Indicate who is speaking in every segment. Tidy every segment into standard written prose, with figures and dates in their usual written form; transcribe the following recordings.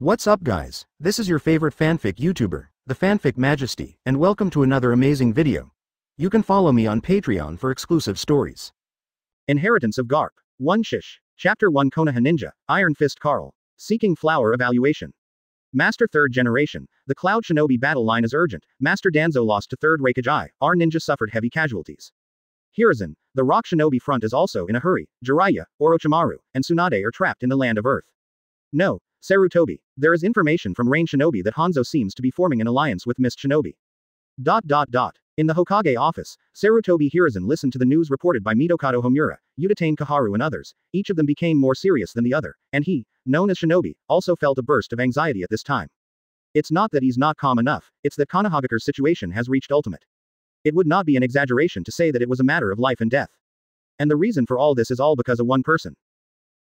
Speaker 1: What's up guys, this is your favorite fanfic YouTuber, the Fanfic Majesty, and welcome to another amazing video. You can follow me on Patreon for exclusive stories. Inheritance of Garp. 1 Shish. Chapter 1 Konoha Ninja, Iron Fist Carl. Seeking Flower Evaluation. Master 3rd Generation. The Cloud Shinobi battle line is urgent. Master Danzo lost to 3rd Raikage. Our ninja suffered heavy casualties. Hiruzen. The Rock Shinobi front is also in a hurry. Jiraiya, Orochimaru, and Tsunade are trapped in the land of Earth. No, Sarutobi. There is information from Rain Shinobi that Hanzo seems to be forming an alliance with Mist Shinobi. In the Hokage office, Sarutobi Hiruzen listened to the news reported by Mitokado Homura, Uchiha Kaharu and others. Each of them became more serious than the other, and he, known as Shinobi, also felt a burst of anxiety at this time. It's not that he's not calm enough, it's that Konohaga's situation has reached ultimate. It would not be an exaggeration to say that it was a matter of life and death. And the reason for all this is all because of one person.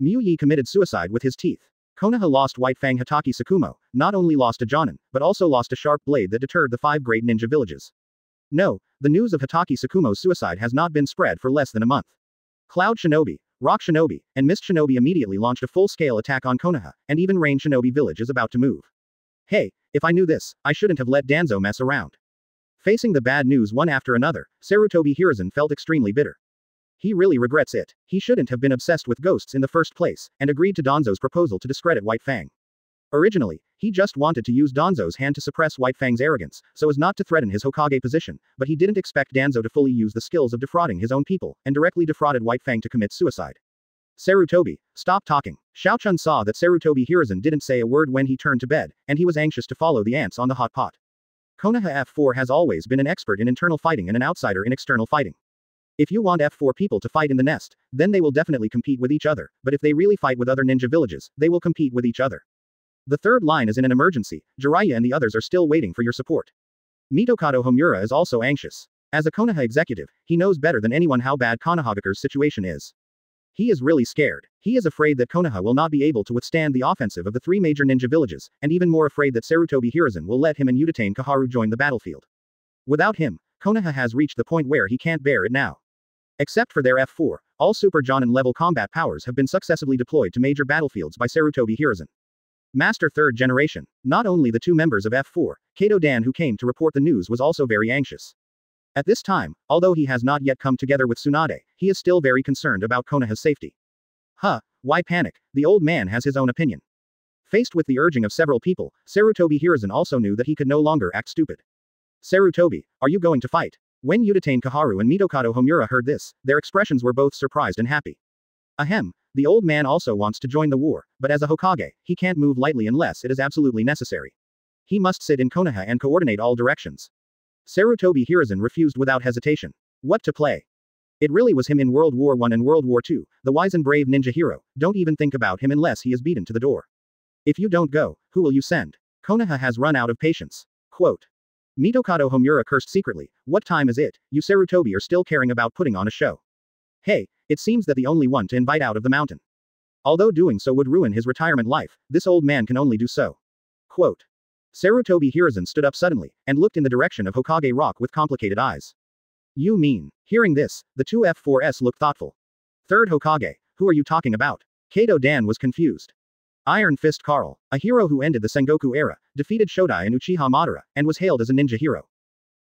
Speaker 1: Muyi committed suicide with his teeth. Konoha lost White Fang Hatake Sakumo, not only lost a Jonin, but also lost a sharp blade that deterred the 5 great ninja villages. No, the news of Hatake Sakumo's suicide has not been spread for less than a month. Cloud Shinobi, Rock Shinobi, and Mist Shinobi immediately launched a full-scale attack on Konoha, and even Rain Shinobi village is about to move. Hey, if I knew this, I shouldn't have let Danzo mess around. Facing the bad news one after another, Sarutobi Hiruzen felt extremely bitter. He really regrets it. He shouldn't have been obsessed with ghosts in the first place, and agreed to Danzo's proposal to discredit White Fang. Originally, he just wanted to use Danzo's hand to suppress White Fang's arrogance, so as not to threaten his Hokage position, but he didn't expect Danzo to fully use the skills of defrauding his own people, and directly defrauded White Fang to commit suicide. Sarutobi, stop talking. Xiaochun saw that Sarutobi Hiruzen didn't say a word when he turned to bed, and he was anxious to follow the ants on the hot pot. Konoha F4 has always been an expert in internal fighting and an outsider in external fighting. If you want F4 people to fight in the nest, then they will definitely compete with each other, but if they really fight with other ninja villages, they will compete with each other. The third line is in an emergency. Jiraiya and the others are still waiting for your support. Mitokado Homura is also anxious. As a Konoha executive, he knows better than anyone how bad Konohaga's situation is. He is really scared. He is afraid that Konoha will not be able to withstand the offensive of the 3 major ninja villages, and even more afraid that Sarutobi Hiruzen will let him and Uchiha Kaharu join the battlefield. Without him, Konoha has reached the point where he can't bear it now. Except for their F4, all Super Jonin level combat powers have been successively deployed to major battlefields by Sarutobi Hiruzen. Master 3rd Generation. Not only the 2 members of F4, Kato Dan who came to report the news was also very anxious. At this time, although he has not yet come together with Tsunade, he is still very concerned about Konoha's safety. Why panic? The old man has his own opinion. Faced with the urging of several people, Sarutobi Hiruzen also knew that he could no longer act stupid. Sarutobi, are you going to fight? When Uchiha Kaharu and Mitokado Homura heard this, their expressions were both surprised and happy. Ahem, the old man also wants to join the war, but as a Hokage, he can't move lightly unless it is absolutely necessary. He must sit in Konoha and coordinate all directions. Sarutobi Hiruzen refused without hesitation. What to play? It really was him in World War I and World War II, the wise and brave ninja hero. Don't even think about him unless he is beaten to the door. If you don't go, who will you send? Konoha has run out of patience. Quote. Mitokado Homura cursed secretly. What time is it? You Sarutobi are still caring about putting on a show. Hey, it seems that the only one to invite out of the mountain. Although doing so would ruin his retirement life, this old man can only do so. Quote. Sarutobi Hiruzen stood up suddenly, and looked in the direction of Hokage Rock with complicated eyes. You mean? Hearing this, the 2 F4s looked thoughtful. 3rd Hokage, who are you talking about? Kato Dan was confused. Iron Fist Carl, a hero who ended the Sengoku era, defeated Shodai and Uchiha Madara, and was hailed as a ninja hero.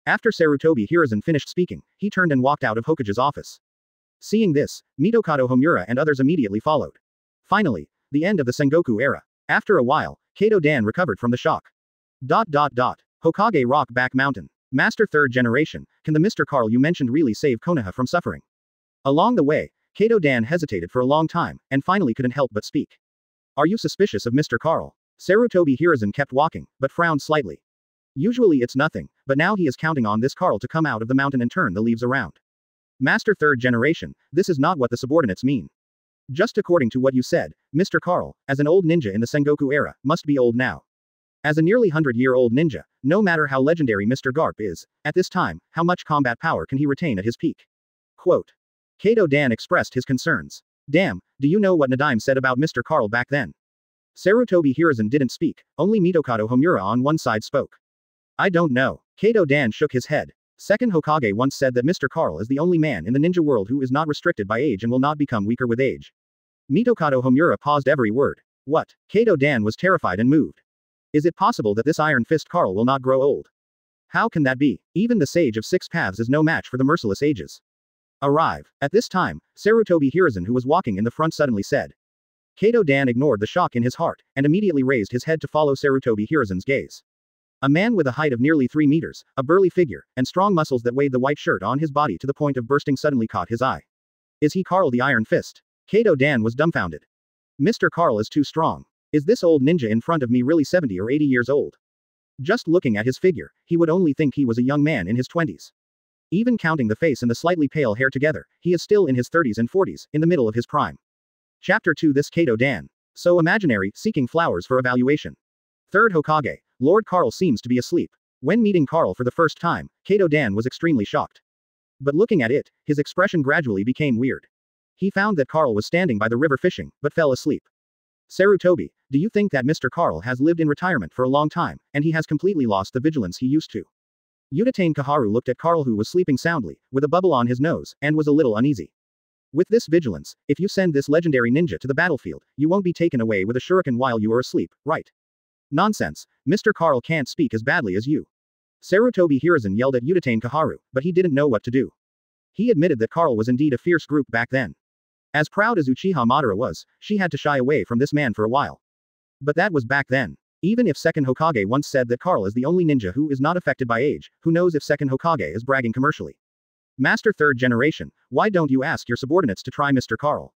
Speaker 1: After Sarutobi Hiruzen finished speaking, he turned and walked out of Hokage's office. Seeing this, Mitokado Homura and others immediately followed. Finally, the end of the Sengoku era. After a while, Kato Dan recovered from the shock. Hokage Rock Back Mountain. Master 3rd Generation, can the Mr. Carl you mentioned really save Konoha from suffering? Along the way, Kato Dan hesitated for a long time, and finally couldn't help but speak. Are you suspicious of Mr. Carl? Sarutobi Hiruzen kept walking, but frowned slightly. Usually it's nothing, but now he is counting on this Carl to come out of the mountain and turn the leaves around. Master 3rd Generation, this is not what the subordinates mean. Just according to what you said, Mr. Carl, as an old ninja in the Sengoku era, must be old now. As a nearly 100-year-old ninja, no matter how legendary Mr. Garp is, at this time, how much combat power can he retain at his peak? Quote. Kato Dan expressed his concerns. Damn, do you know what Nadime said about Mr. Carl back then? Sarutobi Hiruzen didn't speak, only Mitokado Homura on one side spoke. I don't know. Kato Dan shook his head. Second Hokage once said that Mr. Carl is the only man in the ninja world who is not restricted by age and will not become weaker with age. Mitokado Homura paused every word. What? Kato Dan was terrified and moved. Is it possible that this Iron Fist Carl will not grow old? How can that be? Even the Sage of Six Paths is no match for the merciless ages. Arrive. At this time, Sarutobi Hiruzen, who was walking in the front, suddenly said. Kato Dan ignored the shock in his heart, and immediately raised his head to follow Sarutobi Hiruzen's gaze. A man with a height of nearly 3 meters, a burly figure, and strong muscles that weighed the white shirt on his body to the point of bursting suddenly caught his eye. Is he Carl the Iron Fist? Kato Dan was dumbfounded. Mr. Carl is too strong. Is this old ninja in front of me really 70 or 80 years old? Just looking at his figure, he would only think he was a young man in his 20s. Even counting the face and the slightly pale hair together, he is still in his 30s and 40s, in the middle of his prime. Chapter 2. This Kato Dan. So imaginary, seeking flowers for evaluation. Third Hokage. Lord Carl seems to be asleep. When meeting Carl for the first time, Kato Dan was extremely shocked. But looking at it, his expression gradually became weird. He found that Carl was standing by the river fishing, but fell asleep. Sarutobi, do you think that Mr. Carl has lived in retirement for a long time, and he has completely lost the vigilance he used to? Uchiha Kaharu looked at Carl, who was sleeping soundly, with a bubble on his nose, and was a little uneasy. With this vigilance, if you send this legendary ninja to the battlefield, you won't be taken away with a shuriken while you are asleep, right? Nonsense, Mr. Carl can't speak as badly as you. Sarutobi Hiruzen yelled at Uchiha Kaharu, but he didn't know what to do. He admitted that Carl was indeed a fierce group back then. As proud as Uchiha Madara was, she had to shy away from this man for a while. But that was back then. Even if Second Hokage once said that Carl is the only ninja who is not affected by age, who knows if Second Hokage is bragging commercially? Master Third Generation, why don't you ask your subordinates to try Mr. Carl?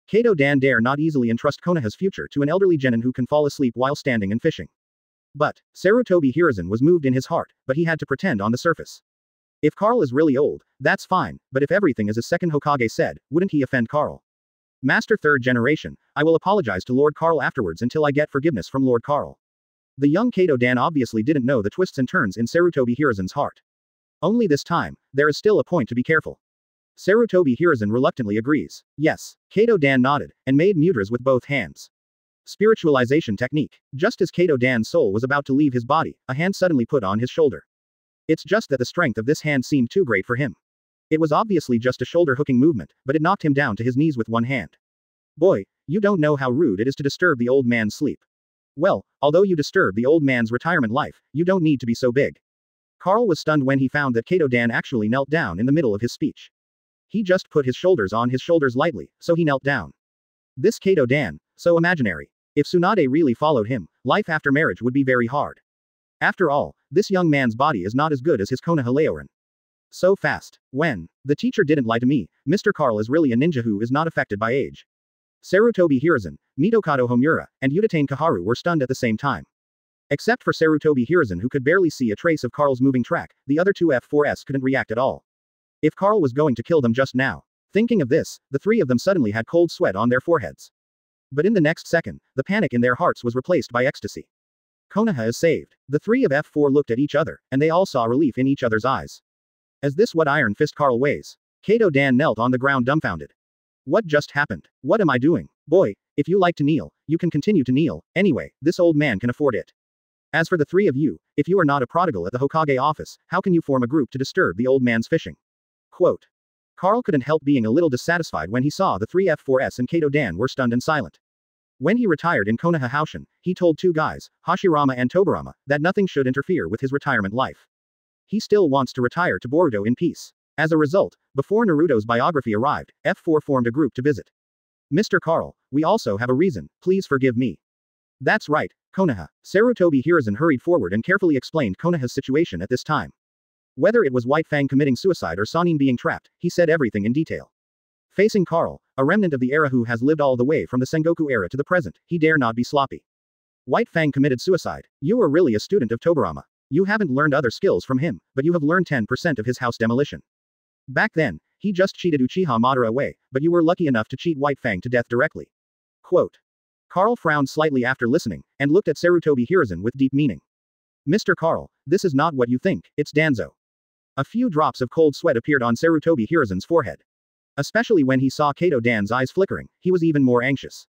Speaker 1: Kato Dan dare not easily entrust Konoha's future to an elderly genin who can fall asleep while standing and fishing. But, Sarutobi Hiruzen was moved in his heart, but he had to pretend on the surface. If Carl is really old, that's fine, but if everything is as Second Hokage said, wouldn't he offend Carl? Master Third Generation, I will apologize to Lord Carl afterwards until I get forgiveness from Lord Carl. The young Kato Dan obviously didn't know the twists and turns in Sarutobi Hiruzen's heart. Only this time, there is still a point to be careful. Sarutobi Hiruzen reluctantly agrees. Yes. Kato Dan nodded, and made mudras with both hands. Spiritualization technique. Just as Kato Dan's soul was about to leave his body, a hand suddenly put on his shoulder. It's just that the strength of this hand seemed too great for him. It was obviously just a shoulder hooking movement, but it knocked him down to his knees with one hand. Boy, you don't know how rude it is to disturb the old man's sleep. Well, although you disturb the old man's retirement life, you don't need to be so big. Carl was stunned when he found that Kato Dan actually knelt down in the middle of his speech. He just put his shoulders on his shoulders lightly, so he knelt down. This Kato Dan, so imaginary. If Tsunade really followed him, life after marriage would be very hard. After all, this young man's body is not as good as his Konoha Leorin. So fast. When? The teacher didn't lie to me, Mr. Carl is really a ninja who is not affected by age. Sarutobi Hiruzen, Mitokado Homura, and Uchiha Kaharu were stunned at the same time. Except for Sarutobi Hiruzen, who could barely see a trace of Carl's moving track, the other two F4s couldn't react at all. If Carl was going to kill them just now. Thinking of this, the three of them suddenly had cold sweat on their foreheads. But in the next second, the panic in their hearts was replaced by ecstasy. Konoha is saved. The three of F4 looked at each other, and they all saw relief in each other's eyes. Is this what Iron Fist Carl weighs? Kato Dan knelt on the ground dumbfounded. What just happened? What am I doing? Boy, if you like to kneel, you can continue to kneel, anyway, this old man can afford it. As for the three of you, if you are not a prodigal at the Hokage office, how can you form a group to disturb the old man's fishing? Quote. Carl couldn't help being a little dissatisfied when he saw the three F4s and Kato Dan were stunned and silent. When he retired in Konoha Haushin, he told two guys, Hashirama and Tobarama, that nothing should interfere with his retirement life. He still wants to retire to Boruto in peace. As a result, before Naruto's biography arrived, F4 formed a group to visit. Mr. Carl, we also have a reason, please forgive me. That's right, Konoha. Sarutobi Hiruzen hurried forward and carefully explained Konoha's situation at this time. Whether it was White Fang committing suicide or Sannin being trapped, he said everything in detail. Facing Carl, a remnant of the era who has lived all the way from the Sengoku era to the present, he dare not be sloppy. White Fang committed suicide. You are really a student of Tobarama. You haven't learned other skills from him, but you have learned 10% of his house demolition. Back then, he just cheated Uchiha Madara away, but you were lucky enough to cheat White Fang to death directly. Quote. Carl frowned slightly after listening, and looked at Sarutobi Hiruzen with deep meaning. Mr. Carl, this is not what you think, it's Danzo. A few drops of cold sweat appeared on Sarutobi Hiruzen's forehead. Especially when he saw Kato Dan's eyes flickering, he was even more anxious.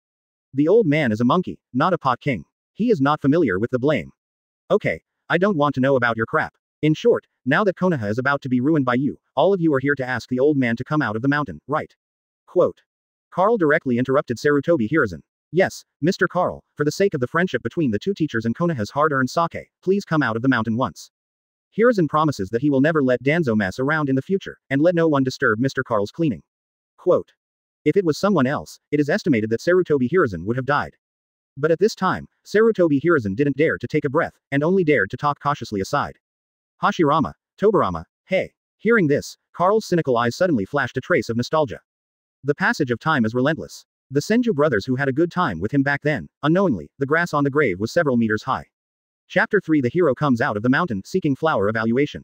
Speaker 1: The old man is a monkey, not a pot king. He is not familiar with the blame. Okay, I don't want to know about your crap. In short, now that Konoha is about to be ruined by you, all of you are here to ask the old man to come out of the mountain, right? Quote. Carl directly interrupted Sarutobi Hiruzen. Yes, Mr. Carl, for the sake of the friendship between the two teachers and Konoha's hard-earned sake, please come out of the mountain once. Hiruzen promises that he will never let Danzo mess around in the future, and let no one disturb Mr. Carl's cleaning. Quote. If it was someone else, it is estimated that Sarutobi Hiruzen would have died. But at this time, Sarutobi Hiruzen didn't dare to take a breath, and only dared to talk cautiously aside. Hashirama, Tobarama, hey. Hearing this, Carl's cynical eyes suddenly flashed a trace of nostalgia. The passage of time is relentless. The Senju brothers who had a good time with him back then, unknowingly, the grass on the grave was several meters high. Chapter 3 The hero comes out of the mountain, seeking flower evaluation.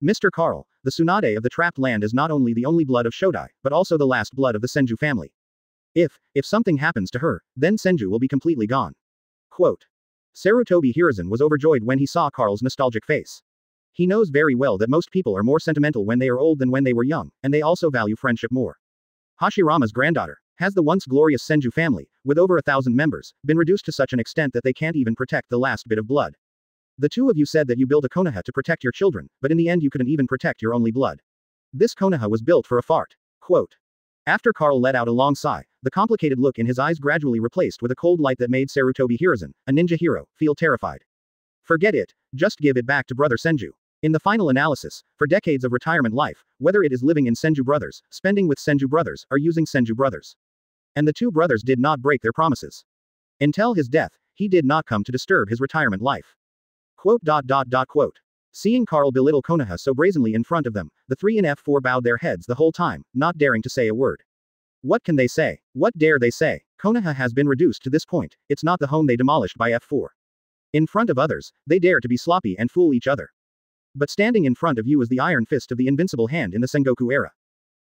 Speaker 1: Mr. Carl, the Tsunade of the trapped land is not only the only blood of Shodai, but also the last blood of the Senju family. If something happens to her, then Senju will be completely gone. Quote. Sarutobi Hiruzen was overjoyed when he saw Carl's nostalgic face. He knows very well that most people are more sentimental when they are old than when they were young, and they also value friendship more. Hashirama's granddaughter has the once glorious Senju family, with over 1,000 members, been reduced to such an extent that they can't even protect the last bit of blood. The two of you said that you built a Konoha to protect your children, but in the end you couldn't even protect your only blood. This Konoha was built for a fart. Quote. After Carl let out a long sigh, the complicated look in his eyes gradually replaced with a cold light that made Sarutobi Hiruzen, a ninja hero, feel terrified. Forget it, just give it back to Brother Senju. In the final analysis, for decades of retirement life, whether it is living in Senju brothers, spending with Senju brothers, or using Senju brothers. And the two brothers did not break their promises. Until his death, he did not come to disturb his retirement life. Quote. Seeing Carl belittle Konoha so brazenly in front of them, the three in F4 bowed their heads the whole time, not daring to say a word. What can they say? What dare they say? Konoha has been reduced to this point, it's not the home they demolished by F4. In front of others, they dare to be sloppy and fool each other. But standing in front of you is the iron fist of the invincible hand in the Sengoku era.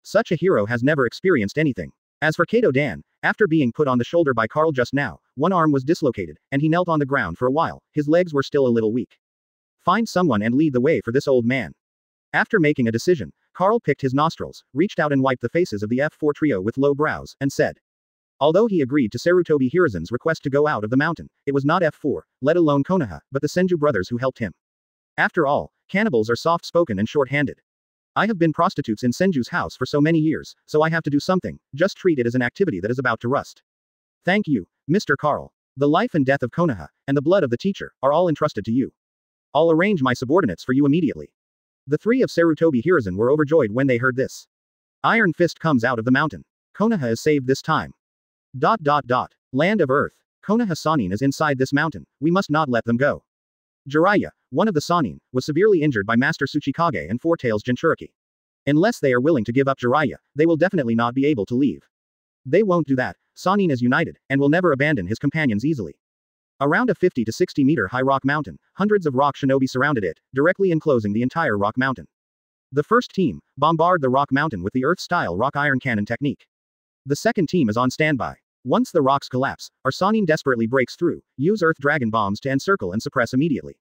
Speaker 1: Such a hero has never experienced anything. As for Kato Dan, after being put on the shoulder by Carl just now, one arm was dislocated, and he knelt on the ground for a while, his legs were still a little weak. Find someone and lead the way for this old man. After making a decision, Carl picked his nostrils, reached out and wiped the faces of the F4 trio with low brows, and said. Although he agreed to Sarutobi Hiruzen's request to go out of the mountain, it was not F4, let alone Konoha, but the Senju brothers who helped him. After all, cannibals are soft-spoken and short-handed. I have been prostitutes in Senju's house for so many years, so I have to do something, just treat it as an activity that is about to rust. Thank you, Mr. Carl. The life and death of Konoha, and the blood of the teacher, are all entrusted to you. I'll arrange my subordinates for you immediately. The three of Sarutobi Hiruzen were overjoyed when they heard this. Iron Fist comes out of the mountain. Konoha is saved this time. Land of Earth. Konoha Sannin is inside this mountain, we must not let them go. Jiraiya, one of the Sannin, was severely injured by Master Tsuchikage and Four Tails Jinchuriki. Unless they are willing to give up Jiraiya, they will definitely not be able to leave. They won't do that. Sannin is united, and will never abandon his companions easily. Around a 50 to 60 meter high rock mountain, hundreds of rock shinobi surrounded it, directly enclosing the entire rock mountain. The first team bombard the rock mountain with the Earth-style rock iron cannon technique. The second team is on standby. Once the rocks collapse, our Sannin desperately breaks through, use Earth Dragon bombs to encircle and suppress immediately.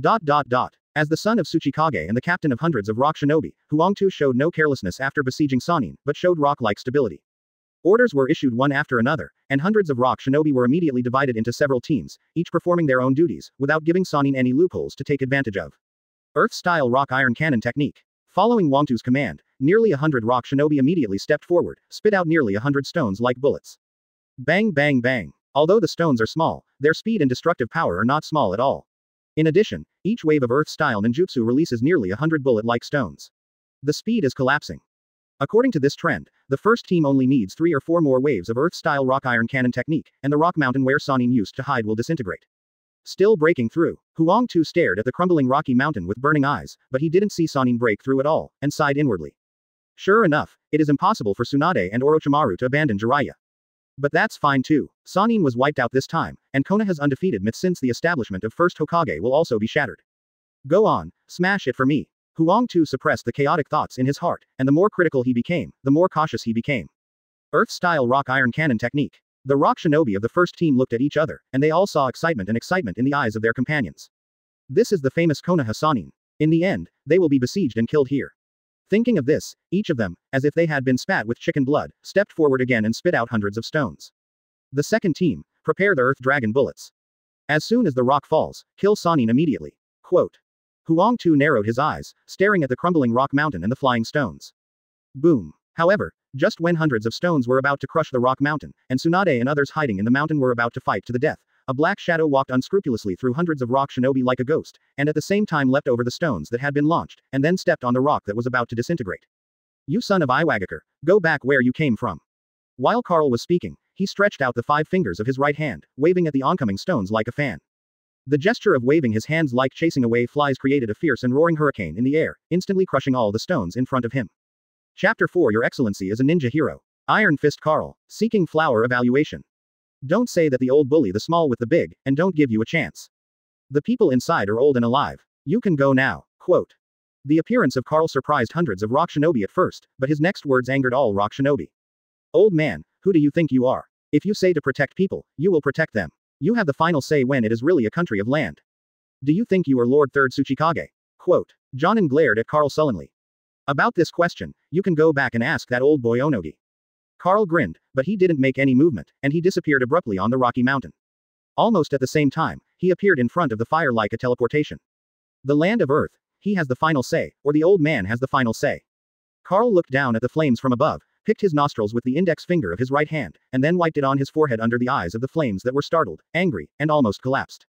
Speaker 1: As the son of Tsuchikage and the captain of hundreds of rock shinobi, Huangtu showed no carelessness after besieging Sannin, but showed rock-like stability. Orders were issued one after another, and hundreds of rock shinobi were immediately divided into several teams, each performing their own duties, without giving Sannin any loopholes to take advantage of. Earth-style rock iron cannon technique. Following Huangtu's command, nearly 100 rock shinobi immediately stepped forward, spit out nearly 100 stones like bullets. Bang bang bang. Although the stones are small, their speed and destructive power are not small at all. In addition, each wave of Earth-style ninjutsu releases nearly 100 bullet-like stones. The speed is collapsing. According to this trend, the first team only needs 3 or 4 more waves of Earth-style rock iron cannon technique, and the rock mountain where Sannin used to hide will disintegrate. Still breaking through, Huangtu stared at the crumbling rocky mountain with burning eyes, but he didn't see Sannin break through at all, and sighed inwardly. Sure enough, it is impossible for Tsunade and Orochimaru to abandon Jiraiya. But that's fine too. Sannin was wiped out this time, and Konoha's undefeated myth since the establishment of First Hokage will also be shattered. Go on, smash it for me. Huangtu suppressed the chaotic thoughts in his heart, and the more critical he became, the more cautious he became. Earth-style rock iron cannon technique. The rock shinobi of the first team looked at each other, and they all saw excitement in the eyes of their companions. This is the famous Konoha Sannin. In the end, they will be besieged and killed here. Thinking of this, each of them, as if they had been spat with chicken blood, stepped forward again and spit out hundreds of stones. The second team, prepare the Earth Dragon bullets. As soon as the rock falls, kill Sannin immediately. Quote. Huangtu narrowed his eyes, staring at the crumbling rock mountain and the flying stones. Boom. However, just when hundreds of stones were about to crush the rock mountain, and Tsunade and others hiding in the mountain were about to fight to the death, a black shadow walked unscrupulously through hundreds of rock shinobi like a ghost, and at the same time leapt over the stones that had been launched, and then stepped on the rock that was about to disintegrate. You son of Iwagakure, go back where you came from. While Carl was speaking, he stretched out the 5 fingers of his right hand, waving at the oncoming stones like a fan. The gesture of waving his hands like chasing away flies created a fierce and roaring hurricane in the air, instantly crushing all the stones in front of him. Chapter 4 Your Excellency is a ninja hero. Iron Fist Carl, seeking flower evaluation. Don't say that the old bully the small with the big, and don't give you a chance. The people inside are old and alive. You can go now. Quote. The appearance of Carl surprised hundreds of rock shinobi at first, but his next words angered all rock shinobi. Old man, who do you think you are? If you say to protect people, you will protect them. You have the final say when it is really a country of land. Do you think you are Lord Third Tsuchikage? Quote. Jonin glared at Carl sullenly. About this question, you can go back and ask that old boy Onogi. Carl grinned, but he didn't make any movement, and he disappeared abruptly on the rocky mountain. Almost at the same time, he appeared in front of the fire like a teleportation. The land of Earth, he has the final say, or the old man has the final say. Carl looked down at the flames from above, picked his nostrils with the index finger of his right hand, and then wiped it on his forehead under the eyes of the flames that were startled, angry, and almost collapsed.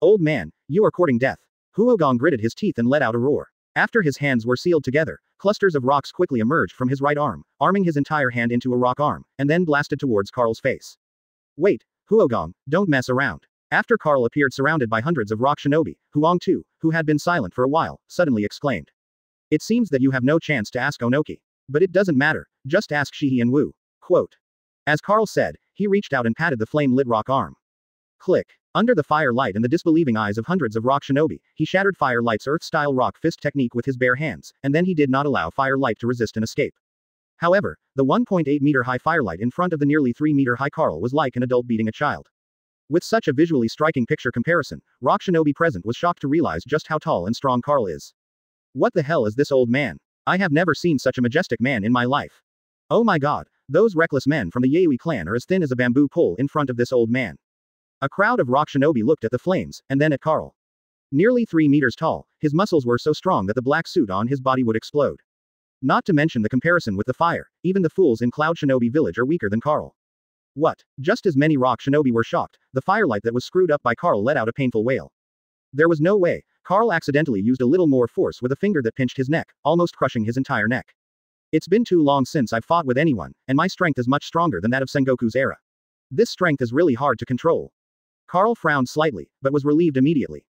Speaker 1: Old man, you are courting death. Huogong gritted his teeth and let out a roar. After his hands were sealed together, clusters of rocks quickly emerged from his right arm, arming his entire hand into a rock arm, and then blasted towards Carl's face. Wait, Huogong, don't mess around. After Carl appeared surrounded by hundreds of rock shinobi, Huang too, who had been silent for a while, suddenly exclaimed. It seems that you have no chance to ask Onoki. But it doesn't matter, just ask Shihi and Wu. Quote. As Carl said, he reached out and patted the flame-lit rock arm. Click. Under the firelight and the disbelieving eyes of hundreds of rock shinobi, he shattered Firelight's Earth-style rock fist technique with his bare hands, and then he did not allow Firelight to resist and escape. However, the 1.8-meter-high Firelight in front of the nearly 3-meter-high Carl was like an adult beating a child. With such a visually striking picture comparison, rock shinobi present was shocked to realize just how tall and strong Carl is. What the hell is this old man? I have never seen such a majestic man in my life. Oh my god, those reckless men from the Yaoi clan are as thin as a bamboo pole in front of this old man. A crowd of rock shinobi looked at the flames, and then at Carl. Nearly 3 meters tall, his muscles were so strong that the black suit on his body would explode. Not to mention the comparison with the fire, even the fools in Cloud Shinobi Village are weaker than Carl. What? Just as many rock shinobi were shocked, the firelight that was screwed up by Carl let out a painful wail. There was no way. Carl accidentally used a little more force with a finger that pinched his neck, almost crushing his entire neck. It's been too long since I've fought with anyone, and my strength is much stronger than that of Sengoku's era. This strength is really hard to control. Carl frowned slightly, but was relieved immediately.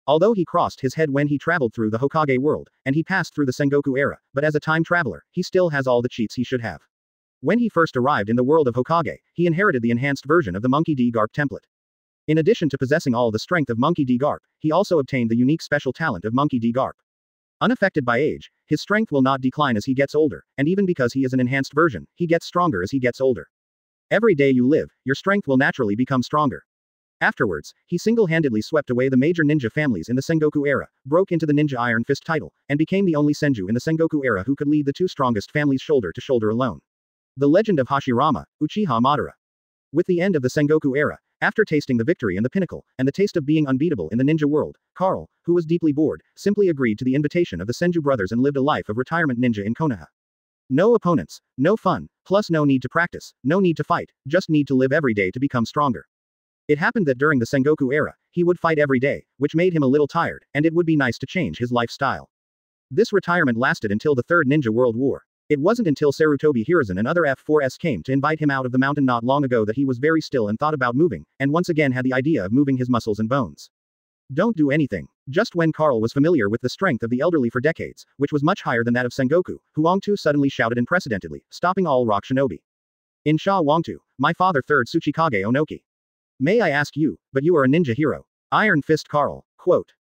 Speaker 1: Although he crossed his head when he traveled through the Hokage world, and he passed through the Sengoku era, but as a time traveler, he still has all the cheats he should have. When he first arrived in the world of Hokage, he inherited the enhanced version of the Monkey D. Garp template. In addition to possessing all the strength of Monkey D. Garp, he also obtained the unique special talent of Monkey D. Garp. Unaffected by age, his strength will not decline as he gets older, and even because he is an enhanced version, he gets stronger as he gets older. Every day you live, your strength will naturally become stronger. Afterwards, he single-handedly swept away the major ninja families in the Sengoku era, broke into the Ninja Iron Fist title, and became the only Senju in the Sengoku era who could lead the 2 strongest families shoulder to shoulder alone. The legend of Hashirama, Uchiha Madara. With the end of the Sengoku era, after tasting the victory and the pinnacle, and the taste of being unbeatable in the ninja world, Carl, who was deeply bored, simply agreed to the invitation of the Senju brothers and lived a life of retirement ninja in Konoha. No opponents, no fun, plus no need to practice, no need to fight, just need to live every day to become stronger. It happened that during the Sengoku era, he would fight every day, which made him a little tired, and it would be nice to change his lifestyle. This retirement lasted until the Third Ninja World War. It wasn't until Sarutobi Hiruzen and other F4s came to invite him out of the mountain not long ago that he was very still and thought about moving, and once again had the idea of moving his muscles and bones. Don't do anything. Just when Carl was familiar with the strength of the elderly for decades, which was much higher than that of Sengoku, Huangtu suddenly shouted unprecedentedly, stopping all rock shinobi. In Sha Wangtu, my father Third Tsuchikage Onoki. May I ask you, but you are a ninja hero. Iron Fist Carl. Quote.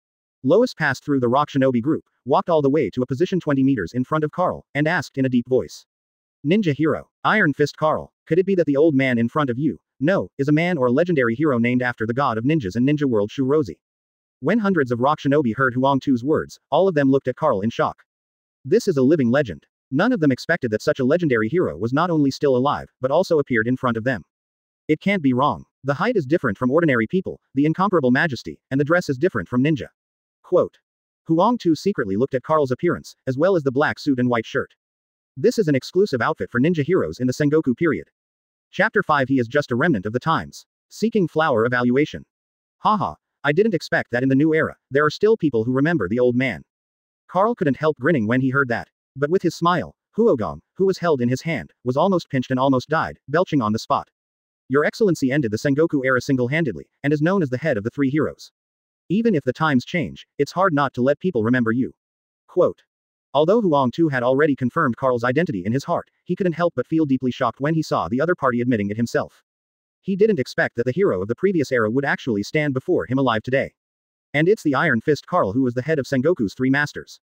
Speaker 1: Lois passed through the rock shinobi group, walked all the way to a position 20 meters in front of Carl, and asked in a deep voice. Ninja hero. Iron Fist Carl. Could it be that the old man in front of you, no, is a man or a legendary hero named after the god of ninjas and ninja world Shurozi? When hundreds of rock shinobi heard Huangtu's words, all of them looked at Carl in shock. This is a living legend. None of them expected that such a legendary hero was not only still alive, but also appeared in front of them. It can't be wrong. The height is different from ordinary people, the incomparable majesty, and the dress is different from ninja. Quote. Huangtu secretly looked at Carl's appearance, as well as the black suit and white shirt. This is an exclusive outfit for ninja heroes in the Sengoku period. Chapter 5. He is just a remnant of the times. Seeking flower evaluation. Haha, I didn't expect that in the new era, there are still people who remember the old man. Carl couldn't help grinning when he heard that. But with his smile, Hokage, who was held in his hand, was almost pinched and almost died, belching on the spot. Your Excellency ended the Sengoku era single-handedly, and is known as the head of the three heroes. Even if the times change, it's hard not to let people remember you. Quote. Although Huang Tu had already confirmed Carl's identity in his heart, he couldn't help but feel deeply shocked when he saw the other party admitting it himself. He didn't expect that the hero of the previous era would actually stand before him alive today. And it's the Iron Fist Carl who was the head of Sengoku's three masters.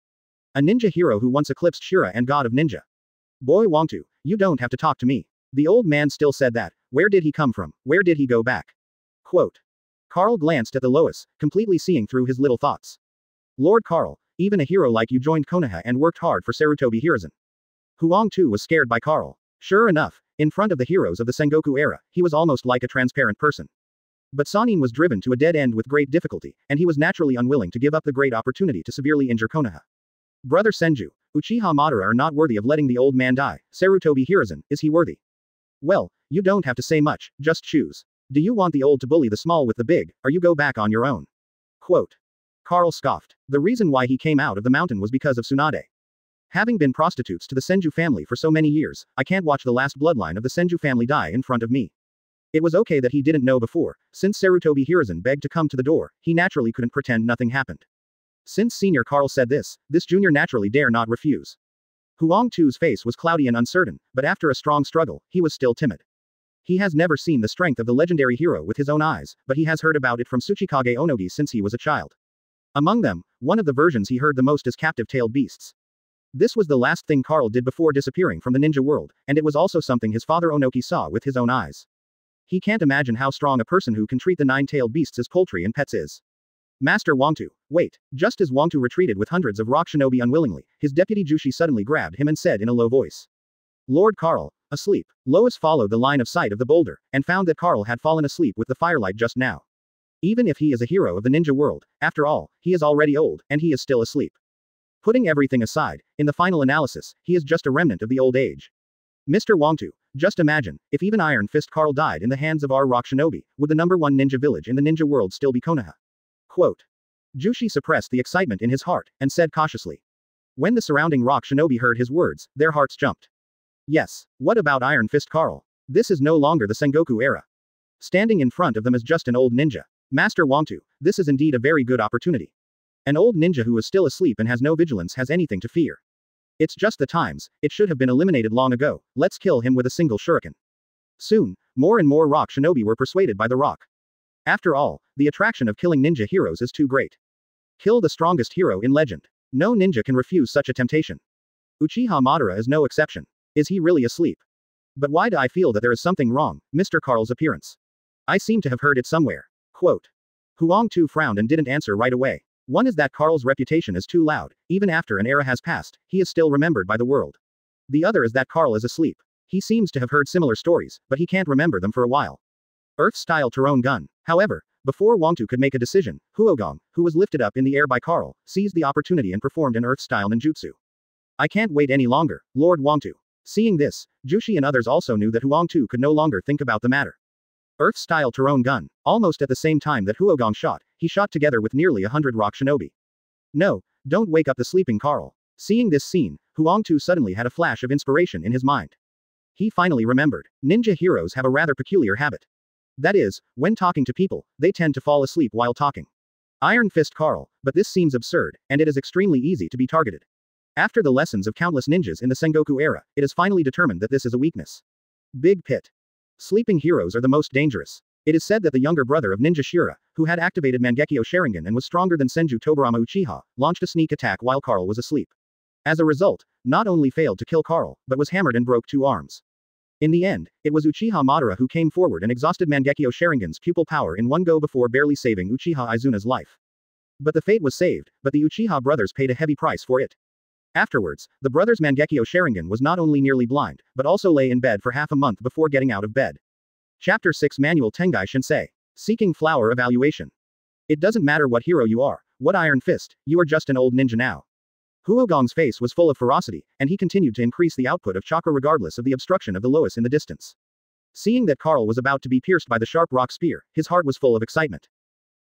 Speaker 1: A ninja hero who once eclipsed Shira and god of ninja. Boy Huang Tu, you don't have to talk to me. The old man still said that. Where did he come from? Where did he go back? Quote. Carl glanced at the Lois, completely seeing through his little thoughts. Lord Carl, even a hero like you joined Konoha and worked hard for Sarutobi Hiruzen. Huang Tu was scared by Carl. Sure enough, in front of the heroes of the Sengoku era, he was almost like a transparent person. But Sannin was driven to a dead end with great difficulty, and he was naturally unwilling to give up the great opportunity to severely injure Konoha. Brother Senju, Uchiha Madara are not worthy of letting the old man die. Sarutobi Hiruzen, is he worthy? Well, you don't have to say much, just choose. Do you want the old to bully the small with the big, or you go back on your own? Quote. Carl scoffed. The reason why he came out of the mountain was because of Tsunade. Having been prostitutes to the Senju family for so many years, I can't watch the last bloodline of the Senju family die in front of me. It was okay that he didn't know before, since Sarutobi Hiruzen begged to come to the door, he naturally couldn't pretend nothing happened. Since Senior Carl said this junior naturally dare not refuse. Huang Tu's face was cloudy and uncertain, but after a strong struggle, he was still timid. He has never seen the strength of the legendary hero with his own eyes, but he has heard about it from Tsuchikage Onogi since he was a child. Among them, one of the versions he heard the most is captive-tailed beasts. This was the last thing Carl did before disappearing from the ninja world, and it was also something his father Onoki saw with his own eyes. He can't imagine how strong a person who can treat the nine-tailed beasts as poultry and pets is. Master Huangtu, wait. Just as Huangtu retreated with hundreds of rock shinobi unwillingly, his deputy Jushi suddenly grabbed him and said in a low voice. Lord Carl, asleep. Lois followed the line of sight of the boulder, and found that Carl had fallen asleep with the firelight just now. Even if he is a hero of the ninja world, after all, he is already old, and he is still asleep. Putting everything aside, in the final analysis, he is just a remnant of the old age. Mr. Huangtu, just imagine, if even Iron Fist Carl died in the hands of our rock shinobi, would the #1 ninja village in the ninja world still be Konoha? Quote. Jushi suppressed the excitement in his heart, and said cautiously. When the surrounding rock shinobi heard his words, their hearts jumped. Yes, what about Iron Fist Carl? This is no longer the Sengoku era. Standing in front of them is just an old ninja. Master Huangtu, this is indeed a very good opportunity. An old ninja who is still asleep and has no vigilance has anything to fear. It's just the times, it should have been eliminated long ago, let's kill him with a single shuriken. Soon, more and more rock shinobi were persuaded by the rock. After all, the attraction of killing ninja heroes is too great. Kill the strongest hero in legend. No ninja can refuse such a temptation. Uchiha Madara is no exception. Is he really asleep? But why do I feel that there is something wrong, Mr. Carl's appearance? I seem to have heard it somewhere. Quote. Huang Tu frowned and didn't answer right away. One is that Carl's reputation is too loud, even after an era has passed, he is still remembered by the world. The other is that Carl is asleep. He seems to have heard similar stories, but he can't remember them for a while. Earth-style Tyrone gun. However, before Huangtu could make a decision, Huogong, who was lifted up in the air by Carl, seized the opportunity and performed an Earth-style ninjutsu. I can't wait any longer, Lord Huangtu. Seeing this, Jushi and others also knew that Huangtu could no longer think about the matter. Earth-style Tyrone gun. Almost at the same time that Huogong shot, he shot together with nearly 100 rock shinobi. No, don't wake up the sleeping Carl. Seeing this scene, Huangtu suddenly had a flash of inspiration in his mind. He finally remembered. Ninja heroes have a rather peculiar habit. That is, when talking to people, they tend to fall asleep while talking. Iron Fist Carl, but this seems absurd, and it is extremely easy to be targeted. After the lessons of countless ninjas in the Sengoku era, it is finally determined that this is a weakness. Big Pit. Sleeping heroes are the most dangerous. It is said that the younger brother of Ninja Shira, who had activated Mangekyo Sharingan and was stronger than Senju Tobirama Uchiha, launched a sneak attack while Carl was asleep. As a result, not only failed to kill Carl, but was hammered and broke 2 arms. In the end, it was Uchiha Madara who came forward and exhausted Mangekyo Sharingan's pupil power in one go before barely saving Uchiha Izuna's life. But the fate was saved, but the Uchiha brothers paid a heavy price for it. Afterwards, the brothers' Mangekyo Sharingan was not only nearly blind, but also lay in bed for half a month before getting out of bed. Chapter 6 Manual Tengai Shinsei. Seeking Flower Evaluation. It doesn't matter what hero you are, what Iron Fist, you are just an old ninja now. Huogong's face was full of ferocity, and he continued to increase the output of chakra regardless of the obstruction of the loess in the distance. Seeing that Karl was about to be pierced by the sharp rock spear, his heart was full of excitement.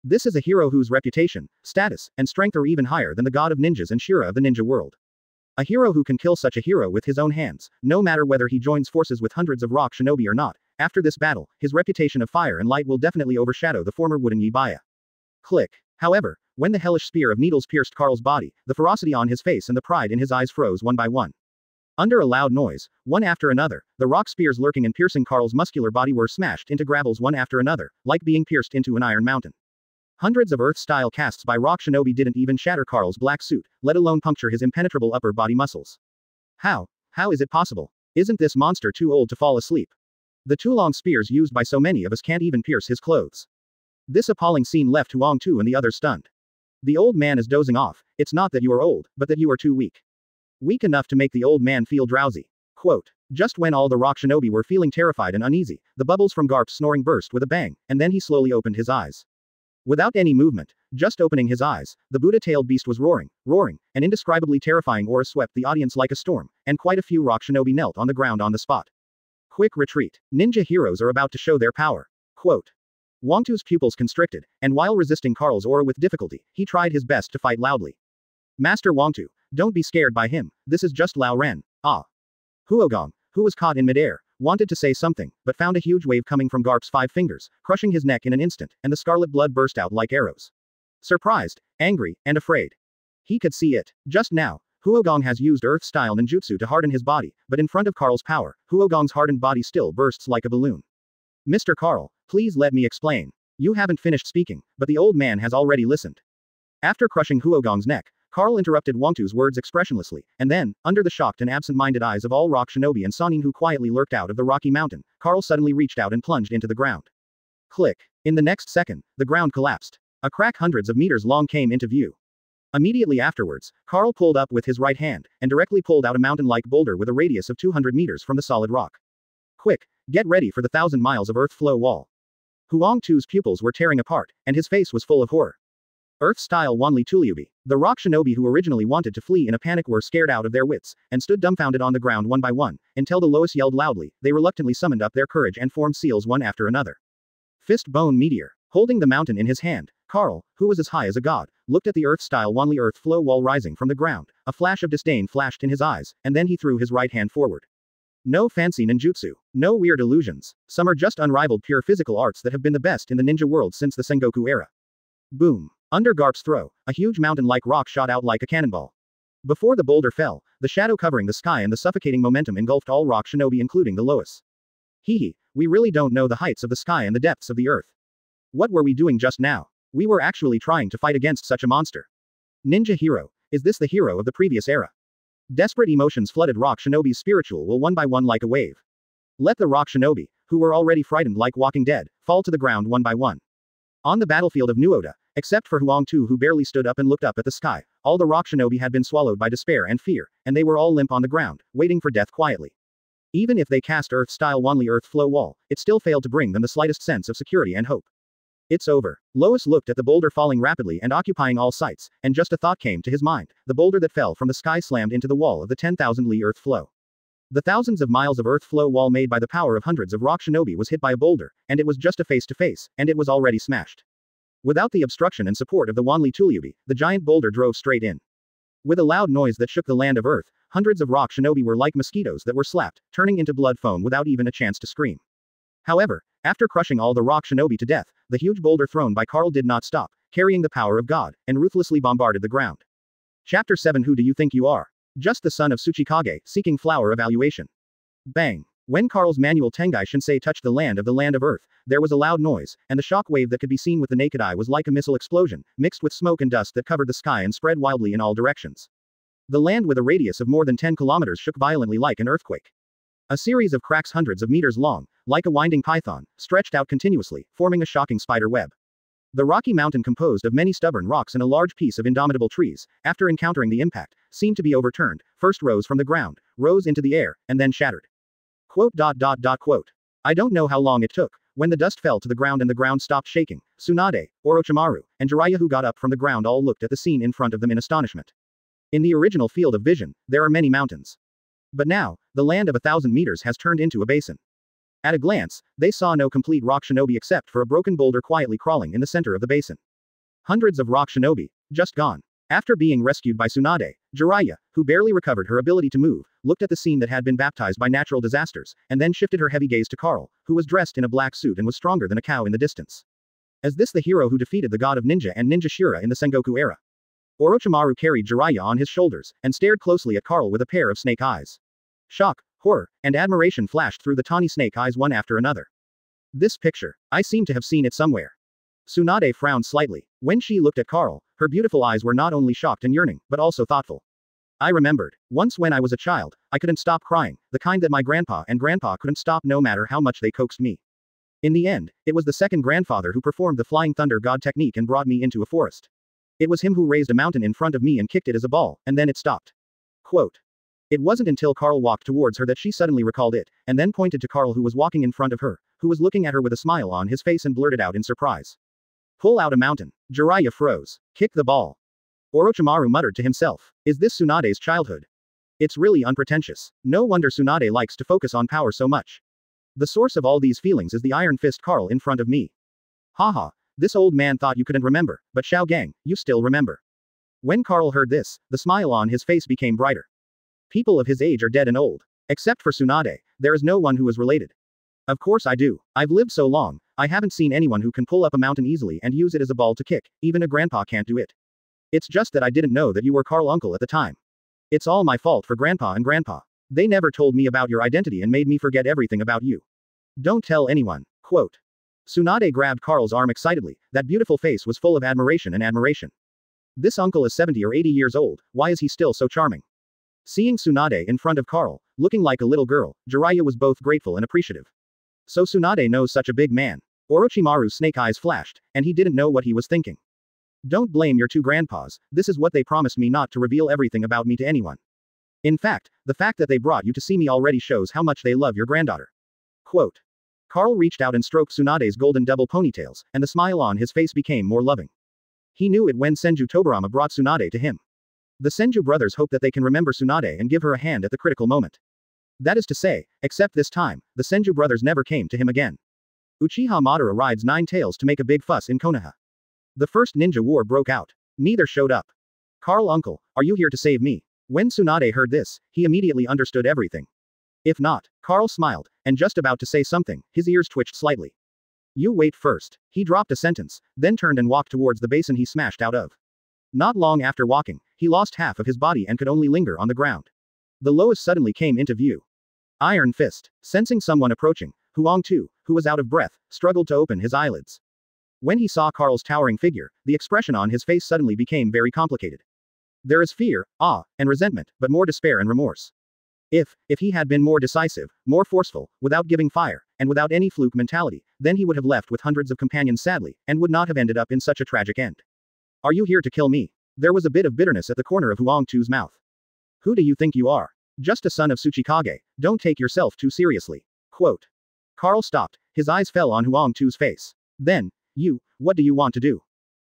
Speaker 1: This is a hero whose reputation, status, and strength are even higher than the god of ninjas and Shira of the ninja world. A hero who can kill such a hero with his own hands, no matter whether he joins forces with hundreds of rock shinobi or not. After this battle, his reputation of fire and light will definitely overshadow the former wooden Yibaya. Click. However, when the hellish spear of needles pierced Karl's body, the ferocity on his face and the pride in his eyes froze one by one. Under a loud noise, one after another, the rock spears lurking and piercing Karl's muscular body were smashed into gravels one after another, like being pierced into an iron mountain. Hundreds of earth-style casts by rock shinobi didn't even shatter Karl's black suit, let alone puncture his impenetrable upper body muscles. How is it possible? Isn't this monster too old to fall asleep? The too long spears used by so many of us can't even pierce his clothes. This appalling scene left Huang Tu and the others stunned. The old man is dozing off. It's not that you are old, but that you are too weak. Weak enough to make the old man feel drowsy. Quote. Just when all the rock shinobi were feeling terrified and uneasy, the bubbles from Garp's snoring burst with a bang, and then he slowly opened his eyes. Without any movement, just opening his eyes, the Buddha-tailed beast was roaring, an indescribably terrifying aura swept the audience like a storm, and quite a few rock shinobi knelt on the ground on the spot. Quick retreat. Ninja heroes are about to show their power. Quote. Huang Tu's pupils constricted, and while resisting Karl's aura with difficulty, he tried his best to fight loudly. Master Huang Tu, don't be scared by him, this is just Lao Ren. Ah. Huogong, who was caught in midair, wanted to say something, but found a huge wave coming from Garp's 5 fingers, crushing his neck in an instant, and the scarlet blood burst out like arrows. Surprised, angry, and afraid. He could see it. Just now, Huogong has used earth-style ninjutsu to harden his body, but in front of Karl's power, Huogong's hardened body still bursts like a balloon. Mr. Karl, please let me explain. You haven't finished speaking, but the old man has already listened. After crushing Huogong's neck, Karl interrupted Huang Tu's words expressionlessly, and then, under the shocked and absent-minded eyes of all rock shinobi and Sannin who quietly lurked out of the rocky mountain, Karl suddenly reached out and plunged into the ground. Click. In the next second, the ground collapsed. A crack hundreds of meters long came into view. Immediately afterwards, Karl pulled up with his right hand, and directly pulled out a mountain-like boulder with a radius of 200 meters from the solid rock. Quick, get ready for the 1,000 miles of earth flow wall. Huang Tu's pupils were tearing apart, and his face was full of horror. Earth-style Wanli Tuliubi. The rock shinobi who originally wanted to flee in a panic were scared out of their wits, and stood dumbfounded on the ground one by one, until the lowest yelled loudly. They reluctantly summoned up their courage and formed seals one after another. Fist Bone Meteor. Holding the mountain in his hand, Karl, who was as high as a god, looked at the earth-style Wanli earth flow wall rising from the ground. A flash of disdain flashed in his eyes, and then he threw his right hand forward. No fancy ninjutsu. No weird illusions. Some are just unrivaled pure physical arts that have been the best in the ninja world since the Sengoku era. Boom. Under Garp's throw, a huge mountain-like rock shot out like a cannonball. Before the boulder fell, the shadow covering the sky and the suffocating momentum engulfed all rock shinobi including the lowest. Hee, we really don't know the heights of the sky and the depths of the earth. What were we doing just now? We were actually trying to fight against such a monster. Ninja hero. Is this the hero of the previous era? Desperate emotions flooded rock shinobi's spiritual will one by one like a wave. Let the rock shinobi, who were already frightened like walking dead, fall to the ground one by one. On the battlefield of Nuoda, except for Huang Tu who barely stood up and looked up at the sky, all the rock shinobi had been swallowed by despair and fear, and they were all limp on the ground, waiting for death quietly. Even if they cast Earth-style Wanli Earth Flow Wall, it still failed to bring them the slightest sense of security and hope. It's over. Lois looked at the boulder falling rapidly and occupying all sights, and just a thought came to his mind. The boulder that fell from the sky slammed into the wall of the 10,000 li Earth Flow. The thousands of miles of Earth Flow Wall made by the power of hundreds of rock shinobi was hit by a boulder, and it was just a face-to-face, and it was already smashed. Without the obstruction and support of the Wanli Tuliubi, the giant boulder drove straight in. With a loud noise that shook the land of Earth, hundreds of rock shinobi were like mosquitoes that were slapped, turning into blood foam without even a chance to scream. However, after crushing all the rock shinobi to death, the huge boulder thrown by Karl did not stop, carrying the power of God, and ruthlessly bombarded the ground. Chapter 7. Who do you think you are? Just the son of Tsuchikage, seeking flower evaluation. Bang. When Karl's manual Tengai Shinsei touched the land of Earth, there was a loud noise, and the shock wave that could be seen with the naked eye was like a missile explosion, mixed with smoke and dust that covered the sky and spread wildly in all directions. The land with a radius of more than 10 kilometers shook violently like an earthquake. A series of cracks hundreds of meters long, like a winding python, stretched out continuously, forming a shocking spider web. The rocky mountain composed of many stubborn rocks and a large piece of indomitable trees, after encountering the impact, seemed to be overturned, first rose from the ground, rose into the air, and then shattered. Quote. I don't know how long it took. When the dust fell to the ground and the ground stopped shaking, Tsunade, Orochimaru, and Jiraiya who got up from the ground all looked at the scene in front of them in astonishment. In the original field of vision, there are many mountains. But now, the land of 1,000 meters has turned into a basin. At a glance, they saw no complete rock shinobi except for a broken boulder quietly crawling in the center of the basin. Hundreds of rock shinobi, just gone. After being rescued by Tsunade, Jiraiya, who barely recovered her ability to move, looked at the scene that had been baptized by natural disasters, and then shifted her heavy gaze to Carl, who was dressed in a black suit and was stronger than a cow in the distance. Is this the hero who defeated the god of ninja and ninja Shira in the Sengoku era? Orochimaru carried Jiraiya on his shoulders, and stared closely at Carl with a pair of snake eyes. Shock, horror, and admiration flashed through the tawny snake eyes one after another. This picture, I seem to have seen it somewhere. Tsunade frowned slightly. When she looked at Carl, her beautiful eyes were not only shocked and yearning, but also thoughtful. I remembered. Once when I was a child, I couldn't stop crying, the kind that my grandpa and grandpa couldn't stop no matter how much they coaxed me. In the end, it was the second grandfather who performed the flying thunder god technique and brought me into a forest. It was him who raised a mountain in front of me and kicked it as a ball, and then it stopped. Quote. It wasn't until Carl walked towards her that she suddenly recalled it, and then pointed to Carl who was walking in front of her, who was looking at her with a smile on his face and blurted out in surprise. Pull out a mountain. Jiraiya froze. Kick the ball. Orochimaru muttered to himself. Is this Tsunade's childhood? It's really unpretentious. No wonder Tsunade likes to focus on power so much. The source of all these feelings is the iron fist Carl in front of me. Haha, this old man thought you couldn't remember, but Shao Gang, you still remember. When Carl heard this, the smile on his face became brighter. People of his age are dead and old. Except for Tsunade, there is no one who is related. Of course I do. I've lived so long, I haven't seen anyone who can pull up a mountain easily and use it as a ball to kick, even a grandpa can't do it. It's just that I didn't know that you were Carl uncle at the time. It's all my fault for grandpa and grandpa. They never told me about your identity and made me forget everything about you. Don't tell anyone. Quote. Tsunade grabbed Carl's arm excitedly, that beautiful face was full of admiration and admiration. This uncle is 70 or 80 years old, why is he still so charming? Seeing Tsunade in front of Carl, looking like a little girl, Jiraiya was both grateful and appreciative. So Tsunade knows such a big man. Orochimaru's snake eyes flashed, and he didn't know what he was thinking. Don't blame your two grandpas, this is what they promised me not to reveal everything about me to anyone. In fact, the fact that they brought you to see me already shows how much they love your granddaughter. Quote. Carl reached out and stroked Tsunade's golden double ponytails, and the smile on his face became more loving. He knew it when Senju Tobirama brought Tsunade to him. The Senju brothers hope that they can remember Tsunade and give her a hand at the critical moment. That is to say, except this time, the Senju brothers never came to him again. Uchiha Madara rides 9 tails to make a big fuss in Konoha. The first ninja war broke out. Neither showed up. Carl uncle, are you here to save me? When Tsunade heard this, he immediately understood everything. If not, Carl smiled, and just about to say something, his ears twitched slightly. You wait first. He dropped a sentence, then turned and walked towards the basin he smashed out of. Not long after walking, he lost half of his body and could only linger on the ground. The lowest suddenly came into view. Iron Fist. Sensing someone approaching, Huang Tu, who was out of breath, struggled to open his eyelids. When he saw Carl's towering figure, the expression on his face suddenly became very complicated. There is fear, awe, and resentment, but more despair and remorse. If he had been more decisive, more forceful, without giving fire, and without any fluke mentality, then he would have left with hundreds of companions sadly, and would not have ended up in such a tragic end. Are you here to kill me? There was a bit of bitterness at the corner of Huang Tu's mouth. Who do you think you are? Just a son of Tsuchikage, don't take yourself too seriously. Quote. Carl stopped, his eyes fell on Huang Tu's face. Then, what do you want to do?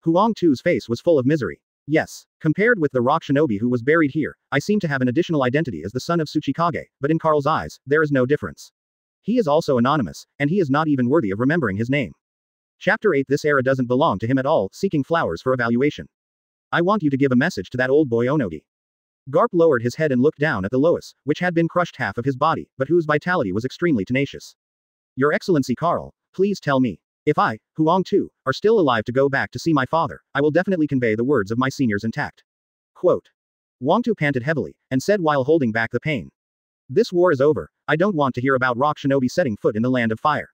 Speaker 1: Huang Tu's face was full of misery. Yes, compared with the rock shinobi who was buried here, I seem to have an additional identity as the son of Tsuchikage, but in Carl's eyes, there is no difference. He is also anonymous, and he is not even worthy of remembering his name. Chapter 8. This era doesn't belong to him at all, seeking flowers for evaluation. I want you to give a message to that old boy Onogi. Garp lowered his head and looked down at the Lois, which had been crushed half of his body, but whose vitality was extremely tenacious. Your Excellency Carl, please tell me. If I, Huang Tu, are still alive to go back to see my father, I will definitely convey the words of my seniors intact. Quote. Huang Tu panted heavily, and said while holding back the pain. This war is over, I don't want to hear about rock shinobi setting foot in the land of fire.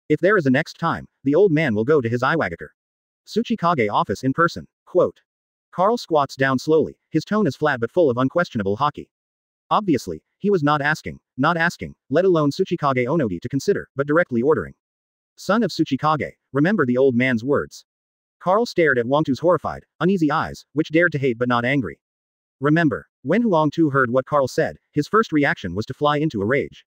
Speaker 1: If there is a next time, the old man will go to his Iwagakure Tsuchikage office in person. Quote. Carl squats down slowly, his tone is flat but full of unquestionable haki. Obviously, he was not asking, let alone Tsuchikage Onogi to consider, but directly ordering. Son of Tsuchikage, remember the old man's words. Carl stared at Huang Tu's horrified, uneasy eyes, which dared to hate but not angry. Remember, when Huang Tu heard what Carl said, his first reaction was to fly into a rage.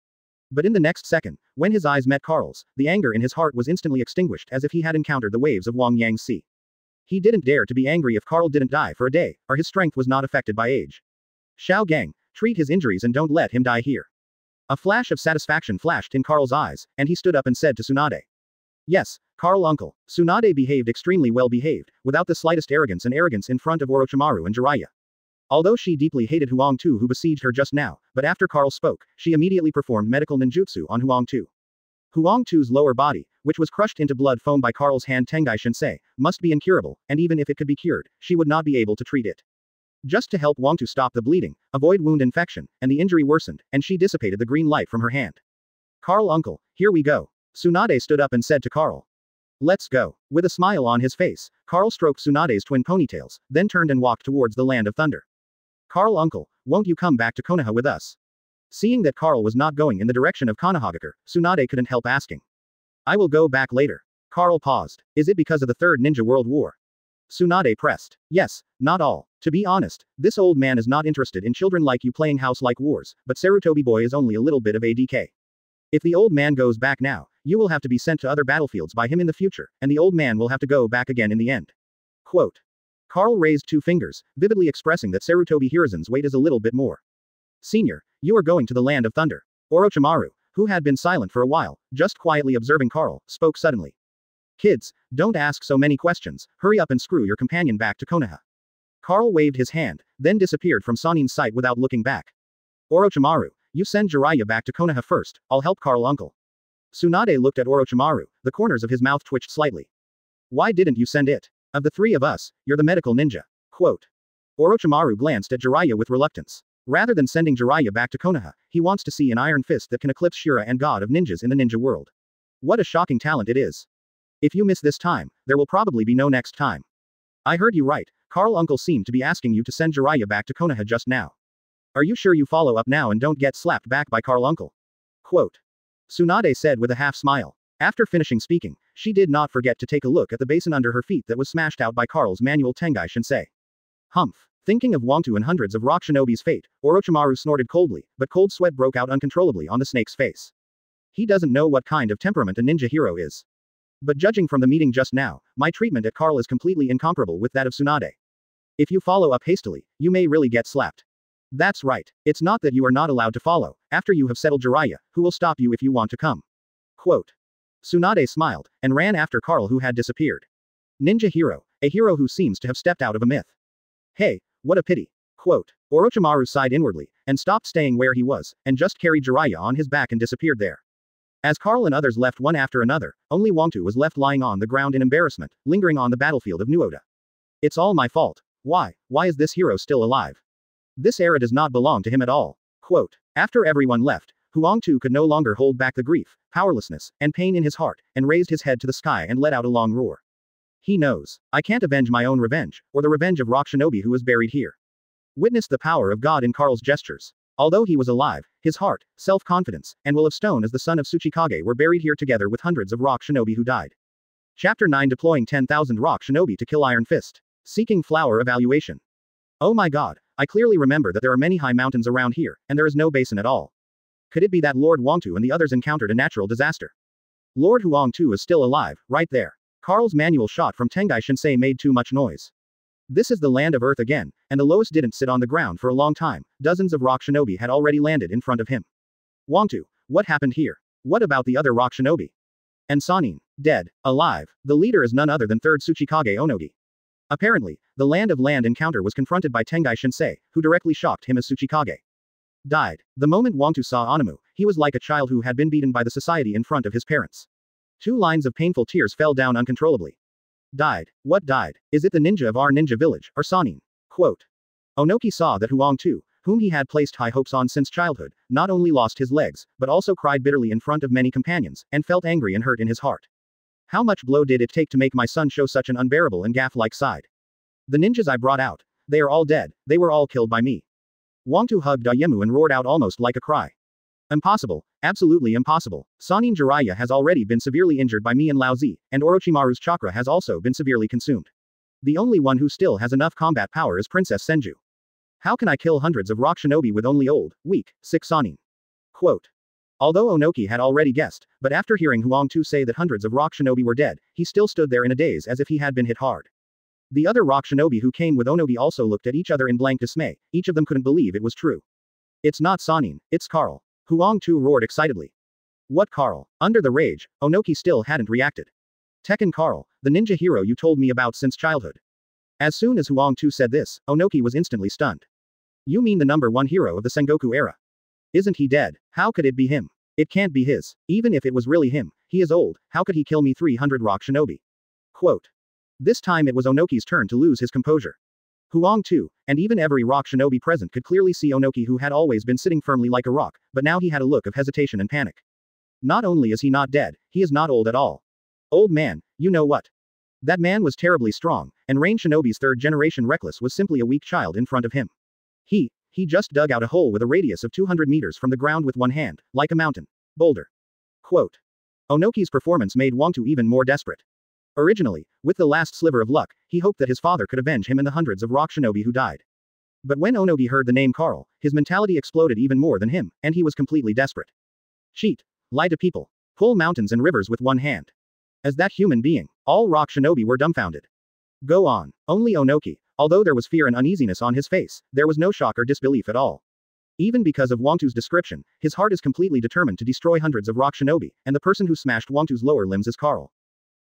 Speaker 1: But in the next second, when his eyes met Carl's, the anger in his heart was instantly extinguished as if he had encountered the waves of Wang Yang's sea. He didn't dare to be angry if Carl didn't die for a day, or his strength was not affected by age. Xiao Gang, treat his injuries and don't let him die here. A flash of satisfaction flashed in Carl's eyes, and he stood up and said to Tsunade. Yes, Carl uncle. Tsunade behaved extremely well behaved, without the slightest arrogance in front of Orochimaru and Jiraiya. Although she deeply hated Huang Tu who besieged her just now, but after Carl spoke, she immediately performed medical ninjutsu on Huang Tu. Huang Tu's lower body, which was crushed into blood foam by Carl's hand Tengai Shinsei, must be incurable, and even if it could be cured, she would not be able to treat it. Just to help Huang Tu stop the bleeding, avoid wound infection, and the injury worsened, and she dissipated the green light from her hand. Carl uncle, here we go. Tsunade stood up and said to Carl. Let's go. With a smile on his face, Carl stroked Tsunade's twin ponytails, then turned and walked towards the land of thunder. Carl uncle, won't you come back to Konoha with us? Seeing that Carl was not going in the direction of Konohagakure, Tsunade couldn't help asking. I will go back later. Carl paused. Is it because of the Third Ninja World War? Tsunade pressed. Yes, not all. To be honest, this old man is not interested in children like you playing house-like wars, but Sarutobi boy is only a little bit of ADK. If the old man goes back now, you will have to be sent to other battlefields by him in the future, and the old man will have to go back again in the end. Quote. Carl raised two fingers, vividly expressing that Sarutobi Hiruzen's weight is a little bit more. Senior, you are going to the land of thunder. Orochimaru, who had been silent for a while, just quietly observing Carl, spoke suddenly. Kids, don't ask so many questions, hurry up and screw your companion back to Konoha. Carl waved his hand, then disappeared from Sannin's sight without looking back. Orochimaru, you send Jiraiya back to Konoha first, I'll help Carl uncle. Tsunade looked at Orochimaru, the corners of his mouth twitched slightly. Why didn't you send it? Of the three of us, you're the medical ninja. Quote. Orochimaru glanced at Jiraiya with reluctance. Rather than sending Jiraiya back to Konoha, he wants to see an iron fist that can eclipse Shura and god of ninjas in the ninja world. What a shocking talent it is. If you miss this time, there will probably be no next time. I heard you right, Carl uncle seemed to be asking you to send Jiraiya back to Konoha just now. Are you sure you follow up now and don't get slapped back by Carl uncle? Quote. Tsunade said with a half smile. After finishing speaking, she did not forget to take a look at the basin under her feet that was smashed out by Carl's manual Tengai Shinsei. Humph. Thinking of Wangtu and hundreds of rock shinobi's fate, Orochimaru snorted coldly, but cold sweat broke out uncontrollably on the snake's face. He doesn't know what kind of temperament a ninja hero is. But judging from the meeting just now, my treatment at Carl is completely incomparable with that of Tsunade. If you follow up hastily, you may really get slapped. That's right. It's not that you are not allowed to follow, after you have settled Jiraiya, who will stop you if you want to come. Quote. Tsunade smiled, and ran after Carl who had disappeared. Ninja hero, a hero who seems to have stepped out of a myth. Hey, what a pity. Quote. Orochimaru sighed inwardly, and stopped staying where he was, and just carried Jiraiya on his back and disappeared there. As Carl and others left one after another, only Wangtu was left lying on the ground in embarrassment, lingering on the battlefield of Nuoda. It's all my fault. Why is this hero still alive? This era does not belong to him at all. Quote. After everyone left, Huangtu could no longer hold back the grief, powerlessness, and pain in his heart, and raised his head to the sky and let out a long roar. He knows. I can't avenge my own revenge, or the revenge of Rock Shinobi who is buried here. Witness the power of God in Carl's gestures. Although he was alive, his heart, self-confidence, and will of stone as the son of Tsuchikage were buried here together with hundreds of Rock Shinobi who died. Chapter 9 Deploying 10,000 Rock Shinobi to kill Iron Fist. Seeking flower evaluation. Oh my god, I clearly remember that there are many high mountains around here, and there is no basin at all. Could it be that Lord Huangtu and the others encountered a natural disaster? Lord Huangtu is still alive, right there. Carl's manual shot from Tengai Shinsei made too much noise. This is the land of Earth again, and the lowest didn't sit on the ground for a long time, dozens of Rock Shinobi had already landed in front of him. Huangtu, what happened here? What about the other Rock Shinobi? And Sannin, dead, alive, the leader is none other than 3rd Tsuchikage Onogi. Apparently, the land encounter was confronted by Tengai Shinsei, who directly shocked him as Tsuchikage. Died. The moment Huangtu saw Anamu, he was like a child who had been beaten by the society in front of his parents. 2 lines of painful tears fell down uncontrollably. Died. What died? Is it the ninja of our ninja village, or Sannin? Quote. Onoki saw that Huangtu, whom he had placed high hopes on since childhood, not only lost his legs, but also cried bitterly in front of many companions, and felt angry and hurt in his heart. How much blow did it take to make my son show such an unbearable and gaff-like side? The ninjas I brought out, they are all dead, they were all killed by me. Huangtu hugged Dayemu and roared out almost like a cry. Impossible, absolutely impossible. Sannin Jiraiya has already been severely injured by me and Laozi, and Orochimaru's chakra has also been severely consumed. The only one who still has enough combat power is Princess Senju. How can I kill hundreds of Rock Shinobi with only old, weak, sick Sannin? Quote. Although Onoki had already guessed, but after hearing Huangtu say that hundreds of Rock Shinobi were dead, he still stood there in a daze as if he had been hit hard. The other rock shinobi who came with Onogi also looked at each other in blank dismay, each of them couldn't believe it was true. It's not Sannin, it's Carl. Huang Tu roared excitedly. What Carl? Under the rage, Onoki still hadn't reacted. Tekken Carl, the ninja hero you told me about since childhood. As soon as Huang Tu said this, Onoki was instantly stunned. You mean the number one hero of the Sengoku era? Isn't he dead? How could it be him? It can't be his. Even if it was really him, he is old, how could he kill me 300 rock shinobi? Quote. This time it was Onoki's turn to lose his composure. Huang Tu, and even every rock shinobi present could clearly see Onoki who had always been sitting firmly like a rock, but now he had a look of hesitation and panic. Not only is he not dead, he is not old at all. Old man, you know what? That man was terribly strong, and Rain Shinobi's third-generation Reckless was simply a weak child in front of him. He just dug out a hole with a radius of 200 meters from the ground with one hand, like a mountain boulder. Quote. Onoki's performance made Huang Tu even more desperate. Originally, with the last sliver of luck, he hoped that his father could avenge him and the hundreds of rock shinobi who died. But when Onogi heard the name Carl, his mentality exploded even more than him, and he was completely desperate. Cheat. Lie to people. Pull mountains and rivers with one hand. As that human being, all rock shinobi were dumbfounded. Go on. Only Onoki, although there was fear and uneasiness on his face, there was no shock or disbelief at all. Even because of Huang Tu's description, his heart is completely determined to destroy hundreds of rock shinobi, and the person who smashed Huang Tu's lower limbs is Carl.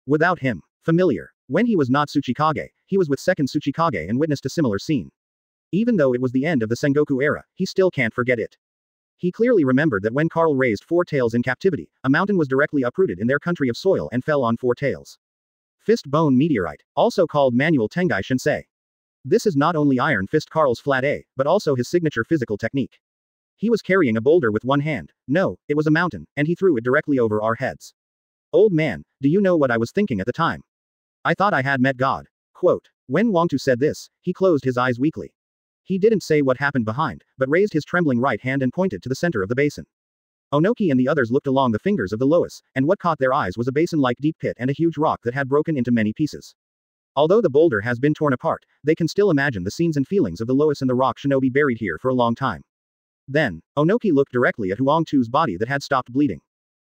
Speaker 1: Without him, familiar. When he was not Tsuchikage, he was with second Tsuchikage and witnessed a similar scene. Even though it was the end of the Sengoku era, he still can't forget it. He clearly remembered that when Carl raised Four Tails in captivity, a mountain was directly uprooted in their country of soil and fell on Four Tails. Fist Bone Meteorite, also called Manual Tengai Shinsei. This is not only Iron Fist Carl's flat A, but also his signature physical technique. He was carrying a boulder with one hand. No, it was a mountain, and he threw it directly over our heads. Old man, do you know what I was thinking at the time? I thought I had met God. Quote. When Huang Tu said this, he closed his eyes weakly. He didn't say what happened behind, but raised his trembling right hand and pointed to the center of the basin. Onoki and the others looked along the fingers of the loess, and what caught their eyes was a basin-like deep pit and a huge rock that had broken into many pieces. Although the boulder has been torn apart, they can still imagine the scenes and feelings of the loess and the rock shinobi buried here for a long time. Then, Onoki looked directly at Huang Tu's body that had stopped bleeding.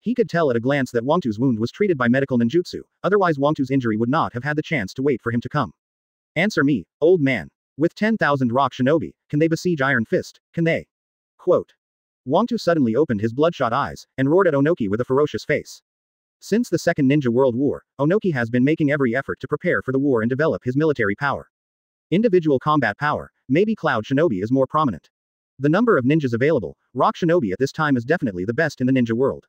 Speaker 1: He could tell at a glance that Huang Tu's wound was treated by medical ninjutsu, otherwise Huang Tu's injury would not have had the chance to wait for him to come. Answer me, old man. With 10,000 rock shinobi, can they besiege Iron Fist, can they? Quote. Huang Tu suddenly opened his bloodshot eyes, and roared at Onoki with a ferocious face. Since the Second Ninja World War, Onoki has been making every effort to prepare for the war and develop his military power. Individual combat power, maybe Cloud Shinobi is more prominent. The number of ninjas available, Rock Shinobi at this time is definitely the best in the ninja world.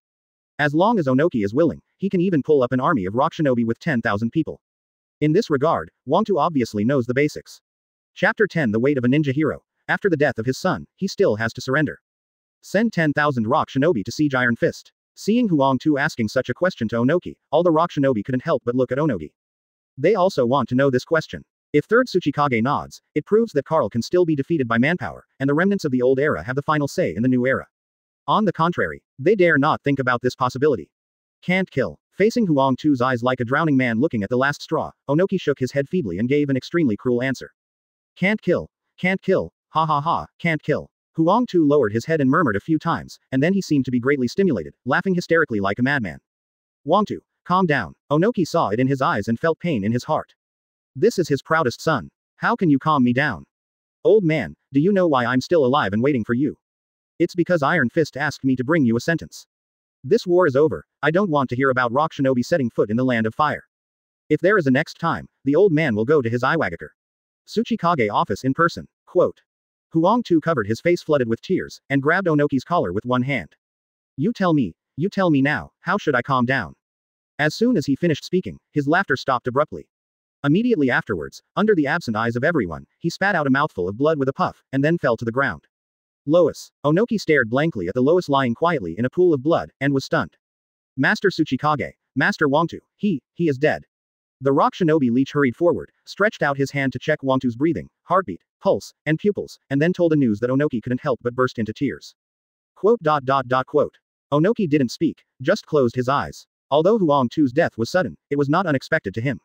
Speaker 1: As long as Onoki is willing, he can even pull up an army of Rock Shinobi with 10,000 people. In this regard, Huang Tu obviously knows the basics. Chapter 10 The Weight of a Ninja Hero. After the death of his son, he still has to surrender. Send 10,000 Rock Shinobi to siege Iron Fist. Seeing Huang Tu asking such a question to Onoki, all the Rock Shinobi couldn't help but look at Onogi. They also want to know this question. If third Tsuchikage nods, it proves that Carl can still be defeated by manpower, and the remnants of the old era have the final say in the new era. On the contrary, they dare not think about this possibility. Can't kill. Facing Huang Tu's eyes like a drowning man looking at the last straw, Onoki shook his head feebly and gave an extremely cruel answer. Can't kill. Can't kill. Ha ha ha, can't kill. Huang Tu lowered his head and murmured a few times, and then he seemed to be greatly stimulated, laughing hysterically like a madman. Huang Tu, calm down. Onoki saw it in his eyes and felt pain in his heart. This is his proudest son. How can you calm me down? Old man, do you know why I'm still alive and waiting for you? It's because Iron Fist asked me to bring you a sentence. This war is over, I don't want to hear about Rock Shinobi setting foot in the land of fire. If there is a next time, the old man will go to his Iwagakure Tsuchikage office in person. Quote. Huang Tu covered his face flooded with tears, and grabbed Onoki's collar with one hand. You tell me now, how should I calm down? As soon as he finished speaking, his laughter stopped abruptly. Immediately afterwards, under the absent eyes of everyone, he spat out a mouthful of blood with a puff, and then fell to the ground. Lois. Onoki stared blankly at the Lois lying quietly in a pool of blood, and was stunned. Master Tsuchikage, Master Huang Tu, he is dead. The Rock Shinobi leech hurried forward, stretched out his hand to check Huang Tu's breathing, heartbeat, pulse, and pupils, and then told the news that Onoki couldn't help but burst into tears. Quote. Onoki didn't speak, just closed his eyes. Although Huang Tu's death was sudden, it was not unexpected to him.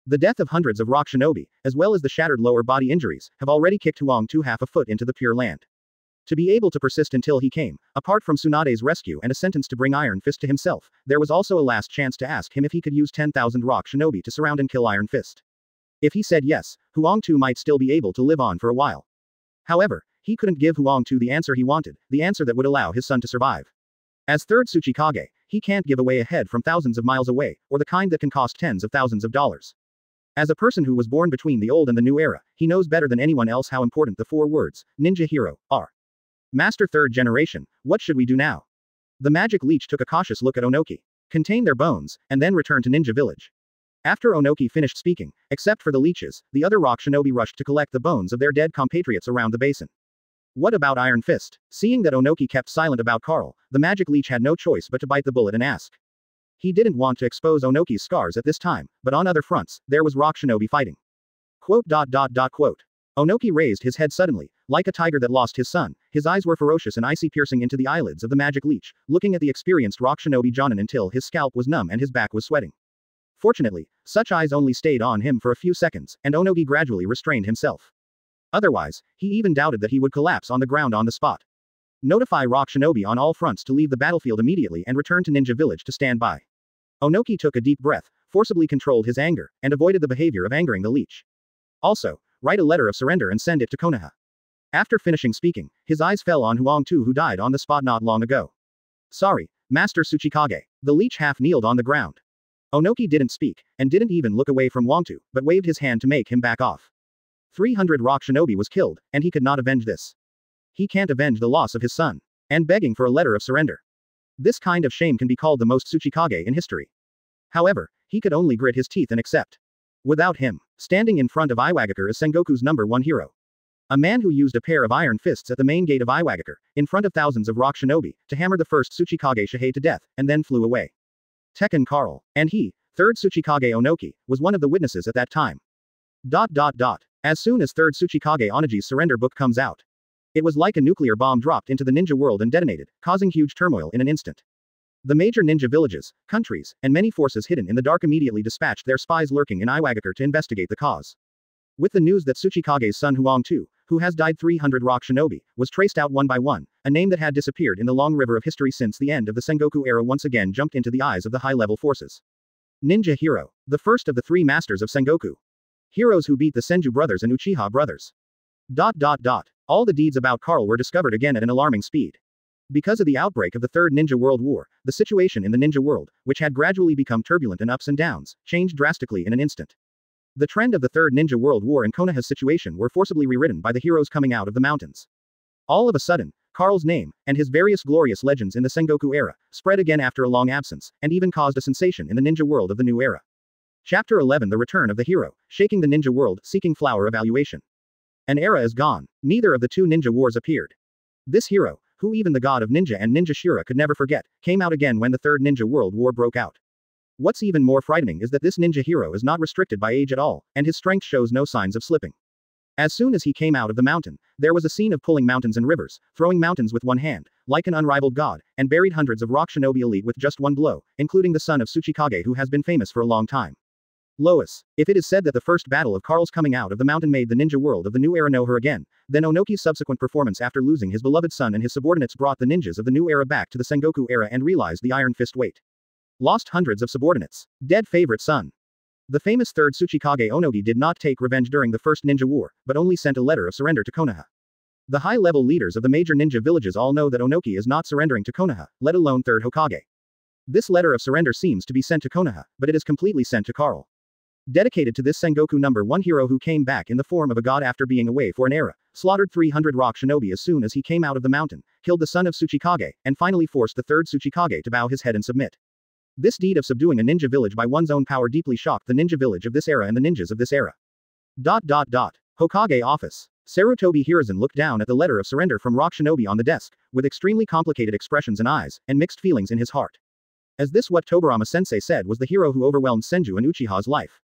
Speaker 1: The death of hundreds of Rock Shinobi, as well as the shattered lower body injuries, have already kicked Huang Tu half a foot into the Pure Land. To be able to persist until he came, apart from Tsunade's rescue and a sentence to bring Iron Fist to himself, there was also a last chance to ask him if he could use 10,000 Rock Shinobi to surround and kill Iron Fist. If he said yes, Huang-tu might still be able to live on for a while. However, he couldn't give Huang-tu the answer he wanted, the answer that would allow his son to survive. As third Tsuchikage, he can't give away a head from thousands of miles away, or the kind that can cost tens of thousands of dollars. As a person who was born between the old and the new era, he knows better than anyone else how important the 4 words, ninja hero, are. Master third generation, what should we do now? The magic leech took a cautious look at Onoki. Contain their bones, and then return to Ninja Village. After Onoki finished speaking, except for the leeches, the other rock shinobi rushed to collect the bones of their dead compatriots around the basin. What about Iron Fist? Seeing that Onoki kept silent about Carl, the magic leech had no choice but to bite the bullet and ask. He didn't want to expose Onoki's scars at this time, but on other fronts, there was rock shinobi fighting. Quote. Onoki raised his head suddenly, like a tiger that lost his son. His eyes were ferocious and icy, piercing into the eyelids of the magic leech, looking at the experienced rock shinobi Jonin until his scalp was numb and his back was sweating. Fortunately, such eyes only stayed on him for a few seconds, and Onoki gradually restrained himself. Otherwise, he even doubted that he would collapse on the ground on the spot. Notify rock shinobi on all fronts to leave the battlefield immediately and return to Ninja Village to stand by. Onoki took a deep breath, forcibly controlled his anger, and avoided the behavior of angering the leech. Also, write a letter of surrender and send it to Konoha. After finishing speaking, his eyes fell on Huang-tu, who died on the spot not long ago. Sorry, Master Tsuchikage. The leech half kneeled on the ground. Onoki didn't speak, and didn't even look away from Huang-tu, but waved his hand to make him back off. 300 rock shinobi was killed, and he could not avenge this. He can't avenge the loss of his son. And begging for a letter of surrender. This kind of shame can be called the most Tsuchikage in history. However, he could only grit his teeth and accept. Without him, standing in front of Iwagakure is Sengoku's #1 hero. A man who used a pair of iron fists at the main gate of Iwagakure, in front of thousands of rock shinobi, to hammer the first Tsuchikage Shihei to death, and then flew away. Tekken Carl. And he, third Tsuchikage Onoki, was one of the witnesses at that time. As soon as third Tsuchikage Onagi's surrender book comes out. It was like a nuclear bomb dropped into the ninja world and detonated, causing huge turmoil in an instant. The major ninja villages, countries, and many forces hidden in the dark immediately dispatched their spies lurking in Iwagakure to investigate the cause. With the news that Tsuchikage's son Huang-tu, who has died 300 rock shinobi, was traced out one by one, a name that had disappeared in the long river of history since the end of the Sengoku era once again jumped into the eyes of the high-level forces. Ninja hero. The first of the 3 masters of Sengoku. Heroes who beat the Senju brothers and Uchiha brothers. All the deeds about Carl were discovered again at an alarming speed. Because of the outbreak of the Third Ninja World War, the situation in the ninja world, which had gradually become turbulent and ups and downs, changed drastically in an instant. The trend of the Third Ninja World War and Konoha's situation were forcibly rewritten by the heroes coming out of the mountains. All of a sudden, Carl's name, and his various glorious legends in the Sengoku era, spread again after a long absence, and even caused a sensation in the ninja world of the new era. Chapter 11: The Return of the Hero, Shaking the Ninja World, Seeking Flower Evaluation. An era is gone. Neither of the 2 ninja wars appeared. This hero, who even the god of ninja and Ninja Shura could never forget, came out again when the Third Ninja World War broke out. What's even more frightening is that this ninja hero is not restricted by age at all, and his strength shows no signs of slipping. As soon as he came out of the mountain, there was a scene of pulling mountains and rivers, throwing mountains with one hand, like an unrivaled god, and buried hundreds of rock shinobi elite with just one blow, including the son of Tsuchikage who has been famous for a long time. Lois. If it is said that the first battle of Carl's coming out of the mountain made the ninja world of the new era know her again, then Onoki's subsequent performance after losing his beloved son and his subordinates brought the ninjas of the new era back to the Sengoku era and realized the Iron Fist weight. Lost hundreds of subordinates. Dead favorite son. The famous third Tsuchikage Onogi did not take revenge during the First Ninja War, but only sent a letter of surrender to Konoha. The high-level leaders of the major ninja villages all know that Onoki is not surrendering to Konoha, let alone third Hokage. This letter of surrender seems to be sent to Konoha, but it is completely sent to Carl. Dedicated to this Sengoku #1 hero who came back in the form of a god after being away for an era, slaughtered 300 rock shinobi as soon as he came out of the mountain, killed the son of Tsuchikage, and finally forced the third Tsuchikage to bow his head and submit. This deed of subduing a ninja village by one's own power deeply shocked the ninja village of this era and the ninjas of this era. Hokage office. Sarutobi Hiruzen looked down at the letter of surrender from rock shinobi on the desk, with extremely complicated expressions and eyes, and mixed feelings in his heart. As this what Tobirama-sensei said was the hero who overwhelmed Senju and Uchiha's life.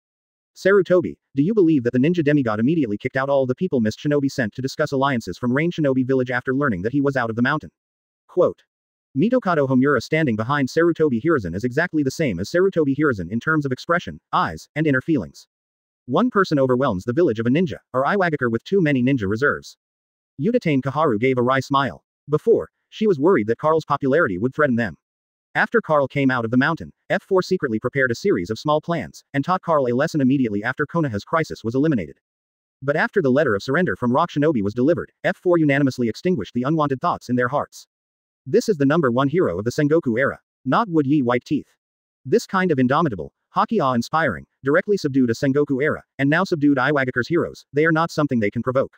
Speaker 1: Sarutobi, do you believe that the ninja demigod immediately kicked out all the people Mist Shinobi sent to discuss alliances from Rain Shinobi village after learning that he was out of the mountain? Quote. Mitokado Homura standing behind Sarutobi Hiruzen is exactly the same as Sarutobi Hiruzen in terms of expression, eyes, and inner feelings. One person overwhelms the village of a ninja, or Iwagakure with too many ninja reserves. Udatane Kaharu gave a wry smile. Before, she was worried that Carl's popularity would threaten them. After Carl came out of the mountain, F4 secretly prepared a series of small plans, and taught Carl a lesson immediately after Konoha's crisis was eliminated. But after the letter of surrender from Rock Shinobi was delivered, F4 unanimously extinguished the unwanted thoughts in their hearts. This is the number one hero of the Sengoku era. Not Would Ye White Teeth. This kind of indomitable, hockey awe-inspiring, directly subdued a Sengoku era, and now subdued Iwagakure's heroes, they are not something they can provoke.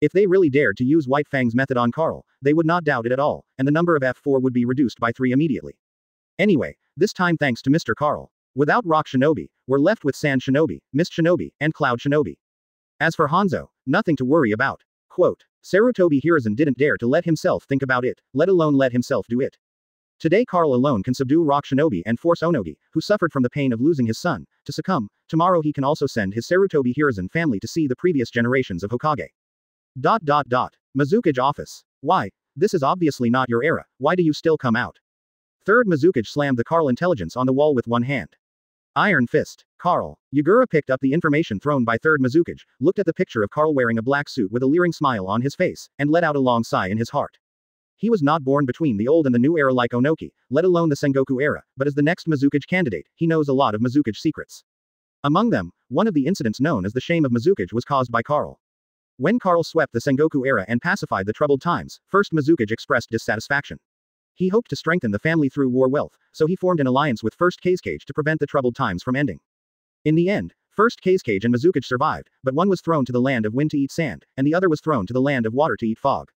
Speaker 1: If they really dared to use White Fang's method on Carl, they would not doubt it at all, and the number of F4 would be reduced by 3 immediately. Anyway, this time thanks to Mr. Carl. Without Rock Shinobi, we're left with Sand Shinobi, Mist Shinobi, and Cloud Shinobi. As for Hanzo, nothing to worry about. Quote, Sarutobi Hiruzen didn't dare to let himself think about it, let alone let himself do it. Today Carl alone can subdue Rock Shinobi and force Onogi, who suffered from the pain of losing his son, to succumb. Tomorrow he can also send his Sarutobi Hiruzen family to see the previous generations of Hokage. Mizukage office. Why? This is obviously not your era, why do you still come out? Third Mizukage slammed the Carl intelligence on the wall with one hand. Iron Fist. Carl. Yagura picked up the information thrown by Third Mizukage, looked at the picture of Carl wearing a black suit with a leering smile on his face, and let out a long sigh in his heart. He was not born between the old and the new era like Onoki, let alone the Sengoku era, but as the next Mizukage candidate, he knows a lot of Mizukage secrets. Among them, one of the incidents known as the Shame of Mizukage was caused by Carl. When Carl swept the Sengoku era and pacified the troubled times, first Mizukage expressed dissatisfaction. He hoped to strengthen the family through war wealth, so he formed an alliance with First Kazekage to prevent the troubled times from ending. In the end, First Kazekage and Mizukage survived, but one was thrown to the land of wind to eat sand, and the other was thrown to the land of water to eat fog.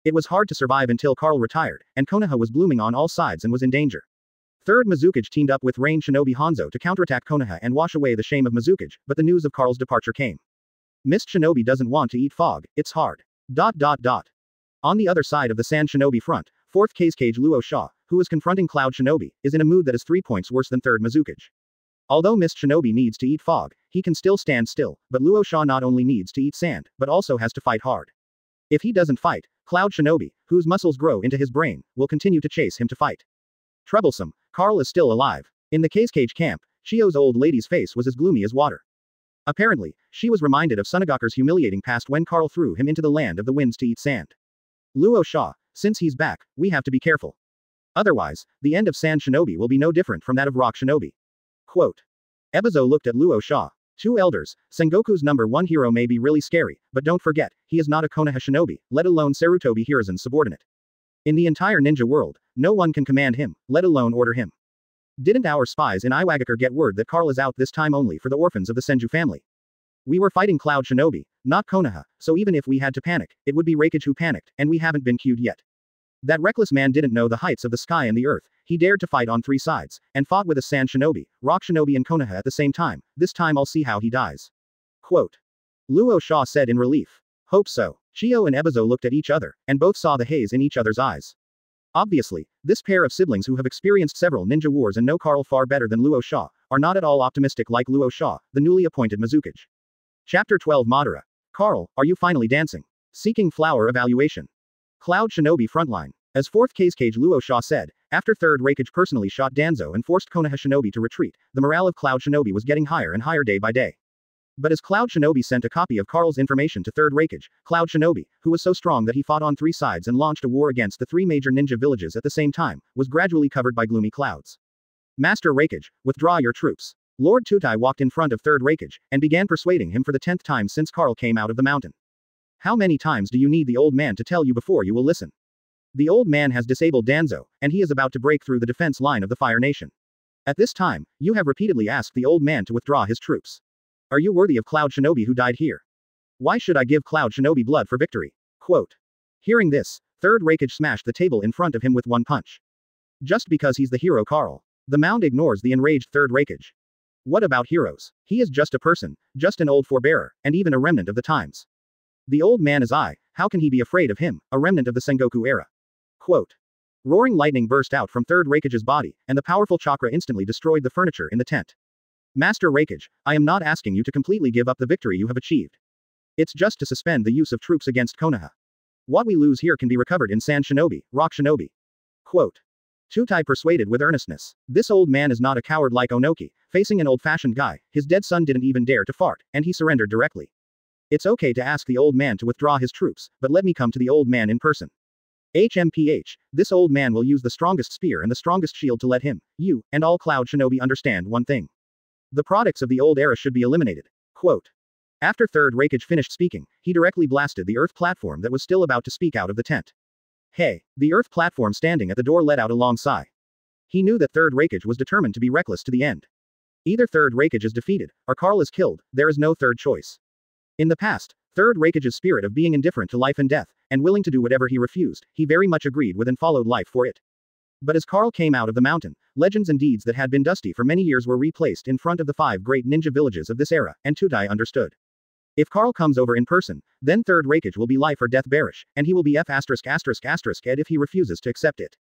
Speaker 1: It was hard to survive until Carl retired, and Konoha was blooming on all sides and was in danger. Third Mizukage teamed up with Rain Shinobi Hanzo to counterattack Konoha and wash away the shame of Mizukage, but the news of Carl's departure came. Mist Shinobi doesn't want to eat fog, it's hard. On the other side of the Sand Shinobi front, 4th Kazekage Luo Sha, who is confronting Cloud Shinobi, is in a mood that is 3 points worse than 3rd Mizukage. Although Mist Shinobi needs to eat fog, he can still stand still, but Luo Sha not only needs to eat sand, but also has to fight hard. If he doesn't fight, Cloud Shinobi, whose muscles grow into his brain, will continue to chase him to fight. Troublesome, Carl is still alive. In the Kazekage camp, Chio's old lady's face was as gloomy as water. Apparently, she was reminded of Sunagakure's humiliating past when Carl threw him into the land of the winds to eat sand. Luo Sha, since he's back, we have to be careful. Otherwise, the end of Sand Shinobi will be no different from that of Rock Shinobi. Quote. Ebizo looked at Luo Sha. 2 elders, Sengoku's number 1 hero may be really scary, but don't forget, he is not a Konoha shinobi, let alone Sarutobi Hiruzen's subordinate. In the entire ninja world, no one can command him, let alone order him. Didn't our spies in Iwagakure get word that Carl is out this time only for the orphans of the Senju family? We were fighting Cloud Shinobi, not Konoha, so even if we had to panic, it would be Raikage who panicked, and we haven't been cued yet. That reckless man didn't know the heights of the sky and the earth, he dared to fight on 3 sides, and fought with a Sand Shinobi, Rock Shinobi and Konoha at the same time, this time I'll see how he dies. Quote. Luo Sha said in relief. Hope so. Chio and Ebizo looked at each other, and both saw the haze in each other's eyes. Obviously, this pair of siblings who have experienced several ninja wars and know Carl far better than Luo Sha, are not at all optimistic like Luo Sha, the newly appointed Mizukage. Chapter 12 Madara. Carl, are you finally dancing? Seeking flower evaluation. Cloud Shinobi frontline. As 4th Kazekage Luo Sha said, after 3rd Raikage personally shot Danzo and forced Konoha Shinobi to retreat, the morale of Cloud Shinobi was getting higher and higher day by day. But as Cloud Shinobi sent a copy of Carl's information to 3rd Raikage, Cloud Shinobi, who was so strong that he fought on 3 sides and launched a war against the 3 major ninja villages at the same time, was gradually covered by gloomy clouds. Master Raikage, withdraw your troops. Lord Tutai walked in front of 3rd Raikage, and began persuading him for the 10th time since Carl came out of the mountain. How many times do you need the old man to tell you before you will listen? The old man has disabled Danzo, and he is about to break through the defense line of the Fire Nation. At this time, you have repeatedly asked the old man to withdraw his troops. Are you worthy of Cloud Shinobi who died here? Why should I give Cloud Shinobi blood for victory? Quote. Hearing this, 3rd Raikage smashed the table in front of him with one punch. Just because he's the hero Carl. The mound ignores the enraged 3rd Raikage. What about heroes? He is just a person, just an old forebearer, and even a remnant of the times. The old man is I, how can he be afraid of him, a remnant of the Sengoku era? Quote. Roaring lightning burst out from 3rd Raikage's body, and the powerful chakra instantly destroyed the furniture in the tent. Master Raikage, I am not asking you to completely give up the victory you have achieved. It's just to suspend the use of troops against Konoha. What we lose here can be recovered in Sand Shinobi, Rock Shinobi. Quote. Tutai persuaded with earnestness. This old man is not a coward like Onoki, facing an old-fashioned guy, his dead son didn't even dare to fart, and he surrendered directly. It's okay to ask the old man to withdraw his troops, but let me come to the old man in person. HMPH, this old man will use the strongest spear and the strongest shield to let him, you, and all Cloud Shinobi understand one thing. The products of the old era should be eliminated. Quote. After Third Raikage finished speaking, he directly blasted the earth platform that was still about to speak out of the tent. Hey, the earth platform standing at the door let out a long sigh. He knew that Third Raikage was determined to be reckless to the end. Either Third Raikage is defeated, or Carl is killed, there is no third choice. In the past, Third Raikage's spirit of being indifferent to life and death, and willing to do whatever he refused, he very much agreed with and followed life for it. But as Carl came out of the mountain, legends and deeds that had been dusty for many years were replaced in front of the 5 great ninja villages of this era, and Tutai understood. If Carl comes over in person, then Third Raikage will be life or death bearish, and he will be F******** ed if he refuses to accept it.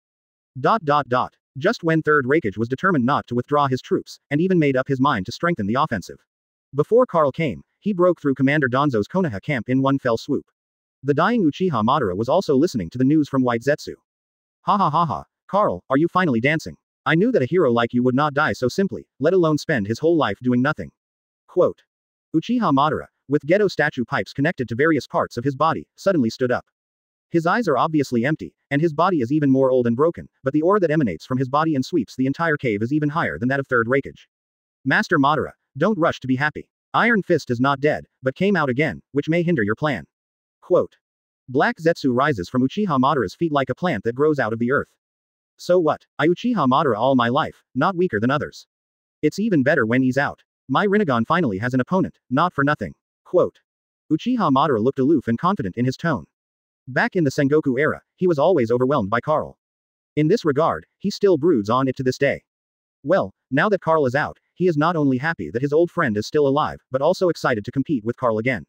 Speaker 1: Just when Third Raikage was determined not to withdraw his troops, and even made up his mind to strengthen the offensive. Before Carl came, he broke through Commander Danzo's Konoha camp in one fell swoop. The dying Uchiha Madara was also listening to the news from White Zetsu. Ha ha ha ha, Carl, are you finally dancing? I knew that a hero like you would not die so simply, let alone spend his whole life doing nothing. Quote. Uchiha Madara, with ghetto statue pipes connected to various parts of his body, suddenly stood up. His eyes are obviously empty, and his body is even more old and broken, but the aura that emanates from his body and sweeps the entire cave is even higher than that of Third Raikage. Master Madara, don't rush to be happy. Iron Fist is not dead, but came out again, which may hinder your plan. Quote. Black Zetsu rises from Uchiha Madara's feet like a plant that grows out of the earth. So what? I Uchiha Madara all my life, not weaker than others. It's even better when he's out. My Rinnegan finally has an opponent, not for nothing. Quote. Uchiha Madara looked aloof and confident in his tone. Back in the Sengoku era, he was always overwhelmed by Carl. In this regard, he still broods on it to this day. Well, now that Carl is out, he is not only happy that his old friend is still alive, but also excited to compete with Carl again.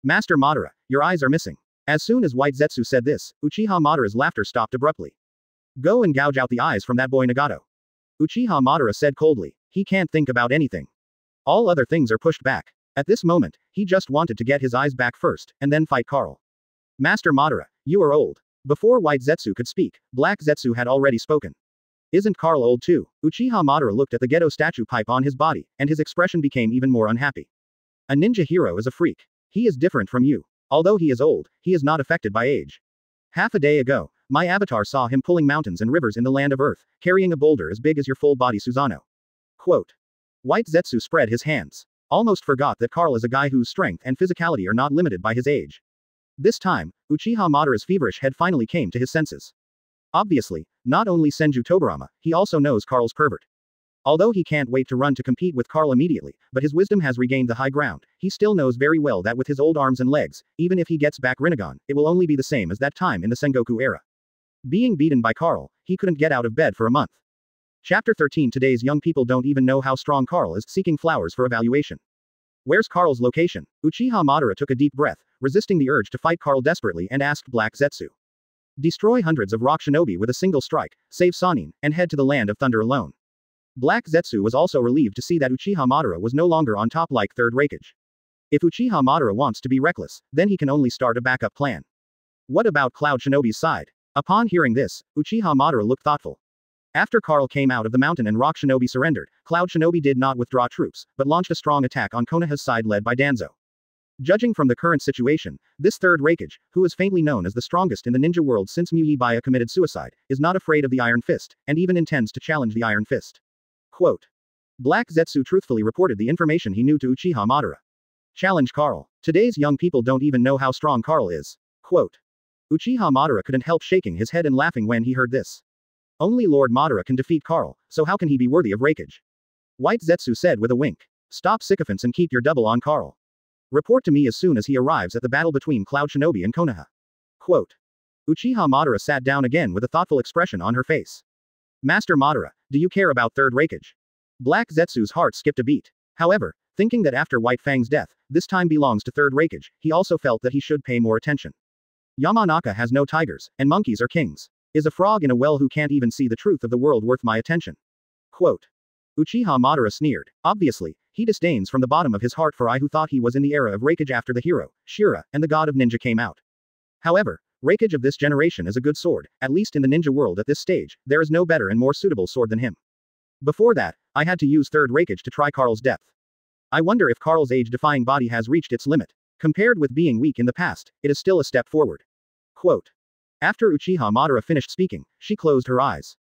Speaker 1: Master Madara, your eyes are missing. As soon as White Zetsu said this, Uchiha Madara's laughter stopped abruptly. Go and gouge out the eyes from that boy Nagato. Uchiha Madara said coldly. He can't think about anything. All other things are pushed back. At this moment, he just wanted to get his eyes back first, and then fight Carl. Master Madara, you are old. Before White Zetsu could speak, Black Zetsu had already spoken. Isn't Carl old too? Uchiha Madara looked at the ghetto statue pipe on his body, and his expression became even more unhappy. A ninja hero is a freak. He is different from you. Although he is old, he is not affected by age. Half a day ago, my avatar saw him pulling mountains and rivers in the land of Earth, carrying a boulder as big as your full body Susanoo. Quote. White Zetsu spread his hands. Almost forgot that Carl is a guy whose strength and physicality are not limited by his age. This time, Uchiha Madara's feverish head finally came to his senses. Obviously, not only Senju Tobirama, he also knows Carl's pervert. Although he can't wait to run to compete with Carl immediately, but his wisdom has regained the high ground, he still knows very well that with his old arms and legs, even if he gets back Rinnegan, it will only be the same as that time in the Sengoku era. Being beaten by Carl, he couldn't get out of bed for a month. Chapter 13. Today's young people don't even know how strong Carl is. Seeking flowers for evaluation. Where's Carl's location? Uchiha Madara took a deep breath, resisting the urge to fight Carl desperately, and asked Black Zetsu. Destroy hundreds of rock shinobi with a single strike, save Sannin, and head to the land of thunder alone. Black Zetsu was also relieved to see that Uchiha Madara was no longer on top like Third Raikage. If Uchiha Madara wants to be reckless, then he can only start a backup plan. What about Cloud Shinobi's side? Upon hearing this, Uchiha Madara looked thoughtful. After Carl came out of the mountain and Rock Shinobi surrendered, Cloud Shinobi did not withdraw troops, but launched a strong attack on Konoha's side led by Danzo. Judging from the current situation, this Third Raikage, who is faintly known as the strongest in the ninja world since Muyi committed suicide, is not afraid of the Iron Fist, and even intends to challenge the Iron Fist. Quote. Black Zetsu truthfully reported the information he knew to Uchiha Madara. Challenge Carl. Today's young people don't even know how strong Carl is. Quote. Uchiha Madara couldn't help shaking his head and laughing when he heard this. Only Lord Madara can defeat Carl, so how can he be worthy of Raikage? White Zetsu said with a wink. Stop sycophants and keep your double on Carl. Report to me as soon as he arrives at the battle between Cloud Shinobi and Konoha. Quote. Uchiha Madara sat down again with a thoughtful expression on her face. Master Madara, do you care about Third Raikage? Black Zetsu's heart skipped a beat. However, thinking that after White Fang's death, this time belongs to Third Raikage, he also felt that he should pay more attention. Yamanaka has no tigers, and monkeys are kings. Is a frog in a well who can't even see the truth of the world worth my attention? Quote. Uchiha Madara sneered. Obviously, he disdains from the bottom of his heart for I who thought he was in the era of Raikage after the hero, Shira, and the god of ninja came out. However, Raikage of this generation is a good sword, at least in the ninja world at this stage, there is no better and more suitable sword than him. Before that, I had to use Third Raikage to try Carl's depth. I wonder if Carl's age-defying body has reached its limit. Compared with being weak in the past, it is still a step forward. Quote. After Uchiha Madara finished speaking, she closed her eyes.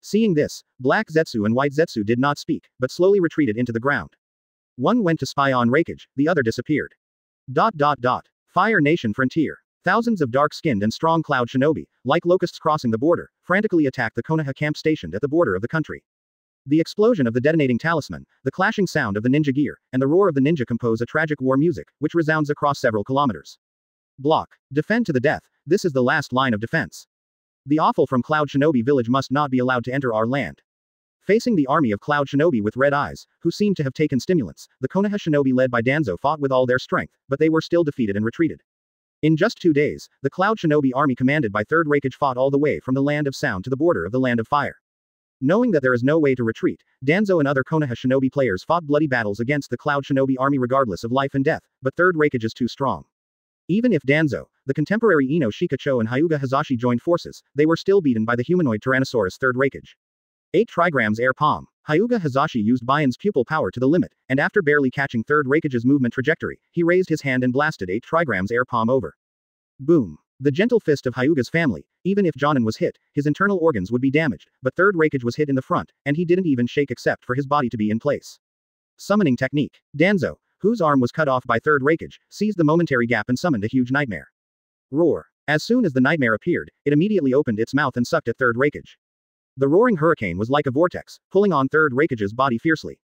Speaker 1: Seeing this, Black Zetsu and White Zetsu did not speak, but slowly retreated into the ground. One went to spy on Raikage, the other disappeared. Fire Nation Frontier. Thousands of dark-skinned and strong cloud shinobi, like locusts crossing the border, frantically attacked the Konoha camp stationed at the border of the country. The explosion of the detonating talisman, the clashing sound of the ninja gear, and the roar of the ninja compose a tragic war music, which resounds across several kilometers. Block. Defend to the death, this is the last line of defense. The offal from Cloud Shinobi village must not be allowed to enter our land. Facing the army of Cloud Shinobi with red eyes, who seemed to have taken stimulants, the Konoha Shinobi led by Danzo fought with all their strength, but they were still defeated and retreated. In just 2 days, the Cloud Shinobi army commanded by 3rd Raikage fought all the way from the Land of Sound to the border of the Land of Fire. Knowing that there is no way to retreat, Danzo and other Konoha Shinobi players fought bloody battles against the Cloud Shinobi army regardless of life and death, but 3rd Raikage is too strong. Even if Danzo, the contemporary Ino Shikacho and Hyuga Hazashi joined forces, they were still beaten by the humanoid Tyrannosaurus 3rd Raikage. 8 trigrams air palm. Hyuga Hazashi used Bion's pupil power to the limit, and after barely catching 3rd Raikage's movement trajectory, he raised his hand and blasted 8 trigrams air palm over. Boom. The gentle fist of Hyuga's family, even if Jonin was hit, his internal organs would be damaged, but 3rd Raikage was hit in the front, and he didn't even shake except for his body to be in place. Summoning technique. Danzo, whose arm was cut off by 3rd Raikage, seized the momentary gap and summoned a huge nightmare. Roar. As soon as the nightmare appeared, it immediately opened its mouth and sucked at 3rd Raikage. The roaring hurricane was like a vortex, pulling on 3rd Raikage's body fiercely.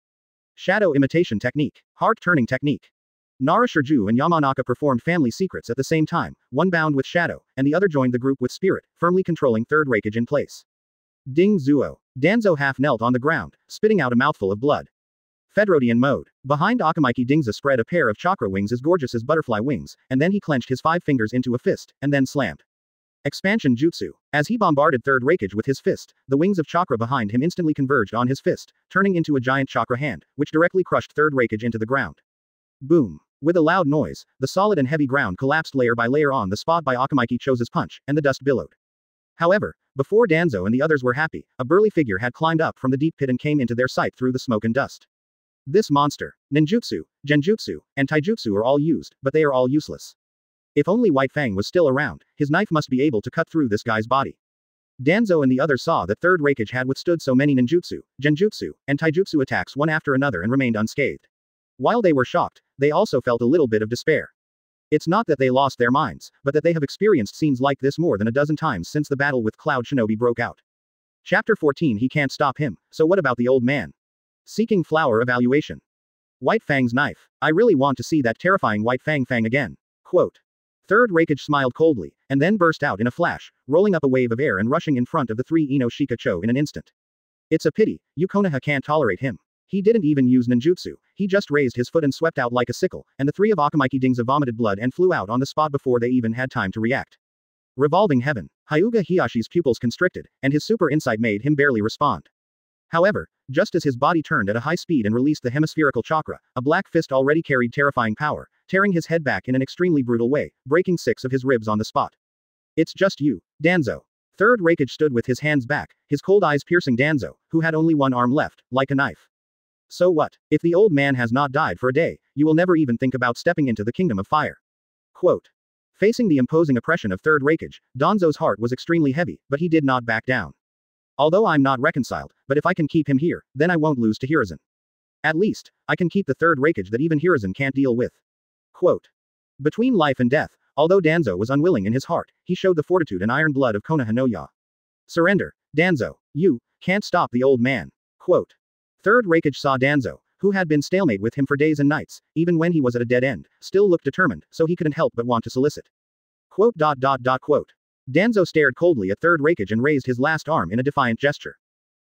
Speaker 1: Shadow imitation technique. Heart-turning technique. Nara Shirju and Yamanaka performed family secrets at the same time, one bound with Shadow, and the other joined the group with Spirit, firmly controlling 3rd Raikage in place. Ding Zuo. Danzo half knelt on the ground, spitting out a mouthful of blood. Fedrodian mode. Behind Akamaiki Dingza spread a pair of chakra wings as gorgeous as butterfly wings, and then he clenched his 5 fingers into a fist, and then slammed. Expansion Jutsu. As he bombarded 3rd Raikage with his fist, the wings of chakra behind him instantly converged on his fist, turning into a giant chakra hand, which directly crushed 3rd Raikage into the ground. Boom. With a loud noise, the solid and heavy ground collapsed layer by layer on the spot by Akamaiki Chose's punch, and the dust billowed. However, before Danzo and the others were happy, a burly figure had climbed up from the deep pit and came into their sight through the smoke and dust. This monster, ninjutsu, genjutsu, and taijutsu are all used, but they are all useless. If only White Fang was still around, his knife must be able to cut through this guy's body. Danzo and the others saw that 3rd Raikage had withstood so many ninjutsu, genjutsu, and taijutsu attacks one after another and remained unscathed. While they were shocked, they also felt a little bit of despair. It's not that they lost their minds, but that they have experienced scenes like this more than a dozen times since the battle with Cloud Shinobi broke out. Chapter 14. He can't stop him, so what about the old man? Seeking flower evaluation. White Fang's knife. I really want to see that terrifying White Fang again. Quote. 3rd Raikage smiled coldly, and then burst out in a flash, rolling up a wave of air and rushing in front of the 3 Ino Shikacho in an instant. It's a pity, you Konoha can't tolerate him. He didn't even use ninjutsu, he just raised his foot and swept out like a sickle, and the 3 of Akamaiki Dingza vomited blood and flew out on the spot before they even had time to react. Revolving heaven. Hyuga Hiyashi's pupils constricted, and his super insight made him barely respond. However, just as his body turned at a high speed and released the hemispherical chakra, a black fist already carried terrifying power, tearing his head back in an extremely brutal way, breaking 6 of his ribs on the spot. It's just you, Danzo. 3rd Raikage stood with his hands back, his cold eyes piercing Danzo, who had only one arm left, like a knife. So what? If the old man has not died for a day, you will never even think about stepping into the kingdom of fire. Quote. Facing the imposing oppression of 3rd Raikage, Danzo's heart was extremely heavy, but he did not back down. Although I'm not reconciled, but if I can keep him here, then I won't lose to Hiruzen. At least, I can keep the 3rd Raikage that even Hiruzen can't deal with. Quote. Between life and death, although Danzo was unwilling in his heart, he showed the fortitude and iron blood of Konoha no Ya. Surrender, Danzo. You can't stop the old man. Quote. 3rd Raikage saw Danzo, who had been stalemate with him for days and nights, even when he was at a dead end, still looked determined, so he couldn't help but want to solicit. Quote. Quote. Danzo stared coldly at 3rd Raikage and raised his last arm in a defiant gesture.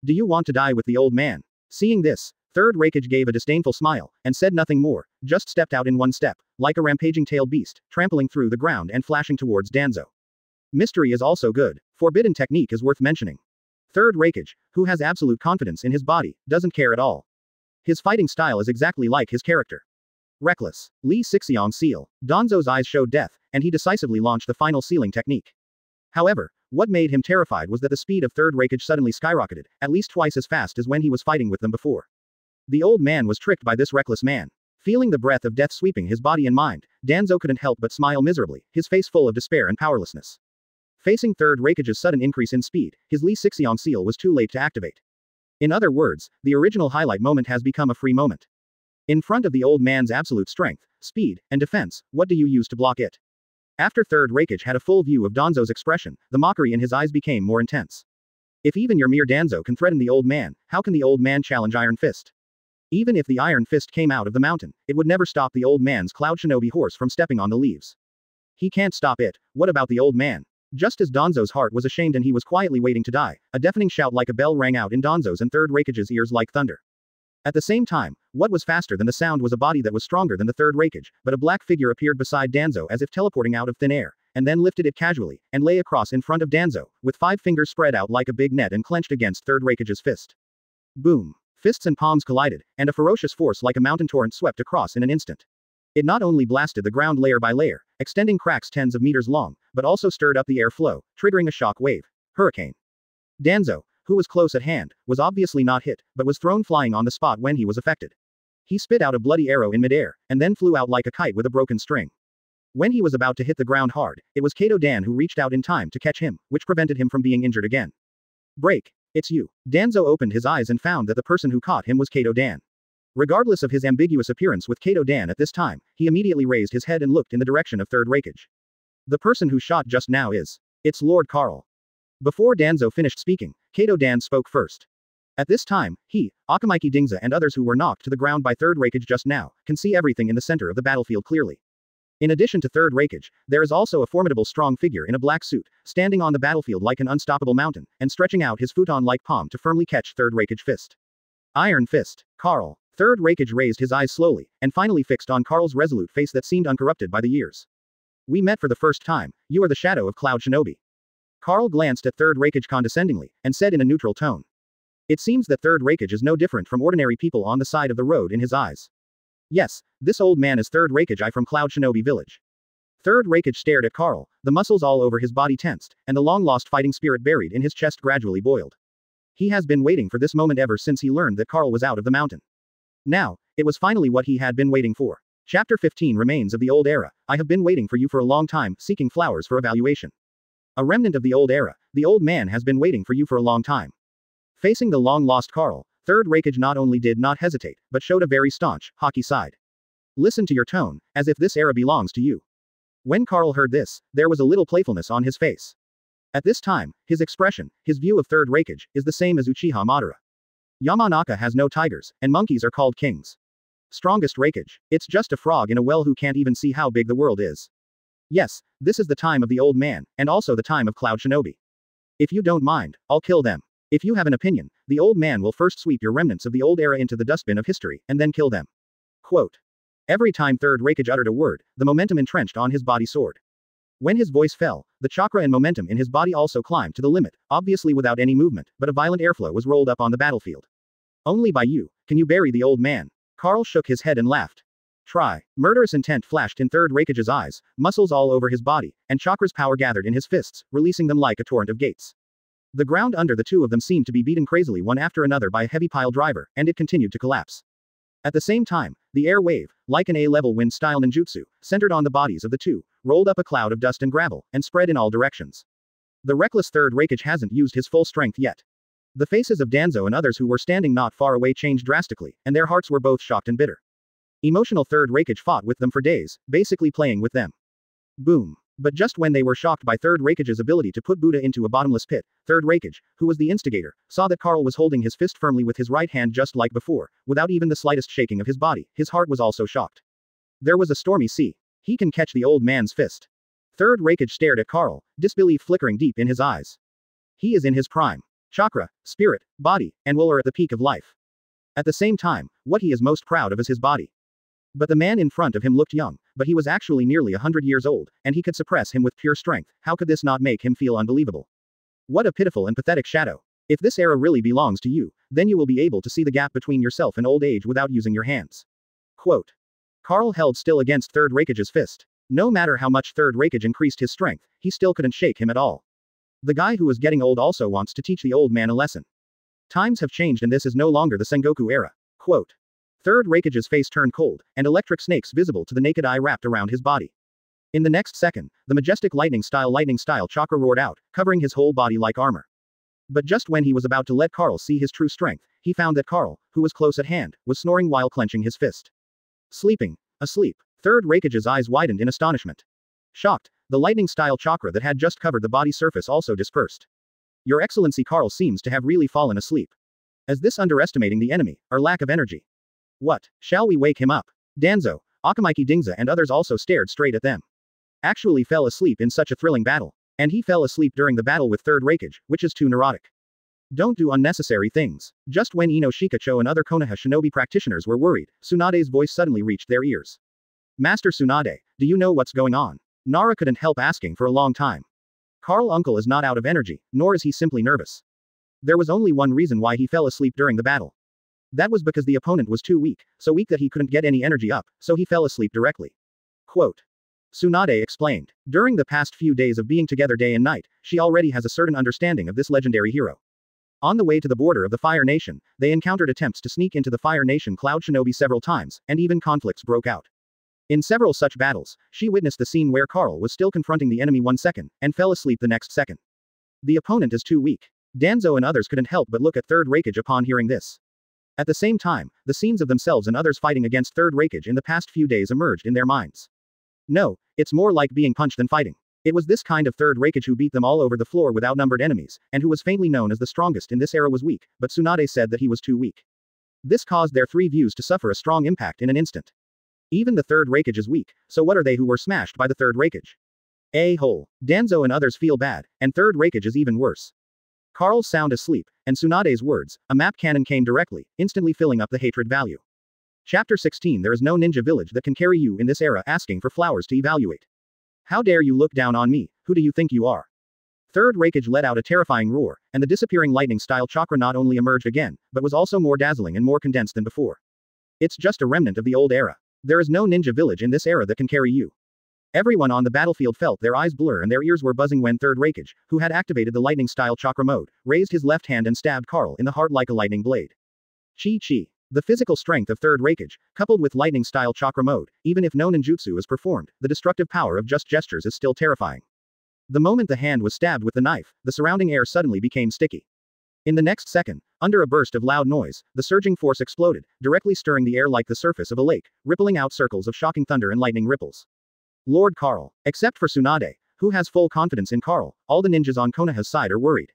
Speaker 1: Do you want to die with the old man? Seeing this, 3rd Raikage gave a disdainful smile, and said nothing more, just stepped out in one step, like a rampaging tailed beast, trampling through the ground and flashing towards Danzo. Mystery is also good. Forbidden technique is worth mentioning. 3rd Raikage, who has absolute confidence in his body, doesn't care at all. His fighting style is exactly like his character. Reckless. Li Sixiong seal. Danzo's eyes showed death, and he decisively launched the final sealing technique. However, what made him terrified was that the speed of 3rd Raikage suddenly skyrocketed, at least twice as fast as when he was fighting with them before. The old man was tricked by this reckless man. Feeling the breath of death sweeping his body and mind, Danzo couldn't help but smile miserably, his face full of despair and powerlessness. Facing Third Raikage's sudden increase in speed, his Lee Sixiong seal was too late to activate. In other words, the original highlight moment has become a free moment. In front of the old man's absolute strength, speed, and defense, what do you use to block it? After Third Raikage had a full view of Danzo's expression, the mockery in his eyes became more intense. If even your mere Danzo can threaten the old man, how can the old man challenge Iron Fist? Even if the Iron Fist came out of the mountain, it would never stop the old man's Cloud Shinobi horse from stepping on the leaves. He can't stop it. What about the old man? Just as Danzo's heart was ashamed and he was quietly waiting to die, a deafening shout like a bell rang out in Danzo's and Third Raikage's ears like thunder. At the same time, what was faster than the sound was a body that was stronger than the Third Raikage, but a black figure appeared beside Danzo as if teleporting out of thin air, and then lifted it casually, and lay across in front of Danzo, with 5 fingers spread out like a big net and clenched against Third Raikage's fist. Boom. Fists and palms collided, and a ferocious force like a mountain torrent swept across in an instant. It not only blasted the ground layer by layer, extending cracks tens of meters long, but also stirred up the air flow, triggering a shock wave. Hurricane. Danzo, who was close at hand, was obviously not hit, but was thrown flying on the spot when he was affected. He spit out a bloody arrow in midair, and then flew out like a kite with a broken string. When he was about to hit the ground hard, it was Kato Dan who reached out in time to catch him, which prevented him from being injured again. Break. It's you. Danzo opened his eyes and found that the person who caught him was Kato Dan. Regardless of his ambiguous appearance with Kato Dan at this time, he immediately raised his head and looked in the direction of Third Raikage. The person who shot just now is. It's Lord Carl. Before Danzo finished speaking, Kato Dan spoke first. At this time, he, Akamaiki Dingza and others who were knocked to the ground by Third Raikage just now, can see everything in the center of the battlefield clearly. In addition to Third Raikage, there is also a formidable strong figure in a black suit, standing on the battlefield like an unstoppable mountain, and stretching out his futon-like palm to firmly catch Third Raikage fist. Iron Fist. Carl. Third Raikage raised his eyes slowly, and finally fixed on Carl's resolute face that seemed uncorrupted by the years. We met for the first time, you are the shadow of Cloud Shinobi. Carl glanced at Third Raikage condescendingly, and said in a neutral tone. It seems that Third Raikage is no different from ordinary people on the side of the road in his eyes. Yes, this old man is Third Raikage I from Cloud Shinobi village. Third Raikage stared at Carl, the muscles all over his body tensed, and the long-lost fighting spirit buried in his chest gradually boiled. He has been waiting for this moment ever since he learned that Carl was out of the mountain. Now, it was finally what he had been waiting for. Chapter 15 Remains of the Old Era. I have been waiting for you for a long time, seeking flowers for evaluation. A remnant of the old era, the old man has been waiting for you for a long time. Facing the long-lost Carl, Third Raikage not only did not hesitate, but showed a very staunch, hockey side. Listen to your tone, as if this era belongs to you. When Carl heard this, there was a little playfulness on his face. At this time, his expression, his view of Third Raikage, is the same as Uchiha Madara. Yamanaka has no tigers, and monkeys are called kings. Strongest Raikage. It's just a frog in a well who can't even see how big the world is. Yes, this is the time of the old man, and also the time of Cloud Shinobi. If you don't mind, I'll kill them. If you have an opinion, the old man will first sweep your remnants of the old era into the dustbin of history, and then kill them. Quote. Every time Third Raikage uttered a word, the momentum entrenched on his body soared. When his voice fell, the chakra and momentum in his body also climbed to the limit, obviously without any movement, but a violent airflow was rolled up on the battlefield. Only by you can you bury the old man. Carl shook his head and laughed. Try. Murderous intent flashed in Third Raikage's eyes, muscles all over his body, and chakra's power gathered in his fists, releasing them like a torrent of gates. The ground under the two of them seemed to be beaten crazily one after another by a heavy pile driver, and it continued to collapse. At the same time, the air wave, like an A-level wind-style ninjutsu, centered on the bodies of the two, rolled up a cloud of dust and gravel, and spread in all directions. The reckless Third Raikage hasn't used his full strength yet. The faces of Danzo and others who were standing not far away changed drastically, and their hearts were both shocked and bitter. Emotional Third Raikage fought with them for days, basically playing with them. Boom. But just when they were shocked by Third Raikage's ability to put Buddha into a bottomless pit, Third Raikage, who was the instigator, saw that Carl was holding his fist firmly with his right hand just like before, without even the slightest shaking of his body. His heart was also shocked. There was a stormy sea. He can catch the old man's fist. Third Raikage stared at Carl, disbelief flickering deep in his eyes. He is in his prime. Chakra, spirit, body, and will are at the peak of life. At the same time, what he is most proud of is his body. But the man in front of him looked young, but he was actually nearly 100 years old, and he could suppress him with pure strength. How could this not make him feel unbelievable? What a pitiful and pathetic shadow. If this era really belongs to you, then you will be able to see the gap between yourself and old age without using your hands. Quote. Carl held still against Third Raikage's fist. No matter how much Third Raikage increased his strength, he still couldn't shake him at all. The guy who is getting old also wants to teach the old man a lesson. Times have changed and this is no longer the Sengoku era. Quote. Third Raikage's face turned cold, and electric snakes visible to the naked eye wrapped around his body. In the next second, the majestic lightning style chakra roared out, covering his whole body like armor. But just when he was about to let Carl see his true strength, he found that Carl, who was close at hand, was snoring while clenching his fist. Sleeping. Asleep. Third Raikage's eyes widened in astonishment. Shocked, the lightning style chakra that had just covered the body surface also dispersed. Your Excellency, Carl seems to have really fallen asleep. Is this underestimating the enemy, or lack of energy? What, shall we wake him up? Danzo, Akamaiki Dingza and others also stared straight at them. Actually fell asleep in such a thrilling battle. And he fell asleep during the battle with Third Raikage, which is too neurotic. Don't do unnecessary things. Just when Ino Shikacho and other Konoha shinobi practitioners were worried, Tsunade's voice suddenly reached their ears. Master Tsunade, do you know what's going on? Nara couldn't help asking for a long time. Carl uncle is not out of energy, nor is he simply nervous. There was only one reason why he fell asleep during the battle. That was because the opponent was too weak, so weak that he couldn't get any energy up, so he fell asleep directly. Quote. Tsunade explained. During the past few days of being together day and night, she already has a certain understanding of this legendary hero. On the way to the border of the Fire Nation, they encountered attempts to sneak into the Fire Nation Cloud Shinobi several times, and even conflicts broke out. In several such battles, she witnessed the scene where Carl was still confronting the enemy 1 second, and fell asleep the next second. The opponent is too weak. Danzo and others couldn't help but look at Third Raikage upon hearing this. At the same time, the scenes of themselves and others fighting against Third Raikage in the past few days emerged in their minds. No, it's more like being punched than fighting. It was this kind of Third Raikage who beat them all over the floor with outnumbered enemies, and who was faintly known as the strongest in this era was weak, but Tsunade said that he was too weak. This caused their three views to suffer a strong impact in an instant. Even the Third Raikage is weak, so what are they who were smashed by the Third Raikage? A-hole. Danzo and others feel bad, and Third Raikage is even worse. Carl's sound asleep, and Tsunade's words, a map cannon came directly, instantly filling up the hatred value. Chapter 16. There is no ninja village that can carry you in this era, asking for flowers to evaluate. How dare you look down on me, who do you think you are? Third Raikage let out a terrifying roar, and the disappearing lightning-style chakra not only emerged again, but was also more dazzling and more condensed than before. It's just a remnant of the old era. There is no ninja village in this era that can carry you. Everyone on the battlefield felt their eyes blur and their ears were buzzing when Third Raikage, who had activated the lightning-style chakra mode, raised his left hand and stabbed Carl in the heart like a lightning blade. Chi. The physical strength of Third Raikage, coupled with lightning-style chakra mode, even if no ninjutsu is performed, the destructive power of just gestures is still terrifying. The moment the hand was stabbed with the knife, the surrounding air suddenly became sticky. In the next second, under a burst of loud noise, the surging force exploded, directly stirring the air like the surface of a lake, rippling out circles of shocking thunder and lightning ripples. Lord Carl. Except for Tsunade, who has full confidence in Carl, all the ninjas on Konoha's side are worried.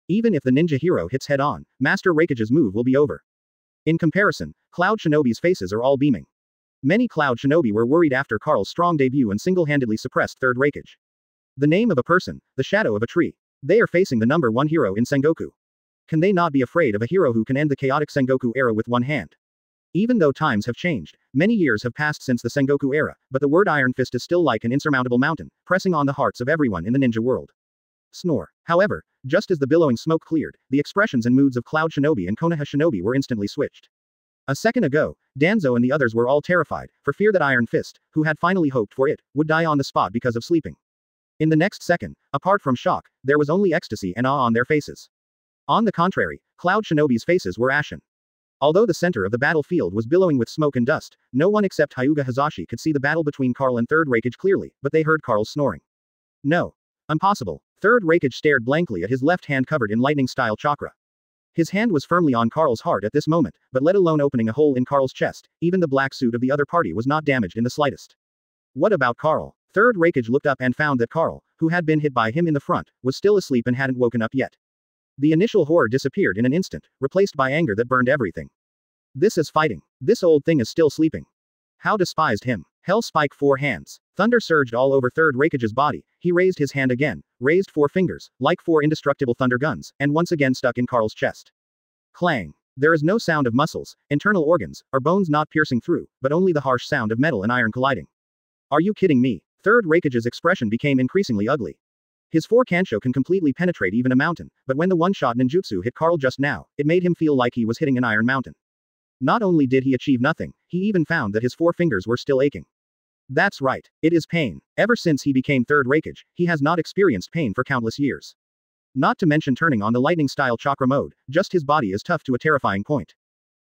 Speaker 1: Even if the ninja hero hits head-on, Master Raikage's move will be over. In comparison, Cloud Shinobi's faces are all beaming. Many Cloud Shinobi were worried after Carl's strong debut and single-handedly suppressed Third Raikage. The name of a person, the shadow of a tree. They are facing the number one hero in Sengoku. Can they not be afraid of a hero who can end the chaotic Sengoku era with one hand? Even though times have changed, many years have passed since the Sengoku era, but the word Iron Fist is still like an insurmountable mountain, pressing on the hearts of everyone in the ninja world. Snore. However, just as the billowing smoke cleared, the expressions and moods of Cloud Shinobi and Konoha Shinobi were instantly switched. A second ago, Danzo and the others were all terrified, for fear that Iron Fist, who had finally hoped for it, would die on the spot because of sleeping. In the next second, apart from shock, there was only ecstasy and awe on their faces. On the contrary, Cloud Shinobi's faces were ashen. Although the center of the battlefield was billowing with smoke and dust, no one except Hyuga Hazashi could see the battle between Carl and Third Raikage clearly, but they heard Carl's snoring. No. Impossible. Third Raikage stared blankly at his left hand covered in lightning-style chakra. His hand was firmly on Carl's heart at this moment, but let alone opening a hole in Carl's chest, even the black suit of the other party was not damaged in the slightest. What about Carl? Third Raikage looked up and found that Carl, who had been hit by him in the front, was still asleep and hadn't woken up yet. The initial horror disappeared in an instant, replaced by anger that burned everything. This is fighting. This old thing is still sleeping. How despised him. Hell spike 4 hands. Thunder surged all over Third Raikage's body. He raised his hand again, raised 4 fingers, like 4 indestructible thunder guns, and once again stuck in Carl's chest. Clang. There is no sound of muscles, internal organs, or bones not piercing through, but only the harsh sound of metal and iron colliding. Are you kidding me? Third Raikage's expression became increasingly ugly. His 4 kansho can completely penetrate even a mountain, but when the one-shot ninjutsu hit Carl just now, it made him feel like he was hitting an iron mountain. Not only did he achieve nothing, he even found that his 4 fingers were still aching. That's right, it is pain. Ever since he became Third Raikage, he has not experienced pain for countless years. Not to mention turning on the lightning-style chakra mode, just his body is tough to a terrifying point.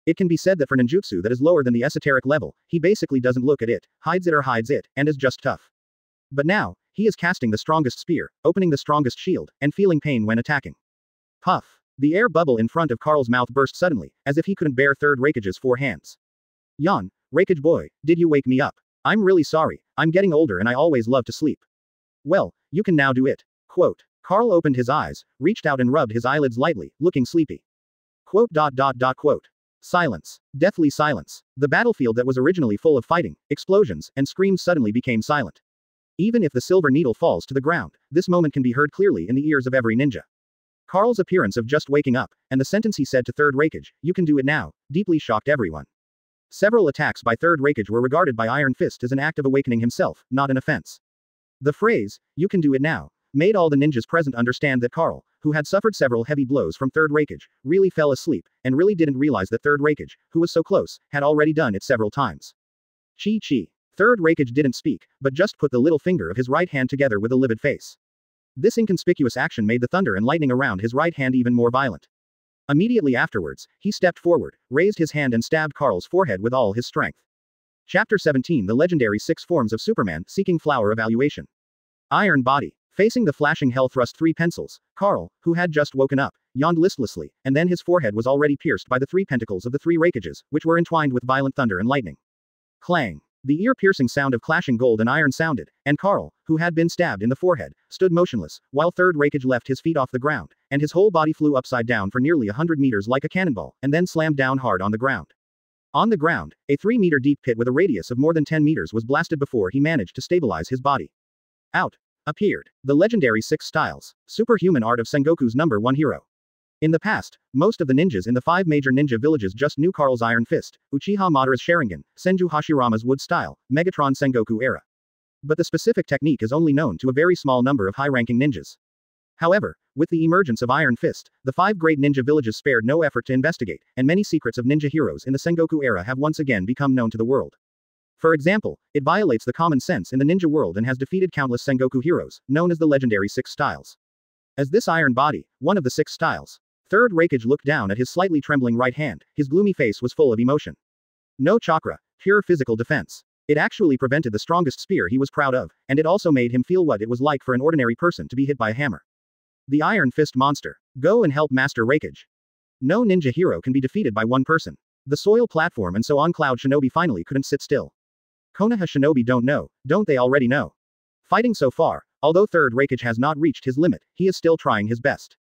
Speaker 1: It can be said that for ninjutsu that is lower than the esoteric level, he basically doesn't look at it, hides it or hides it, and is just tough. But now, he is casting the strongest spear, opening the strongest shield, and feeling pain when attacking. Puff. The air bubble in front of Karl's mouth burst suddenly, as if he couldn't bear Third Raikage's 4 hands. Yawn. Raikage boy, did you wake me up? I'm really sorry, I'm getting older and I always love to sleep. Well, you can now do it. Quote. Karl opened his eyes, reached out and rubbed his eyelids lightly, looking sleepy. Quote. Quote. Silence. Deathly silence. The battlefield that was originally full of fighting, explosions, and screams suddenly became silent. Even if the silver needle falls to the ground, this moment can be heard clearly in the ears of every ninja. Karl's appearance of just waking up, and the sentence he said to Third Raikage, "You can do it now," deeply shocked everyone. Several attacks by Third Raikage were regarded by Iron Fist as an act of awakening himself, not an offense. The phrase, "You can do it now," made all the ninjas present understand that Karl, who had suffered several heavy blows from Third Raikage, really fell asleep, and really didn't realize that Third Raikage, who was so close, had already done it several times. Chi. Third Raikage didn't speak, but just put the little finger of his right hand together with a livid face. This inconspicuous action made the thunder and lightning around his right hand even more violent. Immediately afterwards, he stepped forward, raised his hand and stabbed Karl's forehead with all his strength. Chapter 17 The Legendary 6 Forms of Superman, Seeking Flower Evaluation. Iron Body. Facing the flashing hell thrust 3 pencils, Karl, who had just woken up, yawned listlessly, and then his forehead was already pierced by the 3 pentacles of the 3 Raikages, which were entwined with violent thunder and lightning. Clang. The ear-piercing sound of clashing gold and iron sounded, and Karl, who had been stabbed in the forehead, stood motionless, while Third Raikage left his feet off the ground, and his whole body flew upside down for nearly 100 meters like a cannonball, and then slammed down hard on the ground. On the ground, a 3-meter deep pit with a radius of more than 10 meters was blasted before he managed to stabilize his body. Out. Appeared. The legendary 6 styles. Superhuman art of Sengoku's #1 hero. In the past, most of the ninjas in the 5 major ninja villages just knew Karl's Iron Fist, Uchiha Madara's Sharingan, Senju Hashirama's Wood Style, Megatron Sengoku era. But the specific technique is only known to a very small number of high-ranking ninjas. However, with the emergence of Iron Fist, the 5 great ninja villages spared no effort to investigate, and many secrets of ninja heroes in the Sengoku era have once again become known to the world. For example, it violates the common sense in the ninja world and has defeated countless Sengoku heroes, known as the legendary 6 styles. As this Iron Body, one of the 6 styles, Third Raikage looked down at his slightly trembling right hand, his gloomy face was full of emotion. No chakra, pure physical defense. It actually prevented the strongest spear he was proud of, and it also made him feel what it was like for an ordinary person to be hit by a hammer. The Iron Fist monster. Go and help Master Raikage. No ninja hero can be defeated by one person. The soil platform and so on Cloud Shinobi finally couldn't sit still. Konoha Shinobi don't they already know? Fighting so far, although Third Raikage has not reached his limit, he is still trying his best.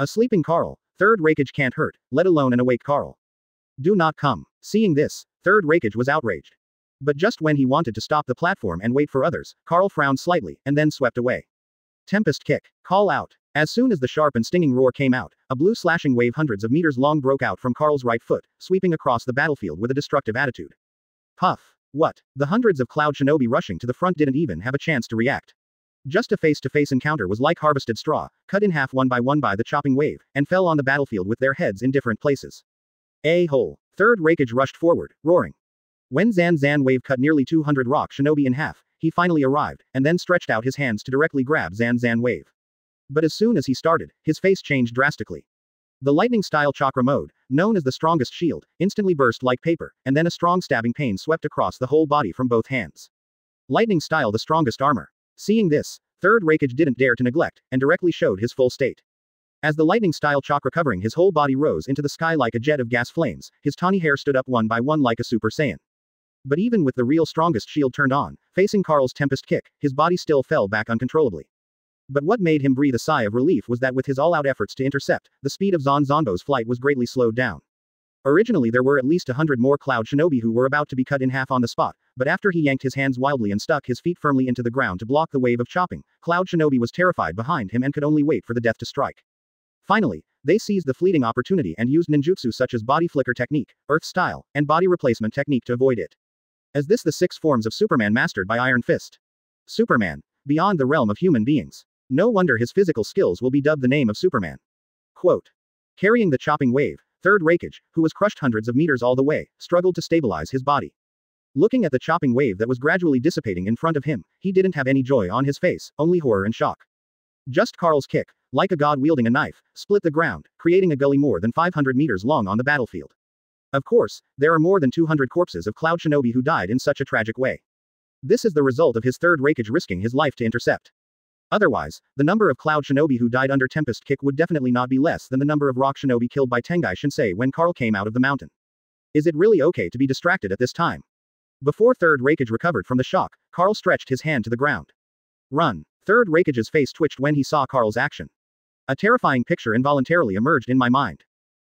Speaker 1: A sleeping Karl, Third Raikage can't hurt, let alone an awake Karl. Do not come. Seeing this, Third Raikage was outraged. But just when he wanted to stop the platform and wait for others, Karl frowned slightly, and then swept away. Tempest Kick. Call out. As soon as the sharp and stinging roar came out, a blue slashing wave hundreds of meters long broke out from Karl's right foot, sweeping across the battlefield with a destructive attitude. Puff. What? The hundreds of Cloud Shinobi rushing to the front didn't even have a chance to react. Just a face-to-face encounter was like harvested straw, cut in half one by the chopping wave, and fell on the battlefield with their heads in different places. A-hole. Third Raikage rushed forward, roaring. When Zan wave cut nearly 200 rock Shinobi in half, he finally arrived, and then stretched out his hands to directly grab Zan wave. But as soon as he started, his face changed drastically. The lightning-style chakra mode, known as the strongest shield, instantly burst like paper, and then a strong stabbing pain swept across the whole body from both hands. Lightning-style the strongest armor. Seeing this, Third Raikage didn't dare to neglect, and directly showed his full state. As the lightning-style chakra covering his whole body rose into the sky like a jet of gas flames, his tawny hair stood up one by one like a Super Saiyan. But even with the real strongest shield turned on, facing Karl's Tempest Kick, his body still fell back uncontrollably. But what made him breathe a sigh of relief was that with his all-out efforts to intercept, the speed of Zanbo's flight was greatly slowed down. Originally there were at least 100 more Cloud Shinobi who were about to be cut in half on the spot, but after he yanked his hands wildly and stuck his feet firmly into the ground to block the wave of chopping, Cloud Shinobi was terrified behind him and could only wait for the death to strike. Finally, they seized the fleeting opportunity and used ninjutsu such as body flicker technique, earth style, and body replacement technique to avoid it. As this the 6 forms of Superman mastered by Iron Fist. Superman. Beyond the realm of human beings. No wonder his physical skills will be dubbed the name of Superman. Quote. Carrying the chopping wave, Third Raikage, who was crushed hundreds of meters all the way, struggled to stabilize his body. Looking at the chopping wave that was gradually dissipating in front of him, he didn't have any joy on his face, only horror and shock. Just Karl's kick, like a god wielding a knife, split the ground, creating a gully more than 500 meters long on the battlefield. Of course, there are more than 200 corpses of Cloud Shinobi who died in such a tragic way. This is the result of his third Raikage risking his life to intercept. Otherwise, the number of Cloud Shinobi who died under Tempest Kick would definitely not be less than the number of Rock Shinobi killed by Tengai Shinsei when Carl came out of the mountain. Is it really okay to be distracted at this time? Before Third Raikage recovered from the shock, Carl stretched his hand to the ground. Run. Third Raikage's face twitched when he saw Carl's action. A terrifying picture involuntarily emerged in my mind.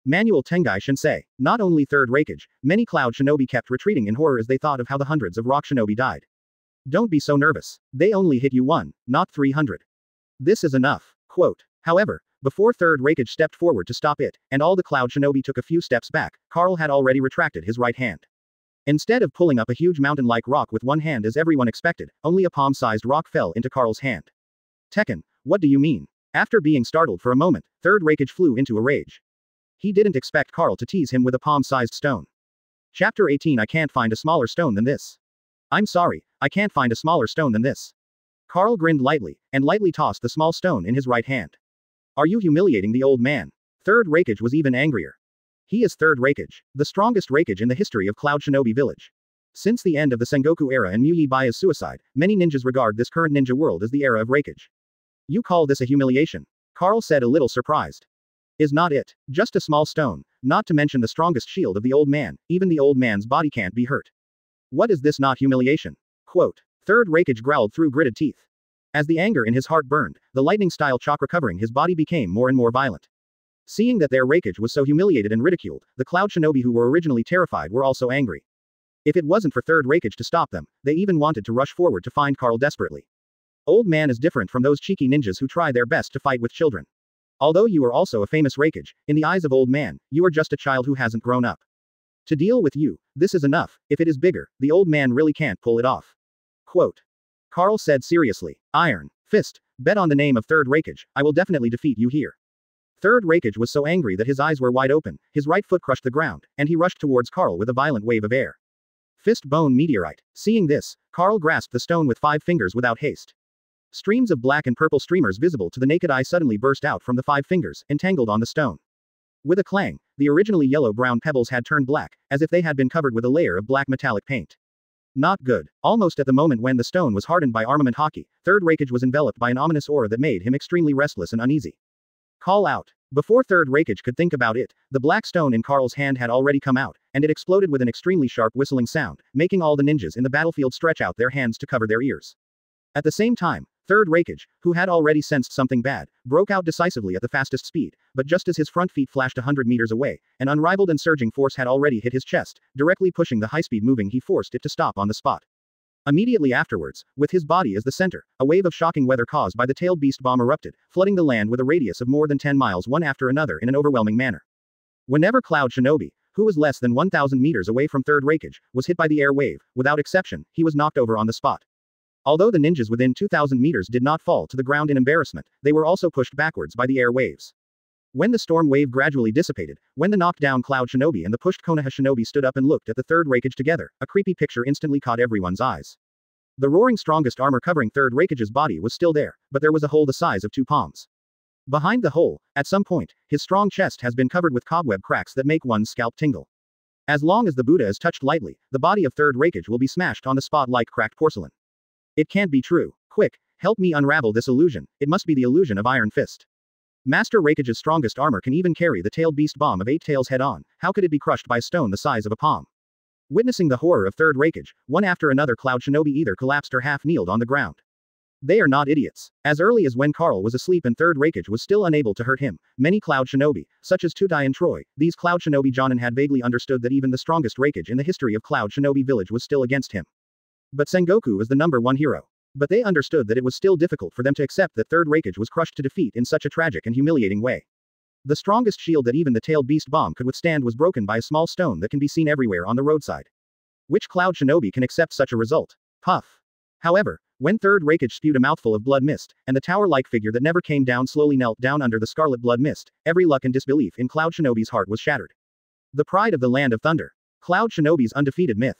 Speaker 1: Manual Tengai Shinsei. Not only Third Raikage, many Cloud Shinobi kept retreating in horror as they thought of how the hundreds of Rock Shinobi died. Don't be so nervous. They only hit you 1, not 300. This is enough. Quote. However, before Third Raikage stepped forward to stop it, and all the Cloud Shinobi took a few steps back, Carl had already retracted his right hand. Instead of pulling up a huge mountain-like rock with one hand as everyone expected, only a palm-sized rock fell into Carl's hand. Tekken, what do you mean? After being startled for a moment, Third Raikage flew into a rage. He didn't expect Carl to tease him with a palm-sized stone. Chapter 18. I can't find a smaller stone than this. I'm sorry, I can't find a smaller stone than this. Carl grinned lightly, and lightly tossed the small stone in his right hand. Are you humiliating the old man? Third Raikage was even angrier. He is Third Raikage, the strongest Raikage in the history of Cloud Shinobi Village. Since the end of the Sengoku era and Muyi Bai's suicide, many ninjas regard this current ninja world as the era of Raikage. You call this a humiliation? Carl said a little surprised. Is not it? Just a small stone, not to mention the strongest shield of the old man, even the old man's body can't be hurt. What is this not humiliation? Quote. Third Raikage growled through gritted teeth. As the anger in his heart burned, the lightning-style chakra covering his body became more and more violent. Seeing that their Raikage was so humiliated and ridiculed, the Cloud Shinobi who were originally terrified were also angry. If it wasn't for Third Raikage to stop them, they even wanted to rush forward to find Carl desperately. Old man is different from those cheeky ninjas who try their best to fight with children. Although you are also a famous Raikage, in the eyes of old man, you are just a child who hasn't grown up. To deal with you, this is enough. If it is bigger, the old man really can't pull it off. Quote. Carl said seriously. Iron Fist, bet on the name of Third Raikage, I will definitely defeat you here. Third Raikage was so angry that his eyes were wide open, his right foot crushed the ground, and he rushed towards Carl with a violent wave of air. Fist bone meteorite. Seeing this, Carl grasped the stone with 5 fingers without haste. Streams of black and purple streamers visible to the naked eye suddenly burst out from the 5 fingers, entangled on the stone. With a clang, the originally yellow-brown pebbles had turned black, as if they had been covered with a layer of black metallic paint. Not good. Almost at the moment when the stone was hardened by armament hockey, Third Raikage was enveloped by an ominous aura that made him extremely restless and uneasy. Call out. Before Third Raikage could think about it, the black stone in Carl's hand had already come out, and it exploded with an extremely sharp whistling sound, making all the ninjas in the battlefield stretch out their hands to cover their ears. At the same time, Third Raikage, who had already sensed something bad, broke out decisively at the fastest speed, but just as his front feet flashed 100 meters away, an unrivaled and surging force had already hit his chest, directly pushing the high-speed moving he forced it to stop on the spot. Immediately afterwards, with his body as the center, a wave of shocking weather caused by the tailed beast bomb erupted, flooding the land with a radius of more than 10 miles one after another in an overwhelming manner. Whenever Cloud Shinobi, who was less than 1,000 meters away from Third Raikage, was hit by the air wave, without exception, he was knocked over on the spot. Although the ninjas within 2,000 meters did not fall to the ground in embarrassment, they were also pushed backwards by the air waves. When the storm wave gradually dissipated, when the knocked down Cloud Shinobi and the pushed Konoha Shinobi stood up and looked at the Third Raikage together, a creepy picture instantly caught everyone's eyes. The roaring strongest armor covering Third Raikage's body was still there, but there was a hole the size of 2 palms. Behind the hole, at some point, his strong chest has been covered with cobweb cracks that make one's scalp tingle. As long as the Buddha is touched lightly, the body of Third Raikage will be smashed on the spot like cracked porcelain. It can't be true. Quick, help me unravel this illusion. It must be the illusion of Iron Fist. Master Raikage's strongest armor can even carry the tailed beast bomb of 8 tails head-on. How could it be crushed by a stone the size of a palm? Witnessing the horror of Third Raikage, one after another Cloud Shinobi either collapsed or half-kneeled on the ground. They are not idiots. As early as when Carl was asleep and Third Raikage was still unable to hurt him, many Cloud Shinobi, such as Tudai and Troy, these Cloud Shinobi Jonin had vaguely understood that even the strongest Raikage in the history of Cloud Shinobi Village was still against him. But Sengoku is the #1 hero. But they understood that it was still difficult for them to accept that Third Raikage was crushed to defeat in such a tragic and humiliating way. The strongest shield that even the tailed beast bomb could withstand was broken by a small stone that can be seen everywhere on the roadside. Which Cloud Shinobi can accept such a result? Puff. However, when Third Raikage spewed a mouthful of blood mist, and the tower-like figure that never came down slowly knelt down under the scarlet blood mist, every luck and disbelief in Cloud Shinobi's heart was shattered. The pride of the Land of Thunder. Cloud Shinobi's undefeated myth.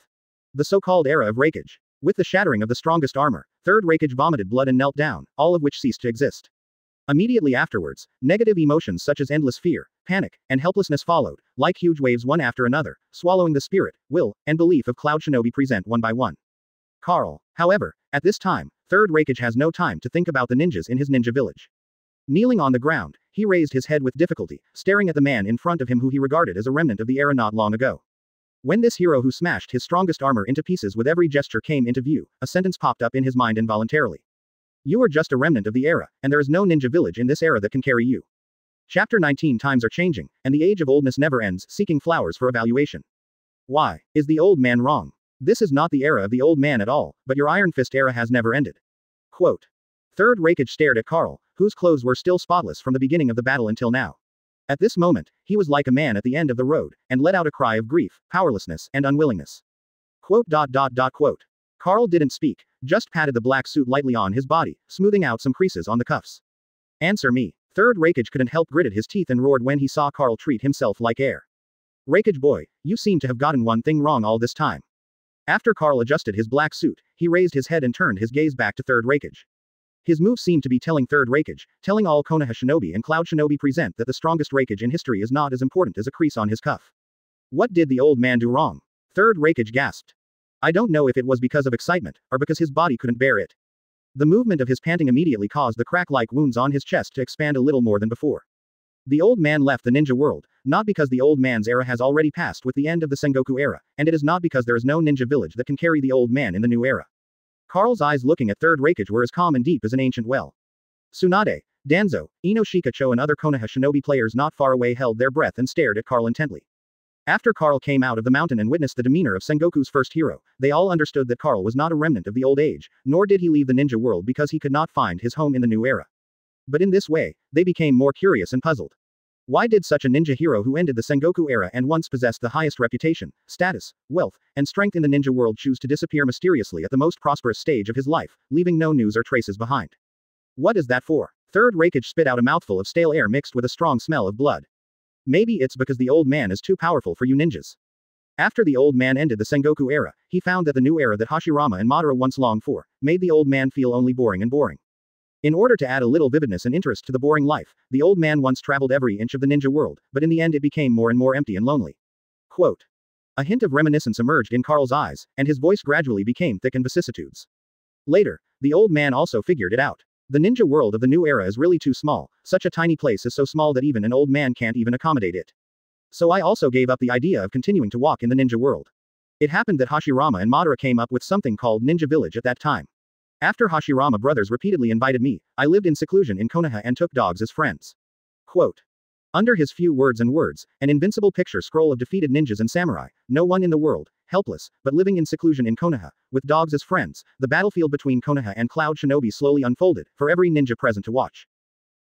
Speaker 1: The so-called era of Raikage. With the shattering of the strongest armor, Third Raikage vomited blood and knelt down, all of which ceased to exist. Immediately afterwards, negative emotions such as endless fear, panic, and helplessness followed, like huge waves one after another, swallowing the spirit, will, and belief of Cloud Shinobi present one by one. Carl, however, at this time, Third Raikage has no time to think about the ninjas in his ninja village. Kneeling on the ground, he raised his head with difficulty, staring at the man in front of him who he regarded as a remnant of the era not long ago. When this hero who smashed his strongest armor into pieces with every gesture came into view, a sentence popped up in his mind involuntarily. You are just a remnant of the era, and there is no ninja village in this era that can carry you. Chapter 19. Times are changing, and the age of oldness never ends, seeking flowers for evaluation. Why is the old man wrong? This is not the era of the old man at all, but your Iron Fist era has never ended. Quote. Third Raikage stared at Carl, whose clothes were still spotless from the beginning of the battle until now. At this moment, he was like a man at the end of the road, and let out a cry of grief, powerlessness, and unwillingness. Quote. Carl didn't speak, just patted the black suit lightly on his body, smoothing out some creases on the cuffs. Answer me. Third Raikage couldn't help gritted his teeth and roared when he saw Carl treat himself like air. Raikage boy, you seem to have gotten one thing wrong all this time. After Carl adjusted his black suit, he raised his head and turned his gaze back to Third Raikage. His move seemed to be telling Third Raikage, telling all Konoha shinobi and Cloud shinobi present that the strongest Raikage in history is not as important as a crease on his cuff. What did the old man do wrong? Third Raikage gasped. I don't know if it was because of excitement, or because his body couldn't bear it. The movement of his panting immediately caused the crack-like wounds on his chest to expand a little more than before. The old man left the ninja world, not because the old man's era has already passed with the end of the Sengoku era, and it is not because there is no ninja village that can carry the old man in the new era. Carl's eyes looking at Third Raikage were as calm and deep as an ancient well. Tsunade, Danzo, Ino Shikacho and other Konoha shinobi players not far away held their breath and stared at Carl intently. After Carl came out of the mountain and witnessed the demeanor of Sengoku's first hero, they all understood that Carl was not a remnant of the old age, nor did he leave the ninja world because he could not find his home in the new era. But in this way, they became more curious and puzzled. Why did such a ninja hero who ended the Sengoku era and once possessed the highest reputation, status, wealth, and strength in the ninja world choose to disappear mysteriously at the most prosperous stage of his life, leaving no news or traces behind? What is that for? Third Raikage spit out a mouthful of stale air mixed with a strong smell of blood. Maybe it's because the old man is too powerful for you ninjas. After the old man ended the Sengoku era, he found that the new era that Hashirama and Madara once longed for, made the old man feel only boring and boring. In order to add a little vividness and interest to the boring life, the old man once traveled every inch of the ninja world, but in the end it became more and more empty and lonely. Quote. A hint of reminiscence emerged in Carl's eyes, and his voice gradually became thick in vicissitudes. Later, the old man also figured it out. The ninja world of the new era is really too small, such a tiny place is so small that even an old man can't even accommodate it. So I also gave up the idea of continuing to walk in the ninja world. It happened that Hashirama and Madara came up with something called Ninja Village at that time. After Hashirama brothers repeatedly invited me, I lived in seclusion in Konoha and took dogs as friends. Quote. Under his few words, an invincible picture scroll of defeated ninjas and samurai, no one in the world, helpless, but living in seclusion in Konoha, with dogs as friends, the battlefield between Konoha and Cloud shinobi slowly unfolded, for every ninja present to watch.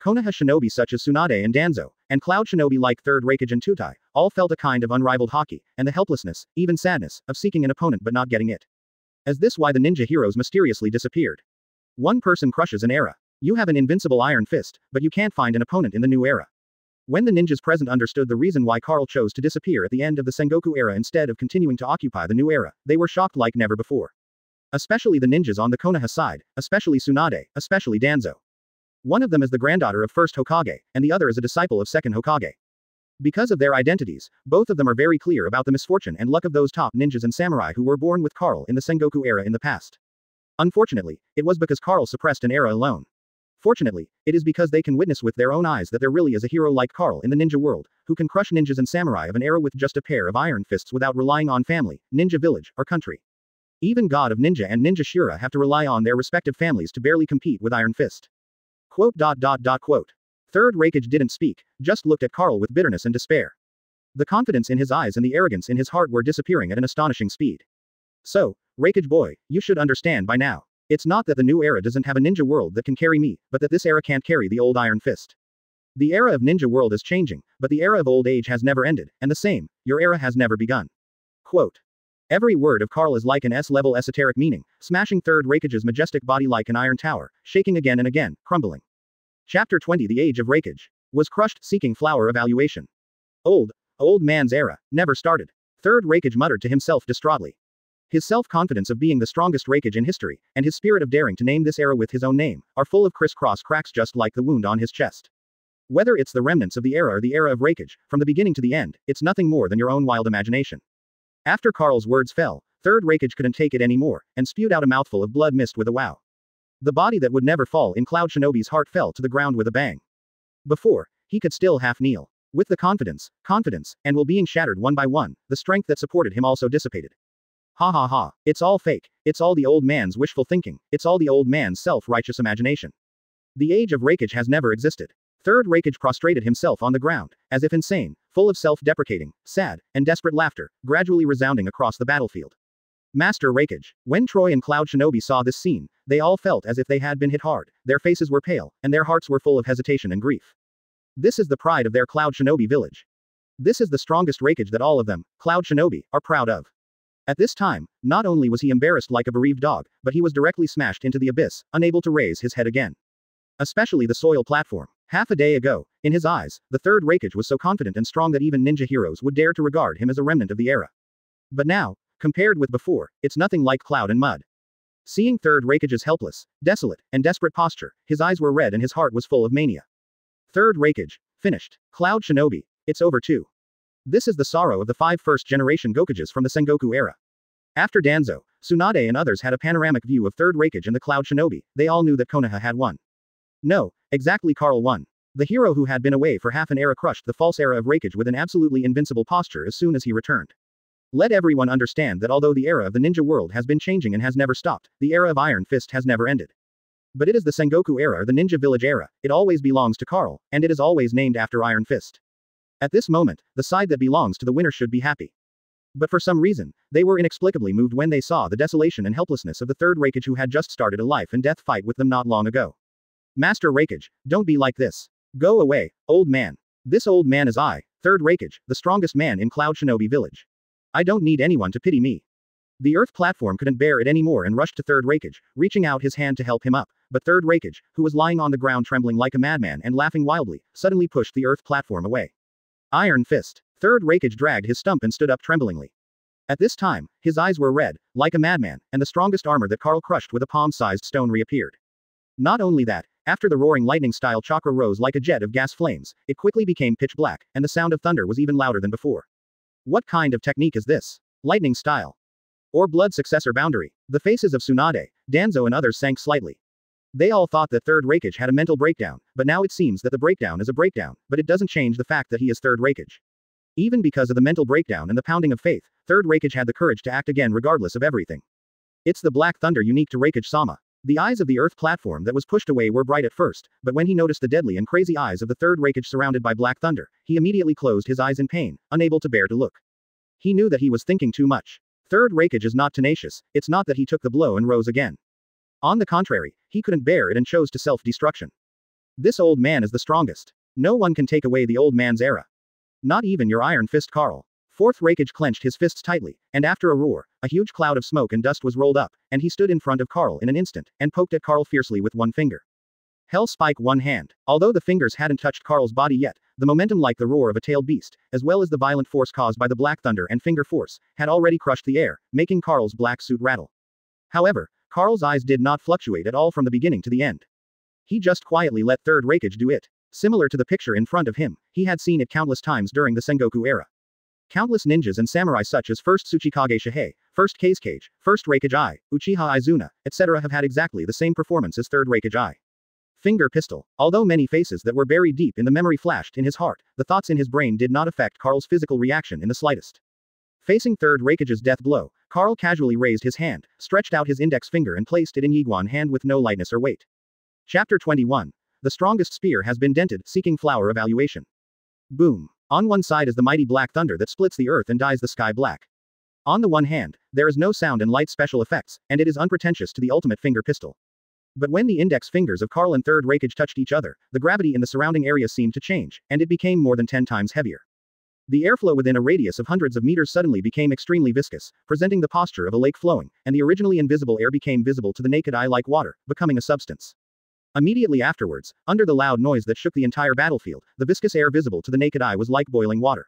Speaker 1: Konoha shinobi such as Tsunade and Danzo, and Cloud shinobi like Third Raikage and Tutai, all felt a kind of unrivaled hockey, and the helplessness, even sadness, of seeking an opponent but not getting it. Is this why the ninja heroes mysteriously disappeared? One person crushes an era. You have an invincible iron fist, but you can't find an opponent in the new era. When the ninjas present understood the reason why Carl chose to disappear at the end of the Sengoku era instead of continuing to occupy the new era, they were shocked like never before. Especially the ninjas on the Konoha side, especially Tsunade, especially Danzo. One of them is the granddaughter of first Hokage, and the other is a disciple of second Hokage. Because of their identities, both of them are very clear about the misfortune and luck of those top ninjas and samurai who were born with Carl in the Sengoku era in the past. Unfortunately, it was because Carl suppressed an era alone. Fortunately, it is because they can witness with their own eyes that there really is a hero like Carl in the ninja world, who can crush ninjas and samurai of an era with just a pair of iron fists without relying on family, ninja village, or country. Even God of Ninja and Ninja Shura have to rely on their respective families to barely compete with Iron Fist. Quote. Third Raikage didn't speak, just looked at Carl with bitterness and despair. The confidence in his eyes and the arrogance in his heart were disappearing at an astonishing speed. So, Raikage boy, you should understand by now. It's not that the new era doesn't have a ninja world that can carry me, but that this era can't carry the old Iron Fist. The era of ninja world is changing, but the era of old age has never ended, and the same, your era has never begun. Quote. Every word of Carl is like an S-level esoteric meaning, smashing Third Raikage's majestic body like an iron tower, shaking again and again, crumbling. Chapter 20. The Age of Raikage was crushed, seeking flower evaluation. Old man's era never started. Third Raikage muttered to himself distraughtly. His self-confidence of being the strongest Raikage in history, and his spirit of daring to name this era with his own name, are full of crisscross cracks just like the wound on his chest. Whether it's the remnants of the era or the era of Raikage, from the beginning to the end, it's nothing more than your own wild imagination. After Carl's words fell, Third Raikage couldn't take it anymore, and spewed out a mouthful of blood mist with a wow. The body that would never fall in Cloud Shinobi's heart fell to the ground with a bang. Before, he could still half kneel. With the confidence, and while being shattered one by one, the strength that supported him also dissipated. Ha ha ha, it's all fake, it's all the old man's wishful thinking, it's all the old man's self-righteous imagination. The age of Raikage has never existed. Third Raikage prostrated himself on the ground, as if insane, full of self-deprecating, sad, and desperate laughter, gradually resounding across the battlefield. Master Raikage. When Troy and Cloud Shinobi saw this scene, they all felt as if they had been hit hard, their faces were pale, and their hearts were full of hesitation and grief. This is the pride of their Cloud Shinobi village. This is the strongest Raikage that all of them, Cloud Shinobi, are proud of. At this time, not only was he embarrassed like a bereaved dog, but he was directly smashed into the abyss, unable to raise his head again. Especially the soil platform. Half a day ago, in his eyes, the third Raikage was so confident and strong that even ninja heroes would dare to regard him as a remnant of the era. But now, compared with before, it's nothing like cloud and mud. Seeing Third Raikage's helpless, desolate, and desperate posture, his eyes were red and his heart was full of mania. Third Raikage. Finished. Cloud Shinobi. It's over too. This is the sorrow of the 5 first-generation Gokages from the Sengoku era. After Danzo, Tsunade and others had a panoramic view of Third Raikage and the Cloud Shinobi, they all knew that Konoha had won. No, exactly Carl won. The hero who had been away for half an era crushed the false era of Raikage with an absolutely invincible posture as soon as he returned. Let everyone understand that although the era of the ninja world has been changing and has never stopped, the era of Iron Fist has never ended. But it is the Sengoku era or the Ninja Village era, it always belongs to Carl, and it is always named after Iron Fist. At this moment, the side that belongs to the winner should be happy. But for some reason, they were inexplicably moved when they saw the desolation and helplessness of the third Raikage who had just started a life and death fight with them not long ago. Master Raikage, don't be like this. Go away, old man. This old man is I, Third Raikage, the strongest man in Cloud Shinobi Village. I don't need anyone to pity me. The earth platform couldn't bear it anymore and rushed to Third Raikage, reaching out his hand to help him up, but Third Raikage, who was lying on the ground trembling like a madman and laughing wildly, suddenly pushed the earth platform away. Iron Fist. Third Raikage dragged his stump and stood up tremblingly. At this time, his eyes were red, like a madman, and the strongest armor that Carl crushed with a palm-sized stone reappeared. Not only that, after the roaring lightning-style chakra rose like a jet of gas flames, it quickly became pitch black, and the sound of thunder was even louder than before. What kind of technique is this? Lightning style? Or blood successor boundary? The faces of Tsunade, Danzo and others sank slightly. They all thought that Third Raikage had a mental breakdown, but now it seems that the breakdown is a breakdown, but it doesn't change the fact that he is Third Raikage. Even because of the mental breakdown and the pounding of faith, Third Raikage had the courage to act again regardless of everything. It's the black thunder unique to Raikage-sama. The eyes of the earth platform that was pushed away were bright at first, but when he noticed the deadly and crazy eyes of the third Raikage surrounded by black thunder, he immediately closed his eyes in pain, unable to bear to look. He knew that he was thinking too much. Third Raikage is not tenacious, it's not that he took the blow and rose again. On the contrary, he couldn't bear it and chose to self-destruction. This old man is the strongest. No one can take away the old man's era. Not even your Iron Fist Carl. Fourth Raikage clenched his fists tightly, and after a roar, a huge cloud of smoke and dust was rolled up, and he stood in front of Carl in an instant, and poked at Carl fiercely with one finger. Hell Spike one hand. Although the fingers hadn't touched Carl's body yet, the momentum like the roar of a tailed beast, as well as the violent force caused by the black thunder and finger force, had already crushed the air, making Carl's black suit rattle. However, Carl's eyes did not fluctuate at all from the beginning to the end. He just quietly let Third Raikage do it. Similar to the picture in front of him, he had seen it countless times during the Sengoku era. Countless ninjas and samurai such as 1st Tsuchikage Shihei, 1st Kazekage, 1st Raikage I, Uchiha Izuna, etc. have had exactly the same performance as 3rd Raikage I. Finger pistol. Although many faces that were buried deep in the memory flashed in his heart, the thoughts in his brain did not affect Carl's physical reaction in the slightest. Facing 3rd Raikage's death blow, Carl casually raised his hand, stretched out his index finger and placed it in Yiguan hand with no lightness or weight. Chapter 21. The strongest spear has been dented, seeking flower evaluation. Boom. On one side is the mighty black thunder that splits the earth and dyes the sky black. On the one hand, there is no sound and light special effects, and it is unpretentious to the ultimate finger pistol. But when the index fingers of Carl and 3rd Raikage touched each other, the gravity in the surrounding area seemed to change, and it became more than 10 times heavier. The airflow within a radius of hundreds of meters suddenly became extremely viscous, presenting the posture of a lake flowing, and the originally invisible air became visible to the naked eye like water, becoming a substance. Immediately afterwards, under the loud noise that shook the entire battlefield, the viscous air visible to the naked eye was like boiling water.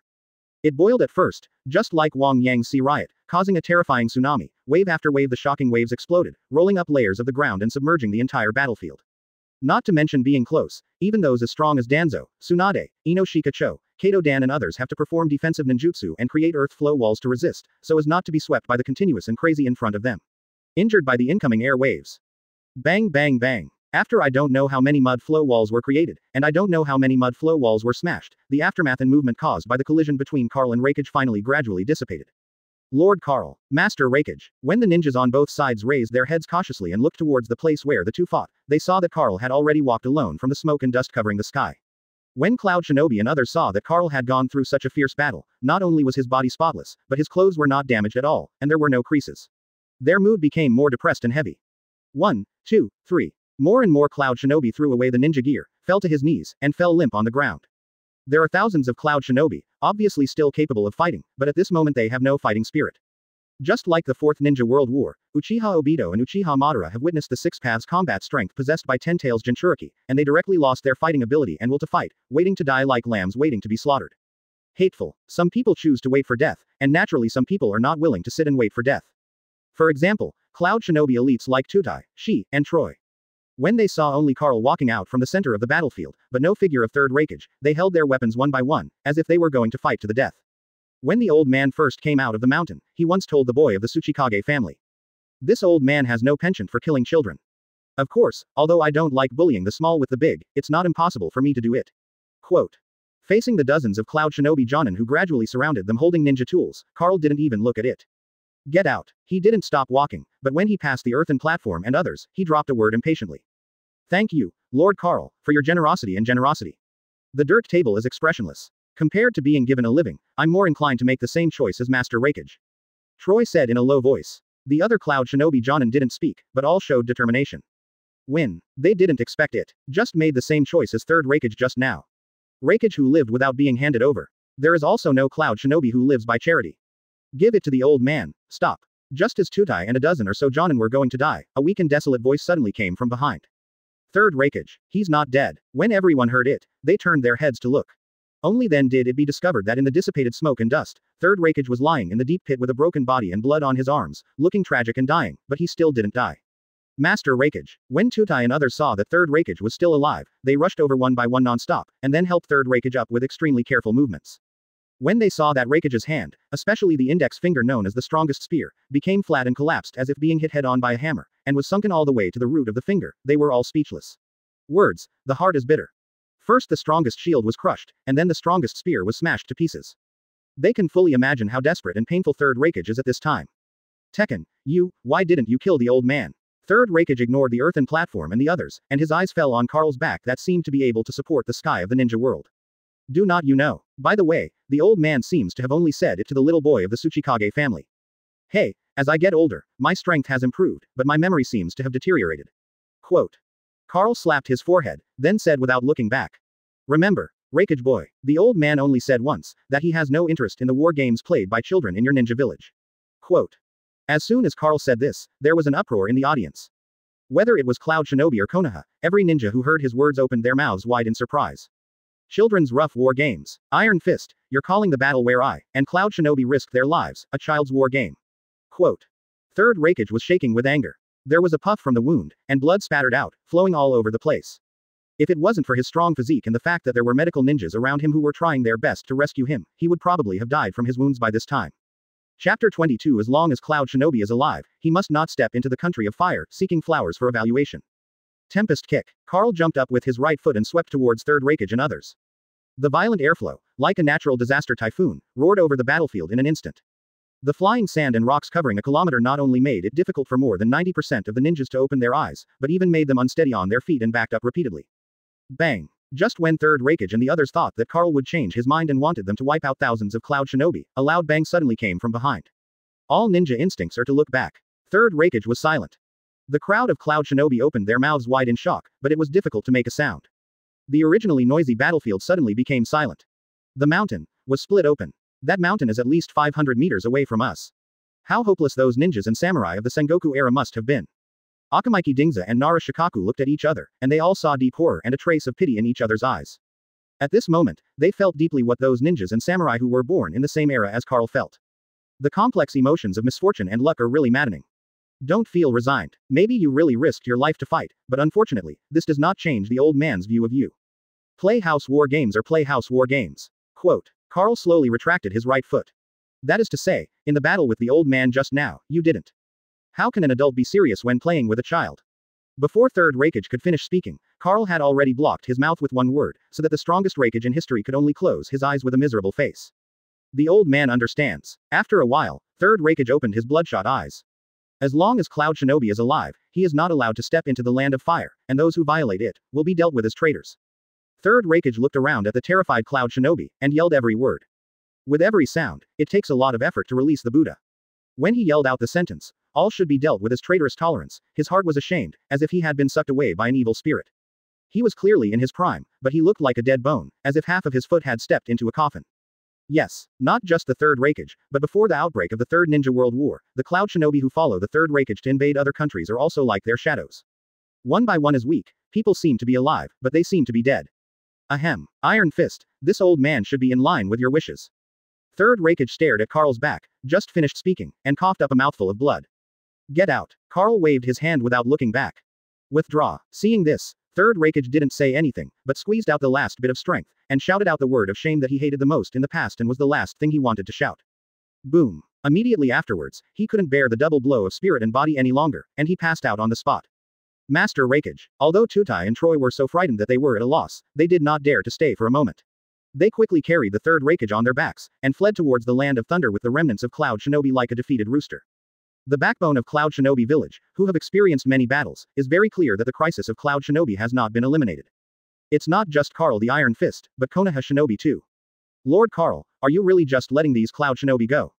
Speaker 1: It boiled at first, just like Wang Yang's sea riot, causing a terrifying tsunami. Wave after wave the shocking waves exploded, rolling up layers of the ground and submerging the entire battlefield. Not to mention being close, even those as strong as Danzo, Tsunade, Ino Shikacho, Kato-dan and others have to perform defensive ninjutsu and create earth flow walls to resist, so as not to be swept by the continuous and crazy in front of them. Injured by the incoming air waves. Bang bang bang. After I don't know how many mud flow walls were created, and I don't know how many mud flow walls were smashed, the aftermath and movement caused by the collision between Carl and Raikage finally gradually dissipated. Lord Carl, Master Raikage. When the ninjas on both sides raised their heads cautiously and looked towards the place where the two fought, they saw that Carl had already walked alone from the smoke and dust covering the sky. When Cloud Shinobi and others saw that Carl had gone through such a fierce battle, not only was his body spotless, but his clothes were not damaged at all, and there were no creases. Their mood became more depressed and heavy. 1, 2, 3. More and more Cloud Shinobi threw away the ninja gear, fell to his knees, and fell limp on the ground. There are thousands of Cloud Shinobi, obviously still capable of fighting, but at this moment they have no fighting spirit. Just like the Fourth Ninja World War, Uchiha Obito and Uchiha Madara have witnessed the Six Paths combat strength possessed by Ten Tails Jinchuriki, and they directly lost their fighting ability and will to fight, waiting to die like lambs waiting to be slaughtered. Hateful. Some people choose to wait for death, and naturally some people are not willing to sit and wait for death. For example, Cloud Shinobi elites like Tutai, Shi, and Troy. When they saw only Carl walking out from the center of the battlefield, but no figure of Third Raikage, they held their weapons one by one, as if they were going to fight to the death. When the old man first came out of the mountain, he once told the boy of the Tsuchikage family. This old man has no penchant for killing children. Of course, although I don't like bullying the small with the big, it's not impossible for me to do it. Quote. Facing the dozens of Cloud Shinobi Jonin who gradually surrounded them holding ninja tools, Carl didn't even look at it. Get out. He didn't stop walking, but when he passed the earthen platform and others, he dropped a word impatiently. Thank you, Lord Carl, for your generosity and generosity. The dirt table is expressionless. Compared to being given a living, I'm more inclined to make the same choice as Master Raikage. Troy said in a low voice. The other Cloud Shinobi Jonin didn't speak, but all showed determination. When they didn't expect it, just made the same choice as Third Raikage just now. Raikage who lived without being handed over. There is also no Cloud Shinobi who lives by charity. Give it to the old man. Stop. Just as Tutai and a dozen or so Jonin were going to die, a weak and desolate voice suddenly came from behind. Third Raikage. He's not dead. When everyone heard it, they turned their heads to look. Only then did it be discovered that in the dissipated smoke and dust, Third Raikage was lying in the deep pit with a broken body and blood on his arms, looking tragic and dying, but he still didn't die. Master Raikage. When Tutai and others saw that Third Raikage was still alive, they rushed over one by one non-stop, and then helped Third Raikage up with extremely careful movements. When they saw that Raikage's hand, especially the index finger known as the strongest spear, became flat and collapsed as if being hit head-on by a hammer, and was sunken all the way to the root of the finger, they were all speechless. Words. The heart is bitter. First the strongest shield was crushed, and then the strongest spear was smashed to pieces. They can fully imagine how desperate and painful Third Raikage is at this time. Tekken, why didn't you kill the old man? Third Raikage ignored the earthen platform and the others, and his eyes fell on Carl's back that seemed to be able to support the sky of the ninja world. Do not you know? By the way, the old man seems to have only said it to the little boy of the Tsuchikage family. Hey, as I get older, my strength has improved, but my memory seems to have deteriorated. Quote. Carl slapped his forehead, then said without looking back. Remember, Raikage boy, the old man only said once, that he has no interest in the war games played by children in your ninja village. Quote. As soon as Carl said this, there was an uproar in the audience. Whether it was Cloud Shinobi or Konoha, every ninja who heard his words opened their mouths wide in surprise. Children's rough war games. Iron Fist, you're calling the battle where I, and Cloud Shinobi risked their lives, a child's war game. Quote. Third Raikage was shaking with anger. There was a puff from the wound, and blood spattered out, flowing all over the place. If it wasn't for his strong physique and the fact that there were medical ninjas around him who were trying their best to rescue him, he would probably have died from his wounds by this time. Chapter 22. As long as Cloud Shinobi is alive, he must not step into the country of fire, seeking flowers for evaluation. Tempest kick. Carl jumped up with his right foot and swept towards Third Raikage and others. The violent airflow, like a natural disaster typhoon, roared over the battlefield in an instant. The flying sand and rocks covering a kilometer not only made it difficult for more than 90% of the ninjas to open their eyes, but even made them unsteady on their feet and backed up repeatedly. Bang. Just when Third Raikage and the others thought that Carl would change his mind and wanted them to wipe out thousands of Cloud Shinobi, a loud bang suddenly came from behind. All ninja instincts are to look back. Third Raikage was silent. The crowd of Cloud Shinobi opened their mouths wide in shock, but it was difficult to make a sound. The originally noisy battlefield suddenly became silent. The mountain was split open. That mountain is at least 500 meters away from us. How hopeless those ninjas and samurai of the Sengoku era must have been. Akamaiki Dingza and Nara Shikaku looked at each other, and they all saw deep horror and a trace of pity in each other's eyes. At this moment, they felt deeply what those ninjas and samurai who were born in the same era as Carl felt. The complex emotions of misfortune and luck are really maddening. Don't feel resigned. Maybe you really risked your life to fight, but unfortunately, this does not change the old man's view of you. Playhouse war games are playhouse war games. Quote. Carl slowly retracted his right foot. That is to say, in the battle with the old man just now, you didn't. How can an adult be serious when playing with a child? Before third Raikage could finish speaking, Carl had already blocked his mouth with one word, so that the strongest Raikage in history could only close his eyes with a miserable face. The old man understands. After a while, third Raikage opened his bloodshot eyes. As long as Cloud Shinobi is alive, he is not allowed to step into the land of fire, and those who violate it will be dealt with as traitors. Third Raikage looked around at the terrified Cloud Shinobi, and yelled every word. With every sound, it takes a lot of effort to release the Buddha. When he yelled out the sentence, all should be dealt with as traitorous tolerance, his heart was ashamed, as if he had been sucked away by an evil spirit. He was clearly in his prime, but he looked like a dead bone, as if half of his foot had stepped into a coffin. Yes, not just the third Raikage, but before the outbreak of the Third Ninja World War, the Cloud Shinobi who follow the third Raikage to invade other countries are also like their shadows. One by one is weak, people seem to be alive, but they seem to be dead. Ahem, Iron Fist, this old man should be in line with your wishes. Third Raikage stared at Carl's back, just finished speaking, and coughed up a mouthful of blood. Get out. Carl waved his hand without looking back. Withdraw. Seeing this, third Raikage didn't say anything, but squeezed out the last bit of strength, and shouted out the word of shame that he hated the most in the past and was the last thing he wanted to shout. Boom. Immediately afterwards, he couldn't bear the double blow of spirit and body any longer, and he passed out on the spot. Master Raikage. Although Tutai and Troy were so frightened that they were at a loss, they did not dare to stay for a moment. They quickly carried the third Raikage on their backs, and fled towards the land of thunder with the remnants of Cloud Shinobi like a defeated rooster. The backbone of Cloud Shinobi village, who have experienced many battles, is very clear that the crisis of Cloud Shinobi has not been eliminated. It's not just Carl the Iron Fist, but Konoha Shinobi too. Lord Carl, are you really just letting these Cloud Shinobi go?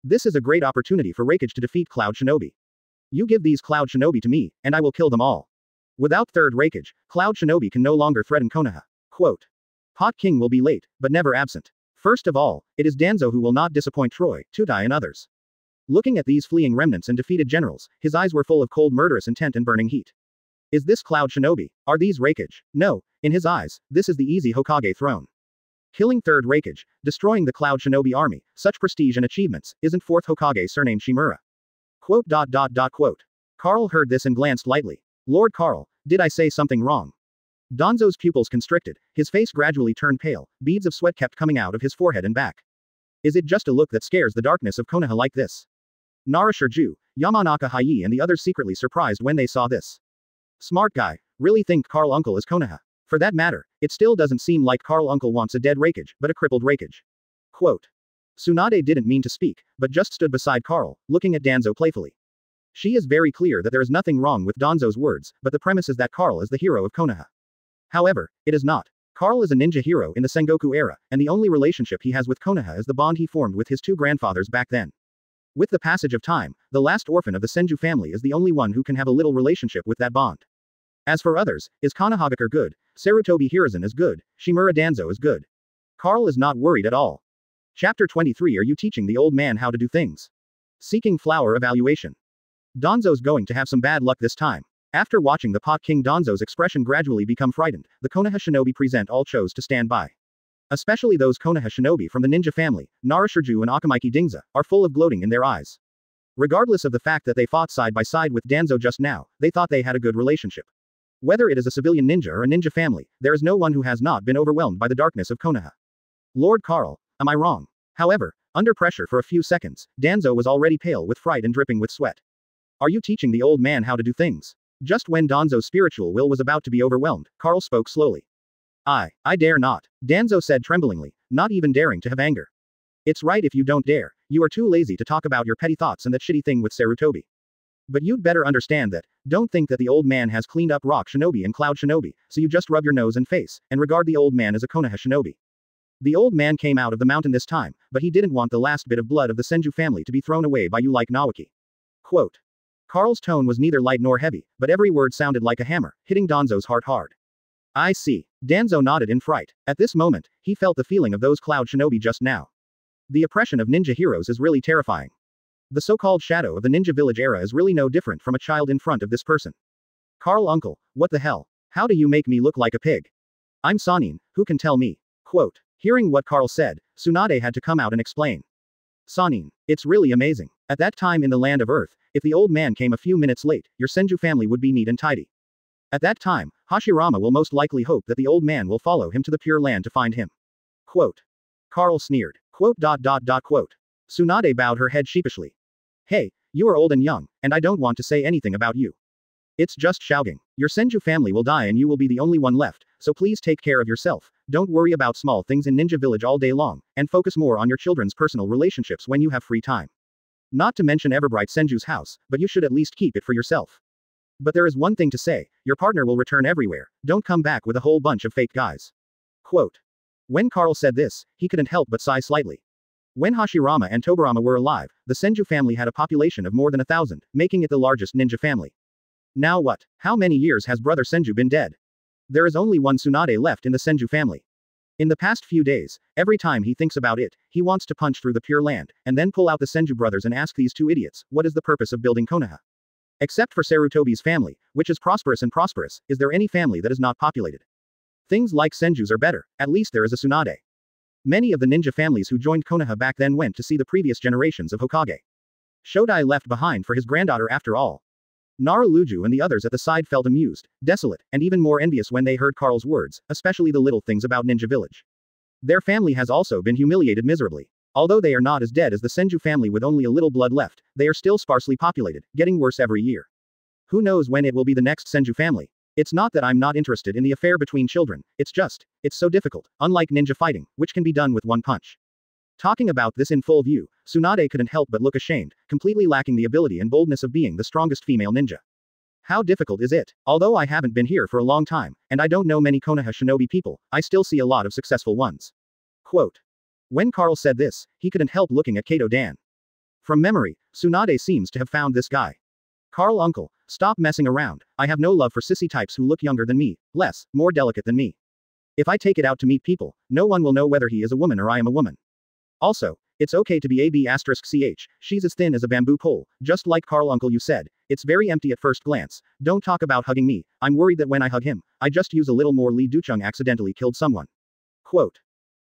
Speaker 1: This is a great opportunity for Raikage to defeat Cloud Shinobi. You give these Cloud Shinobi to me, and I will kill them all. Without third Raikage, Cloud Shinobi can no longer threaten Konoha. Quote. Pot King will be late, but never absent. First of all, it is Danzo who will not disappoint Troy, Tutai and others. Looking at these fleeing remnants and defeated generals, his eyes were full of cold murderous intent and burning heat. Is this Cloud Shinobi? Are these Raikage? No, in his eyes, this is the easy Hokage throne. Killing third Raikage, destroying the Cloud Shinobi army, such prestige and achievements, isn't fourth Hokage surnamed Shimura. Quote. Carl heard this and glanced lightly. Lord Carl, did I say something wrong? Danzo's pupils constricted, his face gradually turned pale, beads of sweat kept coming out of his forehead and back. Is it just a look that scares the darkness of Konoha like this? Nara Shirju, Yamanaka Hayi and the others secretly surprised when they saw this. Smart guy, really think Carl Uncle is Konoha. For that matter, it still doesn't seem like Carl Uncle wants a dead Raikage, but a crippled Raikage. Quote. Tsunade didn't mean to speak, but just stood beside Carl, looking at Danzo playfully. She is very clear that there is nothing wrong with Danzo's words, but the premise is that Carl is the hero of Konoha. However, it is not. Carl is a ninja hero in the Sengoku era, and the only relationship he has with Konoha is the bond he formed with his two grandfathers back then. With the passage of time, the last orphan of the Senju family is the only one who can have a little relationship with that bond. As for others, is Konohagakure good? Sarutobi Hiruzen is good, Shimura Danzo is good. Carl is not worried at all. Chapter 23. Are you teaching the old man how to do things? Seeking flower evaluation. Danzo's going to have some bad luck this time. After watching the Pot King Danzo's expression gradually become frightened, the Konoha Shinobi present all chose to stand by. Especially those Konoha Shinobi from the ninja family, Nara Shirju and Akamaiki Dingza, are full of gloating in their eyes. Regardless of the fact that they fought side by side with Danzo just now, they thought they had a good relationship. Whether it is a civilian ninja or a ninja family, there is no one who has not been overwhelmed by the darkness of Konoha. Lord Carl, am I wrong? However, under pressure for a few seconds, Danzo was already pale with fright and dripping with sweat. Are you teaching the old man how to do things? Just when Danzo's spiritual will was about to be overwhelmed, Carl spoke slowly. I dare not, Danzo said tremblingly, not even daring to have anger. It's right if you don't dare, you are too lazy to talk about your petty thoughts and that shitty thing with Sarutobi. But you'd better understand that, don't think that the old man has cleaned up Rock Shinobi and Cloud Shinobi, so you just rub your nose and face, and regard the old man as a Konoha Shinobi. The old man came out of the mountain this time, but he didn't want the last bit of blood of the Senju family to be thrown away by you like Nawaki. Quote. Carl's tone was neither light nor heavy, but every word sounded like a hammer, hitting Danzo's heart hard. I see. Danzo nodded in fright. At this moment, he felt the feeling of those Cloud Shinobi just now. The oppression of ninja heroes is really terrifying. The so-called shadow of the ninja village era is really no different from a child in front of this person. Carl Uncle, what the hell? How do you make me look like a pig? I'm Sannin, who can tell me? Quote. Hearing what Carl said, Tsunade had to come out and explain. Sannin, it's really amazing. At that time in the land of Earth, if the old man came a few minutes late, your Senju family would be neat and tidy. At that time, Hashirama will most likely hope that the old man will follow him to the Pure Land to find him. Quote. Carl sneered. Quote. Tsunade bowed her head sheepishly. Hey, you are old and young, and I don't want to say anything about you. It's just Shaogang. Your Senju family will die and you will be the only one left, so please take care of yourself, don't worry about small things in Ninja Village all day long, and focus more on your children's personal relationships when you have free time. Not to mention Everbright Senju's house, but you should at least keep it for yourself. But there is one thing to say, your partner will return everywhere, don't come back with a whole bunch of fake guys. Quote. When Carl said this, he couldn't help but sigh slightly. When Hashirama and Tobirama were alive, the Senju family had a population of more than 1,000, making it the largest ninja family. Now what? How many years has brother Senju been dead? There is only one Tsunade left in the Senju family. In the past few days, every time he thinks about it, he wants to punch through the Pure Land, and then pull out the Senju brothers and ask these two idiots, what is the purpose of building Konoha? Except for Sarutobi's family, which is prosperous, is there any family that is not populated? Things like Senju's are better, at least there is a Tsunade. Many of the ninja families who joined Konoha back then went to see the previous generations of Hokage. Shodai left behind for his granddaughter after all. Naruto and the others at the side felt amused, desolate, and even more envious when they heard Carl's words, especially the little things about Ninja Village. Their family has also been humiliated miserably. Although they are not as dead as the Senju family with only a little blood left, they are still sparsely populated, getting worse every year. Who knows when it will be the next Senju family? It's not that I'm not interested in the affair between children, it's so difficult, unlike ninja fighting, which can be done with one punch. Talking about this in full view, Tsunade couldn't help but look ashamed, completely lacking the ability and boldness of being the strongest female ninja. How difficult is it? Although I haven't been here for a long time, and I don't know many Konoha shinobi people, I still see a lot of successful ones. Quote. When Carl said this, he couldn't help looking at Kato Dan. From memory, Tsunade seems to have found this guy. Carl uncle, stop messing around, I have no love for sissy types who look younger than me, more delicate than me. If I take it out to meet people, no one will know whether he is a woman or I am a woman. Also, it's okay to be AB*ch, she's as thin as a bamboo pole, just like Carl uncle you said, it's very empty at first glance, don't talk about hugging me, I'm worried that when I hug him, I just use a little more Lee Duchung accidentally killed someone. Quote.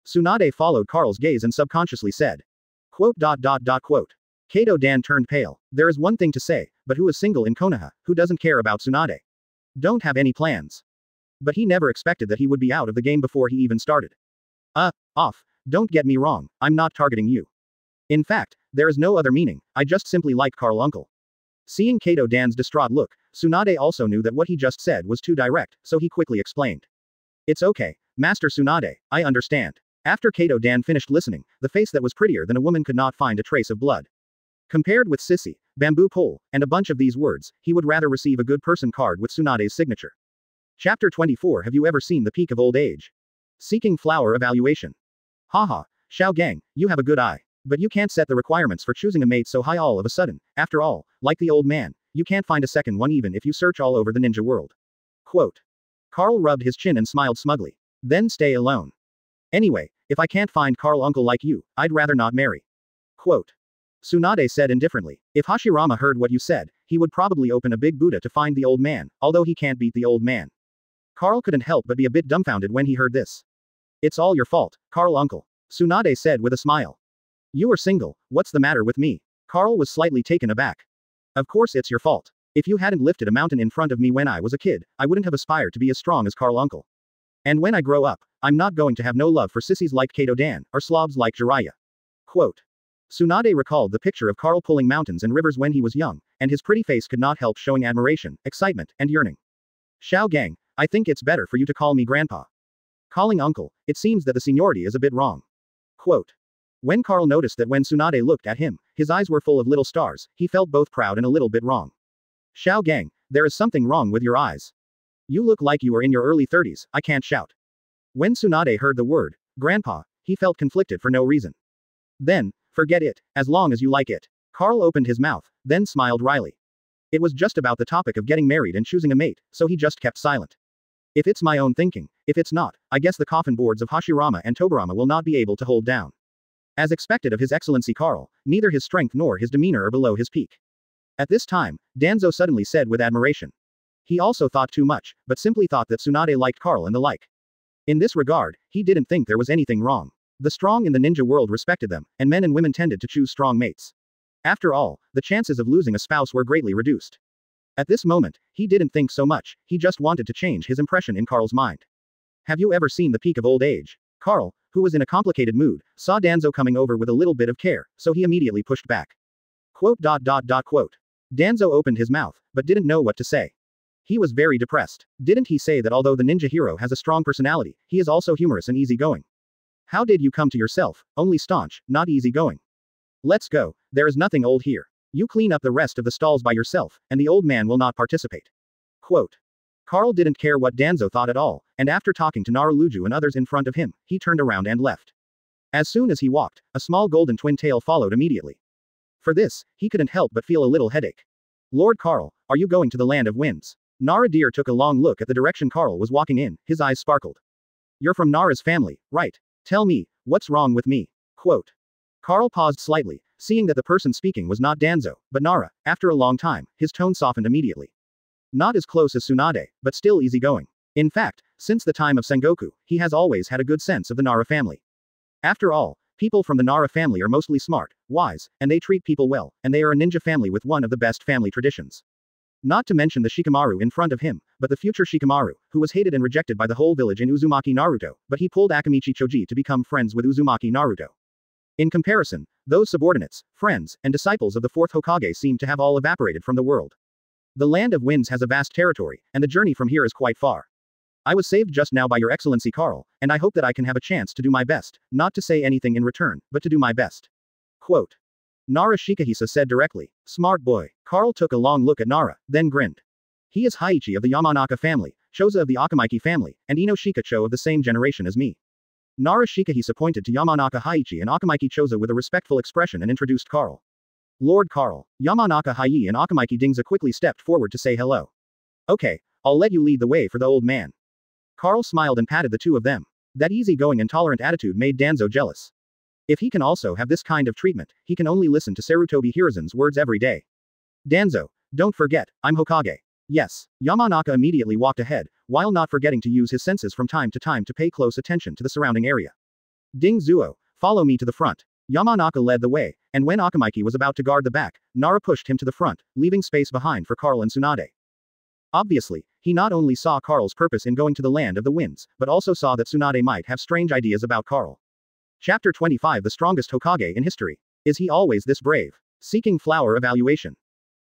Speaker 1: Tsunade followed Carl's gaze and subconsciously said. Quote. Kato Dan turned pale. There is one thing to say, but who is single in Konoha, who doesn't care about Tsunade? Don't have any plans. But he never expected that he would be out of the game before he even started. Off. Don't get me wrong, I'm not targeting you. In fact, there is no other meaning, I just simply like Carl uncle. Seeing Kato Dan's distraught look, Tsunade also knew that what he just said was too direct, so he quickly explained. It's okay, Master Tsunade, I understand. After Kato Dan finished listening, the face that was prettier than a woman could not find a trace of blood. Compared with sissy, bamboo pole, and a bunch of these words, he would rather receive a good person card with Tsunade's signature. Chapter 24. Have you ever seen the peak of old age? Seeking flower evaluation. Haha, Shaogang, you have a good eye. But you can't set the requirements for choosing a mate so high all of a sudden. After all, like the old man, you can't find a second one even if you search all over the ninja world. Quote. Carl rubbed his chin and smiled smugly. Then stay alone. Anyway, if I can't find Carl uncle like you, I'd rather not marry. Quote. Tsunade said indifferently. If Hashirama heard what you said, he would probably open a big Buddha to find the old man, although he can't beat the old man. Carl couldn't help but be a bit dumbfounded when he heard this. It's all your fault, Carl uncle. Tsunade said with a smile. You are single, what's the matter with me? Carl was slightly taken aback. Of course it's your fault. If you hadn't lifted a mountain in front of me when I was a kid, I wouldn't have aspired to be as strong as Carl uncle. And when I grow up, I'm not going to have no love for sissies like Kato Dan, or slobs like Jiraiya. Quote. Tsunade recalled the picture of Carl pulling mountains and rivers when he was young, and his pretty face could not help showing admiration, excitement, and yearning. Shaogang, I think it's better for you to call me grandpa. Calling uncle, it seems that the seniority is a bit wrong. Quote. When Carl noticed that when Tsunade looked at him, his eyes were full of little stars, he felt both proud and a little bit wrong. Shaogang, there is something wrong with your eyes. You look like you are in your early 30s, I can't shout. When Tsunade heard the word, grandpa, he felt conflicted for no reason. Then, forget it, as long as you like it. Carl opened his mouth, then smiled wryly. It was just about the topic of getting married and choosing a mate, so he just kept silent. If it's my own thinking, if it's not, I guess the coffin boards of Hashirama and Tobirama will not be able to hold down. As expected of His Excellency Carl, neither his strength nor his demeanor are below his peak. At this time, Danzo suddenly said with admiration. He also thought too much, but simply thought that Tsunade liked Carl and the like. In this regard, he didn't think there was anything wrong. The strong in the ninja world respected them, and men and women tended to choose strong mates. After all, the chances of losing a spouse were greatly reduced. At this moment, he didn't think so much, he just wanted to change his impression in Carl's mind. Have you ever seen the peak of old age? Carl, who was in a complicated mood, saw Danzo coming over with a little bit of care, so he immediately pushed back. Quote. Danzo opened his mouth, but didn't know what to say. He was very depressed. Didn't he say that although the ninja hero has a strong personality, he is also humorous and easygoing? How did you come to yourself, only staunch, not easygoing? Let's go, there is nothing old here. You clean up the rest of the stalls by yourself, and the old man will not participate. Quote. Carl didn't care what Danzo thought at all, and after talking to Naruto and others in front of him, he turned around and left. As soon as he walked, a small golden twin tail followed immediately. For this, he couldn't help but feel a little headache. Lord Carl, are you going to the land of winds? Nara Deer took a long look at the direction Carl was walking in, his eyes sparkled. You're from Nara's family, right? Tell me, what's wrong with me? Quote. Carl paused slightly, seeing that the person speaking was not Danzo, but Nara. After a long time, his tone softened immediately. Not as close as Tsunade, but still easygoing. In fact, since the time of Sengoku, he has always had a good sense of the Nara family. After all, people from the Nara family are mostly smart, wise, and they treat people well, and they are a ninja family with one of the best family traditions. Not to mention the Shikamaru in front of him, but the future Shikamaru, who was hated and rejected by the whole village in Uzumaki Naruto, but he pulled Akamichi Choji to become friends with Uzumaki Naruto. In comparison, those subordinates, friends, and disciples of the fourth Hokage seem to have all evaporated from the world. The land of winds has a vast territory, and the journey from here is quite far. I was saved just now by your excellency Carl, and I hope that I can have a chance to do my best, not to say anything in return, but to do my best. Quote. Nara Shikahisa said directly. Smart boy. Carl took a long look at Nara, then grinned. He is Haichi of the Yamanaka family, Choza of the Akamaiki family, and Ino Shikacho of the same generation as me. Nara Shikahisa pointed to Yamanaka Haichi and Akamaiki Choza with a respectful expression and introduced Carl. Lord Carl. Yamanaka Hai and Akamaiki Dingza quickly stepped forward to say hello. Okay, I'll let you lead the way for the old man. Carl smiled and patted the two of them. That easygoing and tolerant attitude made Danzo jealous. If he can also have this kind of treatment, he can only listen to Sarutobi Hiruzen's words every day. Danzo, don't forget, I'm Hokage. Yes. Yamanaka immediately walked ahead, while not forgetting to use his senses from time to pay close attention to the surrounding area. Ding Zuo, follow me to the front. Yamanaka led the way, and when Akamaiki was about to guard the back, Nara pushed him to the front, leaving space behind for Carl and Tsunade. Obviously, he not only saw Carl's purpose in going to the land of the winds, but also saw that Tsunade might have strange ideas about Carl. Chapter 25 The strongest Hokage in history. Is he always this brave? Seeking flower evaluation.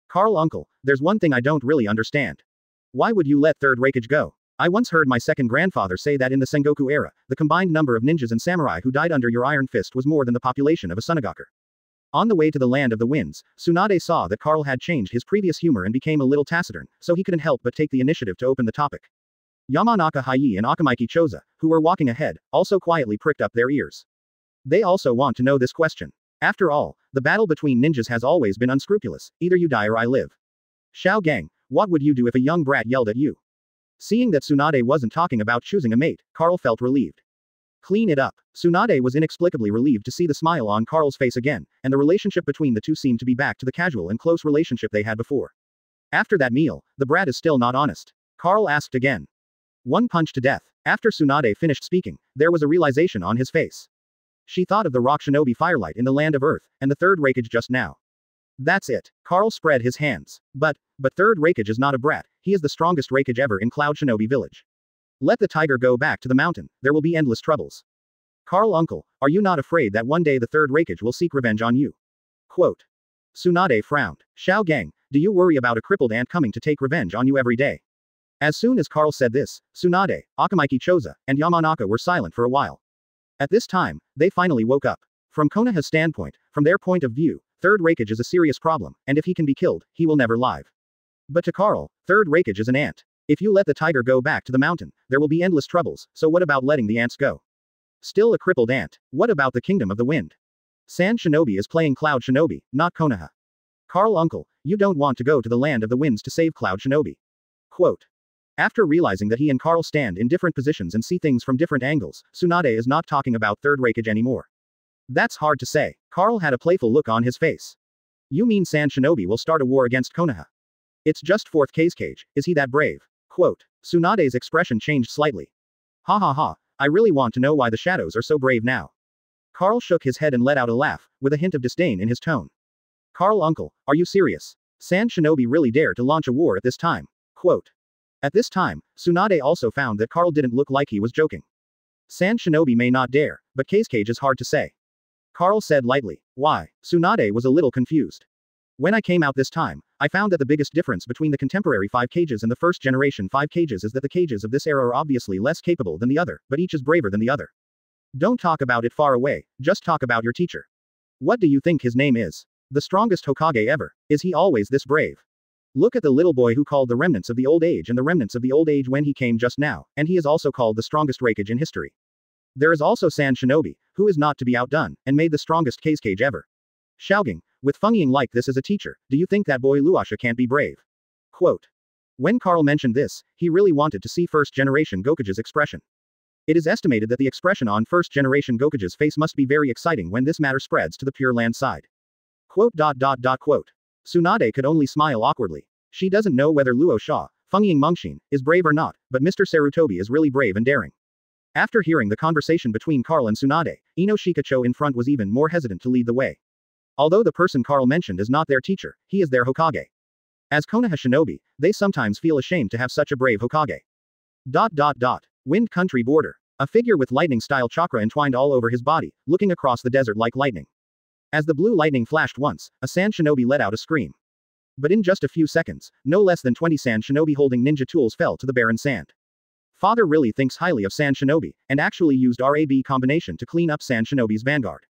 Speaker 1: Carl uncle, there's one thing I don't really understand. Why would you let third Raikage go? I once heard my second grandfather say that in the Sengoku era, the combined number of ninjas and samurai who died under your iron fist was more than the population of a Sunagaku. On the way to the land of the winds, Tsunade saw that Carl had changed his previous humor and became a little taciturn, so he couldn't help but take the initiative to open the topic. Yamanaka Hai and Akamaiki Choza, who were walking ahead, also quietly pricked up their ears. They also want to know this question. After all, the battle between ninjas has always been unscrupulous, either you die or I live. Xiao Gang, what would you do if a young brat yelled at you? Seeing that Tsunade wasn't talking about choosing a mate, Carl felt relieved. Clean it up. Tsunade was inexplicably relieved to see the smile on Carl's face again, and the relationship between the two seemed to be back to the casual and close relationship they had before. After that meal, the brat is still not honest. Carl asked again. One punch to death. After Tsunade finished speaking, there was a realization on his face. She thought of the rock shinobi firelight in the land of earth, and the third Raikage just now. That's it. Carl spread his hands. But third Raikage is not a brat, he is the strongest Raikage ever in Cloud Shinobi Village. Let the tiger go back to the mountain, there will be endless troubles. Carl uncle, are you not afraid that one day the third Raikage will seek revenge on you? Quote. Tsunade frowned. Xiao Gang, do you worry about a crippled ant coming to take revenge on you every day? As soon as Carl said this, Tsunade, Akamaiki Choza, and Yamanaka were silent for a while. At this time, they finally woke up. From Konoha's standpoint, from their point of view, third Raikage is a serious problem, and if he can be killed, he will never live. But to Carl, third Raikage is an ant. If you let the tiger go back to the mountain, there will be endless troubles, so what about letting the ants go? Still a crippled ant. What about the kingdom of the wind? Sand Shinobi is playing Cloud Shinobi, not Konoha. Carl uncle, you don't want to go to the land of the winds to save Cloud Shinobi. Quote. After realizing that he and Carl stand in different positions and see things from different angles, Tsunade is not talking about third Raikage anymore. That's hard to say. Carl had a playful look on his face. You mean Sand Shinobi will start a war against Konoha? It's just fourth Kazekage, is he that brave? Quote. Tsunade's expression changed slightly. Ha ha ha, I really want to know why the shadows are so brave now. Carl shook his head and let out a laugh, with a hint of disdain in his tone. Carl uncle, are you serious? Sand Shinobi really dare to launch a war at this time? Quote. At this time, Tsunade also found that Carl didn't look like he was joking. Sand Shinobi may not dare, but Kazekage is hard to say. Carl said lightly. Why? Tsunade was a little confused. When I came out this time, I found that the biggest difference between the contemporary 5 Kages and the first generation 5 Kages is that the Kages of this era are obviously less capable than the other, but each is braver than the other. Don't talk about it far away, just talk about your teacher. What do you think his name is? The strongest Hokage ever. Is he always this brave? Look at the little boy who called the remnants of the old age and the remnants of the old age when he came just now, and he is also called the strongest Raikage in history. There is also Sand Shinobi, who is not to be outdone, and made the strongest Kazekage ever. Shaogang, with Fang Ying like this as a teacher, do you think that boy Luasha can't be brave? Quote. When Carl mentioned this, he really wanted to see first-generation Gokage's expression. It is estimated that the expression on first-generation Gokage's face must be very exciting when this matter spreads to the Pure Land side. Quote. Tsunade could only smile awkwardly. She doesn't know whether Luo Sha, Feng Ying Mengxin, is brave or not, but Mr. Sarutobi is really brave and daring. After hearing the conversation between Carl and Tsunade, Ino Shikacho in front was even more hesitant to lead the way. Although the person Carl mentioned is not their teacher, he is their Hokage. As Konoha Shinobi, they sometimes feel ashamed to have such a brave Hokage. Wind country border. A figure with lightning-style chakra entwined all over his body, looking across the desert like lightning. As the blue lightning flashed once, a Sand Shinobi let out a scream. But in just a few seconds, no less than 20 Sand Shinobi holding ninja tools fell to the barren sand. Father really thinks highly of Sand Shinobi, and actually used RAB combination to clean up Sand Shinobi's vanguard.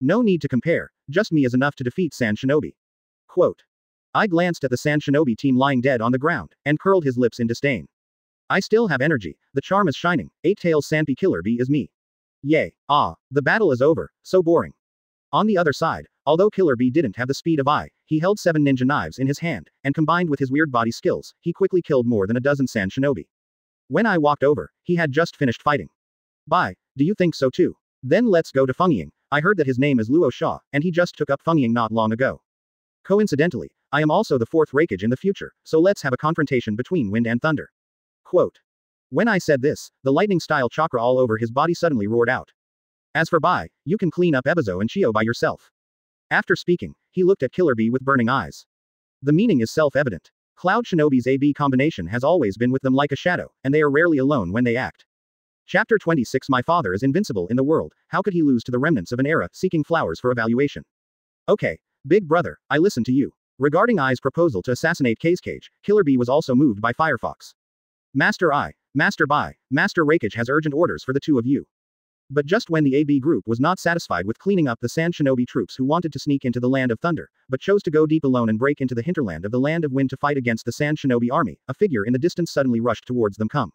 Speaker 1: No need to compare, just me is enough to defeat Sand Shinobi. Quote. I glanced at the Sand Shinobi team lying dead on the ground, and curled his lips in disdain. I still have energy, the charm is shining, 8-tails Sandpi Killer Bee is me. Yay, the battle is over, so boring. On the other side, although Killer Bee didn't have the speed of I, he held 7 ninja knives in his hand, and combined with his weird body skills, he quickly killed more than a dozen Sand Shinobi. When I walked over, he had just finished fighting. Bye, do you think so too? Then let's go to Feng Ying. I heard that his name is Luo Sha, and he just took up Feng Ying not long ago. Coincidentally, I am also the 4th Raikage in the future, so let's have a confrontation between wind and thunder. Quote. When I said this, the lightning-style chakra all over his body suddenly roared out. As for Bai, you can clean up Ebizo and Chio by yourself. After speaking, he looked at Killer Bee with burning eyes. The meaning is self-evident. Cloud Shinobi's AB combination has always been with them like a shadow, and they are rarely alone when they act. Chapter 26 My father is invincible in the world, how could he lose to the remnants of an era seeking flowers for evaluation? Okay, big brother, I listen to you. Regarding I's proposal to assassinate Kazekage, Killer Bee was also moved by Firefox. Master I, Master Bai, Master Raikage has urgent orders for the two of you. But just when the AB group was not satisfied with cleaning up the Sand Shinobi troops who wanted to sneak into the Land of Thunder, but chose to go deep alone and break into the hinterland of the Land of Wind to fight against the Sand Shinobi army, a figure in the distance suddenly rushed towards them. Come.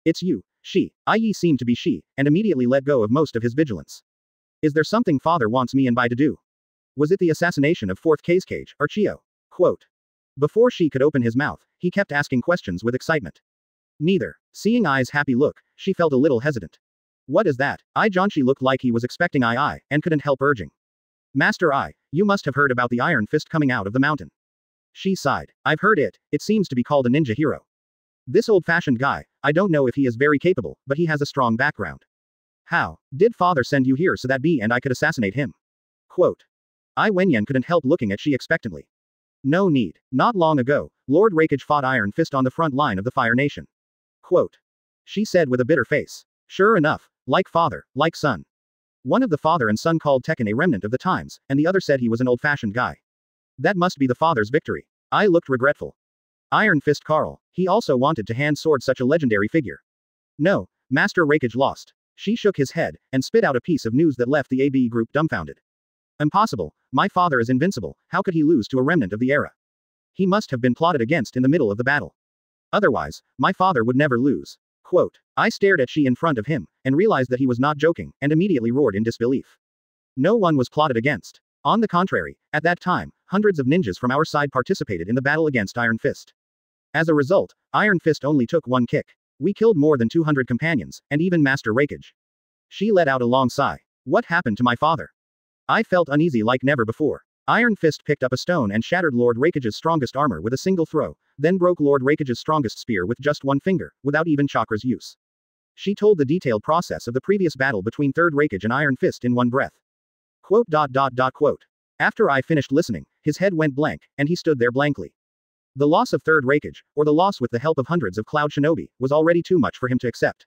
Speaker 1: It's you, she, i.e. seemed to be she, and immediately let go of most of his vigilance. Is there something father wants me and Bai to do? Was it the assassination of 4th Kazekage, or Chio? Quote. Before she could open his mouth, he kept asking questions with excitement. Neither. Seeing I's happy look, she felt a little hesitant. What is that? Janshi looked like he was expecting I, and couldn't help urging. Master I, you must have heard about the Iron Fist coming out of the mountain. She sighed. I've heard it seems to be called a ninja hero. This old-fashioned guy, I don't know if he is very capable, but he has a strong background. How? Did father send you here so that B and I could assassinate him? Quote. I Wenyan couldn't help looking at she expectantly. No need. Not long ago, Lord Raikage fought Iron Fist on the front line of the Fire Nation. Quote. She said with a bitter face. Sure enough, like father, like son. One of the father and son called Tekken a remnant of the times, and the other said he was an old-fashioned guy. That must be the father's victory. I looked regretful. Iron Fist Carl, he also wanted to hand sword such a legendary figure. No, Master Raikage lost. She shook his head, and spit out a piece of news that left the AB group dumbfounded. Impossible, my father is invincible, how could he lose to a remnant of the era? He must have been plotted against in the middle of the battle. Otherwise, my father would never lose. Quote. I stared at she in front of him, and realized that he was not joking, and immediately roared in disbelief. No one was plotted against. On the contrary, at that time, hundreds of ninjas from our side participated in the battle against Iron Fist. As a result, Iron Fist only took one kick. We killed more than 200 companions, and even Master Raikage. She let out a long sigh. What happened to my father? I felt uneasy like never before. Iron Fist picked up a stone and shattered Lord Raikage's strongest armor with a single throw, then broke Lord Raikage's strongest spear with just one finger, without even chakra's use. She told the detailed process of the previous battle between 3rd Raikage and Iron Fist in one breath. Quote. After I finished listening, his head went blank, and he stood there blankly. The loss of 3rd Raikage, or the loss with the help of hundreds of Cloud Shinobi, was already too much for him to accept.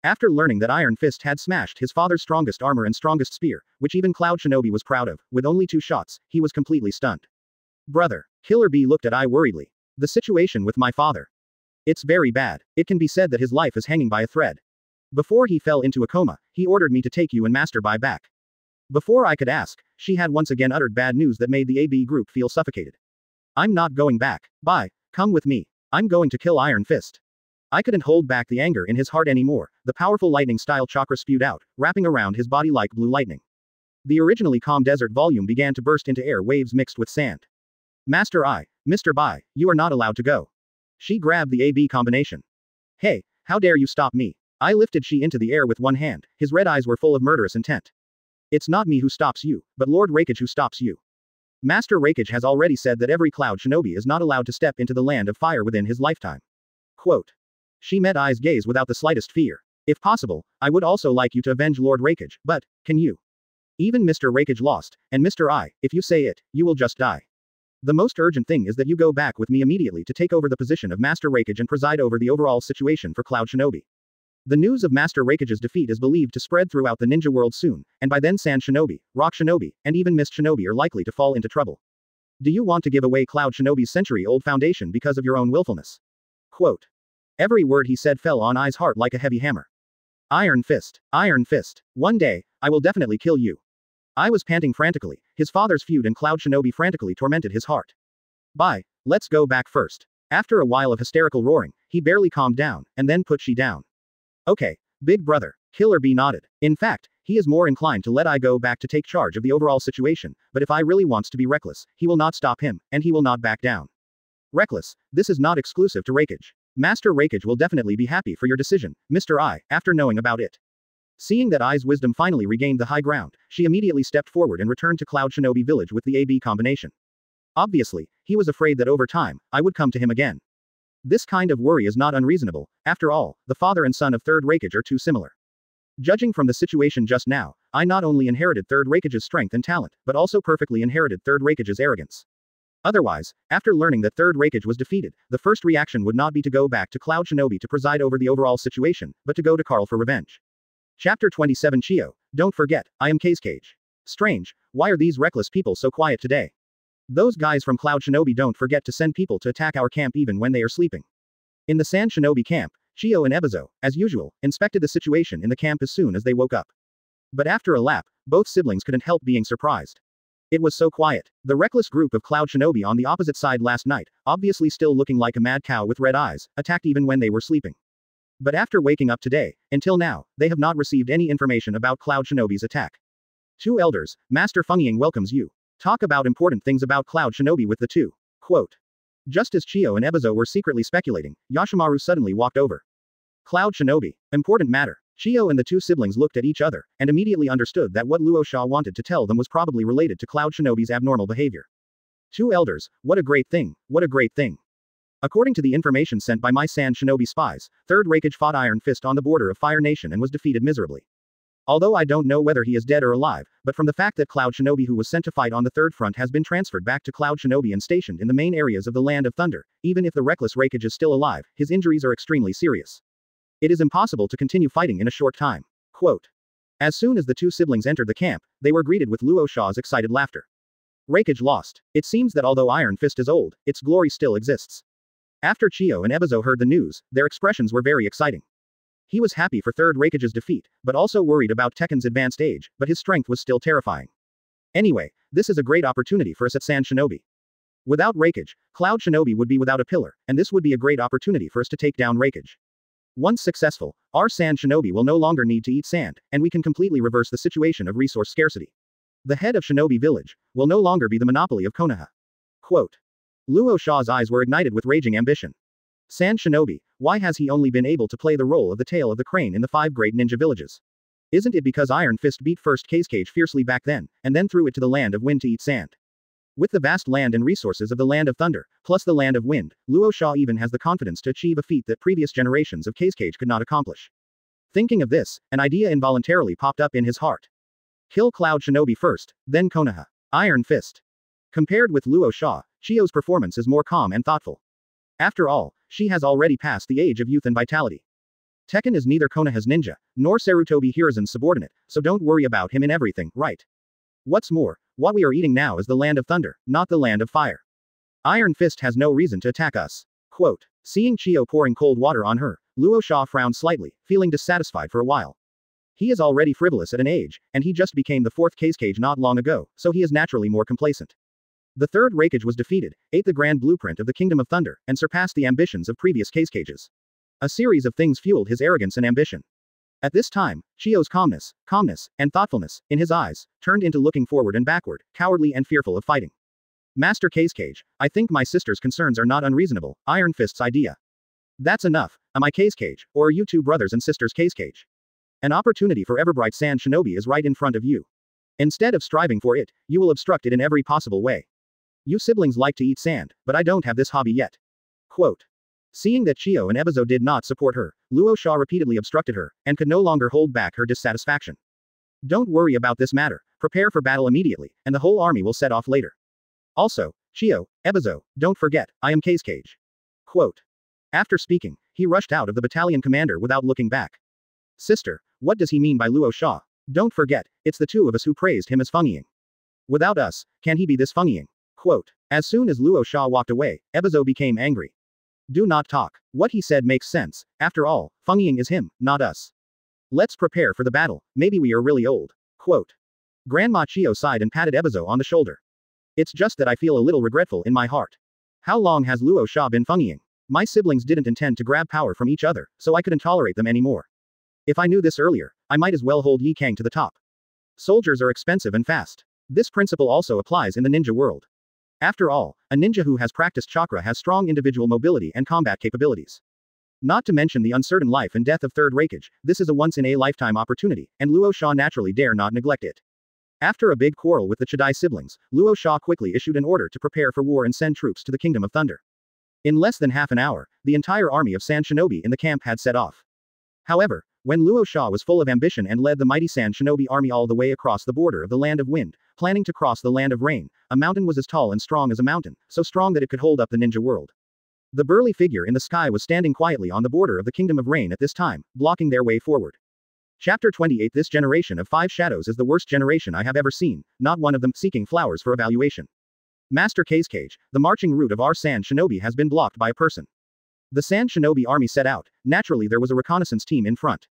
Speaker 1: After learning that Iron Fist had smashed his father's strongest armor and strongest spear, which even Cloud Shinobi was proud of, with only 2 shots, he was completely stunned. Brother. Killer Bee looked at I worriedly. The situation with my father. It's very bad. It can be said that his life is hanging by a thread. Before he fell into a coma, he ordered me to take you and Master Bai back. Before I could ask, she had once again uttered bad news that made the AB group feel suffocated. I'm not going back. Bai, come with me. I'm going to kill Iron Fist. I couldn't hold back the anger in his heart anymore. The powerful lightning-style chakra spewed out, wrapping around his body like blue lightning. The originally calm desert volume began to burst into air waves mixed with sand. Master Mr. Bai, you are not allowed to go. She grabbed the AB combination. Hey, how dare you stop me? I lifted she into the air with one hand, his red eyes were full of murderous intent. It's not me who stops you, but Lord Raikage who stops you. Master Raikage has already said that every Cloud Shinobi is not allowed to step into the land of fire within his lifetime. Quote. She met Ai's gaze without the slightest fear. If possible, I would also like you to avenge Lord Raikage, but, can you? Even Mr. Raikage lost, and Mr. I, if you say it, you will just die. The most urgent thing is that you go back with me immediately to take over the position of Master Raikage and preside over the overall situation for Cloud Shinobi. The news of Master Raikage's defeat is believed to spread throughout the ninja world soon, and by then Sand Shinobi, Rock Shinobi, and even Mist Shinobi are likely to fall into trouble. Do you want to give away Cloud Shinobi's century-old foundation because of your own willfulness? Quote. Every word he said fell on Ai's heart like a heavy hammer. Iron Fist. Iron Fist. One day, I will definitely kill you. I was panting frantically. His father's feud and Cloud Shinobi frantically tormented his heart. Bye. Let's go back first. After a while of hysterical roaring, he barely calmed down, and then put she down. Okay, big brother. Killer Bee nodded. In fact, he is more inclined to let I go back to take charge of the overall situation, but if I really wants to be reckless, he will not stop him, and he will not back down. Reckless. This is not exclusive to Raikage. Master Raikage will definitely be happy for your decision, Mr. I, after knowing about it. Seeing that Ai's wisdom finally regained the high ground, she immediately stepped forward and returned to Cloud Shinobi village with the AB combination. Obviously, he was afraid that over time, I would come to him again. This kind of worry is not unreasonable. After all, the father and son of Third Raikage are too similar. Judging from the situation just now, I not only inherited Third Raikage's strength and talent, but also perfectly inherited Third Raikage's arrogance. Otherwise, after learning that Third Raikage was defeated, the first reaction would not be to go back to Cloud Shinobi to preside over the overall situation, but to go to Carl for revenge. Chapter 27 Chio, don't forget, I am Cage. Strange, why are these reckless people so quiet today? Those guys from Cloud Shinobi don't forget to send people to attack our camp even when they are sleeping. In the Sand Shinobi camp, Chio and Ebizo, as usual, inspected the situation in the camp as soon as they woke up. But after a lap, both siblings couldn't help being surprised. It was so quiet. The reckless group of Cloud Shinobi on the opposite side last night, obviously still looking like a mad cow with red eyes, attacked even when they were sleeping. But after waking up today, until now, they have not received any information about Cloud Shinobi's attack. 2 elders, Master Fungying welcomes you. Talk about important things about Cloud Shinobi with the 2. Quote. Just as Chio and Ebizo were secretly speculating, Yashimaru suddenly walked over. Cloud Shinobi. Important matter. Chio and the 2 siblings looked at each other, and immediately understood that what Luo Sha wanted to tell them was probably related to Cloud Shinobi's abnormal behavior. 2 elders, what a great thing, what a great thing. According to the information sent by my Sand Shinobi spies, Third Raikage fought Iron Fist on the border of Fire Nation and was defeated miserably. Although I don't know whether he is dead or alive, but from the fact that Cloud Shinobi who was sent to fight on the third front has been transferred back to Cloud Shinobi and stationed in the main areas of the Land of Thunder, even if the reckless Raikage is still alive, his injuries are extremely serious. It is impossible to continue fighting in a short time. Quote. As soon as the 2 siblings entered the camp, they were greeted with Luo Sha's excited laughter. Raikage lost. It seems that although Iron Fist is old, its glory still exists. After Chio and Ebizo heard the news, their expressions were very exciting. He was happy for Third Raikage's defeat, but also worried about Tekken's advanced age, but his strength was still terrifying. Anyway, this is a great opportunity for us at Sand Shinobi. Without Raikage, Cloud Shinobi would be without a pillar, and this would be a great opportunity for us to take down Raikage. Once successful, our Sand Shinobi will no longer need to eat sand, and we can completely reverse the situation of resource scarcity. The head of Shinobi village will no longer be the monopoly of Konoha. Quote. Luo Sha's eyes were ignited with raging ambition. Sand Shinobi, why has he only been able to play the role of the tail of the crane in the 5 great ninja villages? Isn't it because Iron Fist beat first Cage fiercely back then, and then threw it to the Land of Wind to eat sand? With the vast land and resources of the Land of Thunder, plus the Land of Wind, Luo Sha even has the confidence to achieve a feat that previous generations of Cage could not accomplish. Thinking of this, an idea involuntarily popped up in his heart. Kill Cloud Shinobi first, then Konoha. Iron Fist. Compared with Luo Sha, Chio's performance is more calm and thoughtful. After all, she has already passed the age of youth and vitality. Tekken is neither Konoha's ninja, nor Sarutobi Hiruzen's subordinate, so don't worry about him in everything, right? What's more, what we are eating now is the land of thunder, not the land of fire. Iron Fist has no reason to attack us. Quote. Seeing Chiyo pouring cold water on her, Luo Sha frowned slightly, feeling dissatisfied for a while. He is already frivolous at an age, and he just became the fourth Hokage not long ago, so he is naturally more complacent. The third Hokage was defeated, ate the grand blueprint of the Kingdom of Thunder, and surpassed the ambitions of previous Hokages. A series of things fueled his arrogance and ambition. At this time, Chiyo's calmness, and thoughtfulness, in his eyes, turned into looking forward and backward, cowardly and fearful of fighting. Master Hokage, I think my sister's concerns are not unreasonable, Iron Fist's idea. That's enough, am I Hokage, or are you two brothers and sisters Hokage? An opportunity for Everbright Sand Shinobi is right in front of you. Instead of striving for it, you will obstruct it in every possible way. You siblings like to eat sand, but I don't have this hobby yet. Quote. Seeing that Chiyo and Ebizo did not support her, Luo Sha repeatedly obstructed her, and could no longer hold back her dissatisfaction. Don't worry about this matter, prepare for battle immediately, and the whole army will set off later. Also, Chiyo, Ebizo, don't forget, I am Hokage. Quote. After speaking, he rushed out of the battalion commander without looking back. Sister, what does he mean by Luo Sha? Don't forget, it's the two of us who praised him as Fengiying. Without us, can he be this Fengiying? Quote. As soon as Luo Sha walked away, Ebizo became angry. Do not talk. What he said makes sense. After all, Fengiying is him, not us. Let's prepare for the battle, maybe we are really old. Quote. Grandma Chiyo sighed and patted Ebizo on the shoulder. It's just that I feel a little regretful in my heart. How long has Luo Sha been Fengiying? My siblings didn't intend to grab power from each other, so I couldn't tolerate them anymore. If I knew this earlier, I might as well hold Yi Kang to the top. Soldiers are expensive and fast. This principle also applies in the ninja world. After all, a ninja who has practiced chakra has strong individual mobility and combat capabilities. Not to mention the uncertain life and death of third Hokage, this is a once-in-a-lifetime opportunity, and Luo Sha naturally dare not neglect it. After a big quarrel with the Chidai siblings, Luo Sha quickly issued an order to prepare for war and send troops to the Kingdom of Thunder. In less than half an hour, the entire army of Sand Shinobi in the camp had set off. However, when Luo Sha was full of ambition and led the mighty Sand Shinobi army all the way across the border of the Land of Wind, planning to cross the Land of Rain, a mountain was as tall and strong as a mountain, so strong that it could hold up the ninja world. The burly figure in the sky was standing quietly on the border of the Kingdom of Rain at this time, blocking their way forward. Chapter 28. This generation of 5 shadows is the worst generation I have ever seen, not one of them seeking flowers for evaluation. Master Hokage, the marching route of our Sand Shinobi has been blocked by a person. The Sand Shinobi army set out, naturally there was a reconnaissance team in front.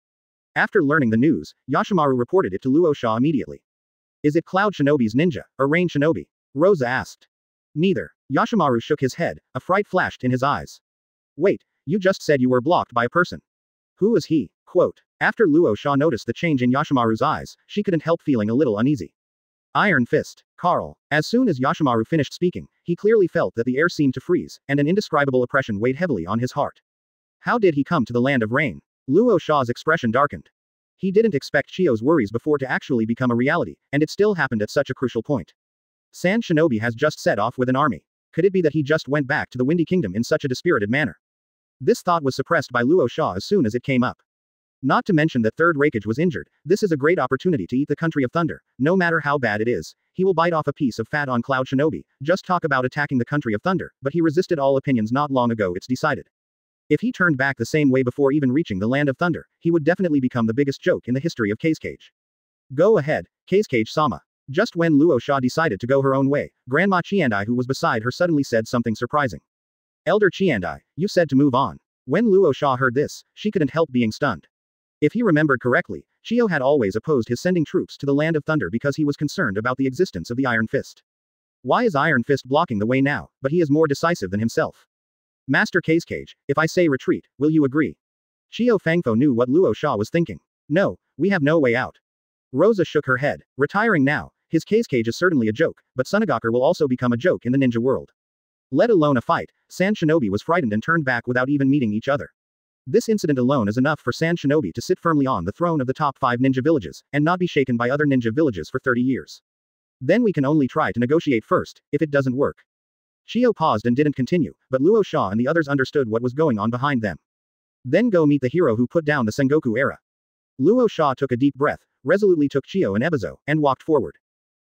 Speaker 1: After learning the news, Yashimaru reported it to Luo Sha immediately. Is it Cloud Shinobi's ninja, or Rain Shinobi? Rosa asked. Neither. Yashimaru shook his head, a fright flashed in his eyes. Wait, you just said you were blocked by a person. Who is he? Quote. After Luo Sha noticed the change in Yashimaru's eyes, she couldn't help feeling a little uneasy. Iron Fist. Carl. As soon as Yashimaru finished speaking, he clearly felt that the air seemed to freeze, and an indescribable oppression weighed heavily on his heart. How did he come to the Land of Rain? Luo Sha's expression darkened. He didn't expect Chiyo's worries before to actually become a reality, and it still happened at such a crucial point. Sand Shinobi has just set off with an army. Could it be that he just went back to the Windy Kingdom in such a dispirited manner? This thought was suppressed by Luo Sha as soon as it came up. Not to mention that third Hokage was injured, this is a great opportunity to eat the country of thunder, no matter how bad it is. He will bite off a piece of fat on Cloud Shinobi, just talk about attacking the country of thunder, but he resisted all opinions not long ago, it's decided. If he turned back the same way before even reaching the Land of Thunder, he would definitely become the biggest joke in the history of Hokage. Go ahead, Hokage-sama. Just when Luo Sha decided to go her own way, Grandma Chiandai who was beside her suddenly said something surprising. Elder Chiandai, you said to move on. When Luo Sha heard this, she couldn't help being stunned. If he remembered correctly, Chiyo had always opposed his sending troops to the Land of Thunder because he was concerned about the existence of the Iron Fist. Why is Iron Fist blocking the way now, but he is more decisive than himself? Master Hokage, if I say retreat, will you agree? Chiyo Fangfo knew what Luo Sha was thinking. No, we have no way out. Rosa shook her head. Retiring now, his Hokage is certainly a joke, but Sunagaku will also become a joke in the ninja world. Let alone a fight, Sand Shinobi was frightened and turned back without even meeting each other. This incident alone is enough for Sand Shinobi to sit firmly on the throne of the top 5 ninja villages, and not be shaken by other ninja villages for 30 years. Then we can only try to negotiate first, if it doesn't work. Chiyo paused and didn't continue, but Luo Sha and the others understood what was going on behind them. Then go meet the hero who put down the Sengoku era. Luo Sha took a deep breath, resolutely took Chiyo and Ebizo, and walked forward.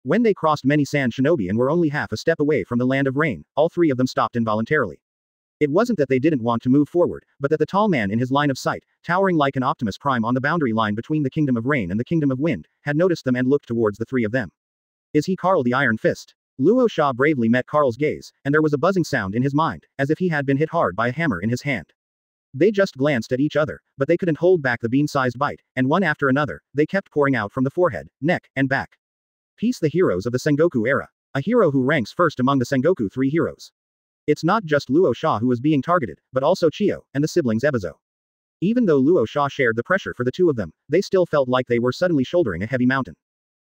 Speaker 1: When they crossed many Sand Shinobi and were only half a step away from the Land of Rain, all 3 of them stopped involuntarily. It wasn't that they didn't want to move forward, but that the tall man in his line of sight, towering like an Optimus Prime on the boundary line between the Kingdom of Rain and the Kingdom of Wind, had noticed them and looked towards the three of them. Is he Karl the Iron Fist? Luo Sha bravely met Karl's gaze, and there was a buzzing sound in his mind, as if he had been hit hard by a hammer in his hand. They just glanced at each other, but they couldn't hold back the bean-sized bite, and one after another, they kept pouring out from the forehead, neck, and back. Peace the heroes of the Sengoku era. A hero who ranks first among the Sengoku 3 heroes. It's not just Luo Sha who was being targeted, but also Chiyo, and the siblings Ebizo. Even though Luo Sha shared the pressure for the two of them, they still felt like they were suddenly shouldering a heavy mountain.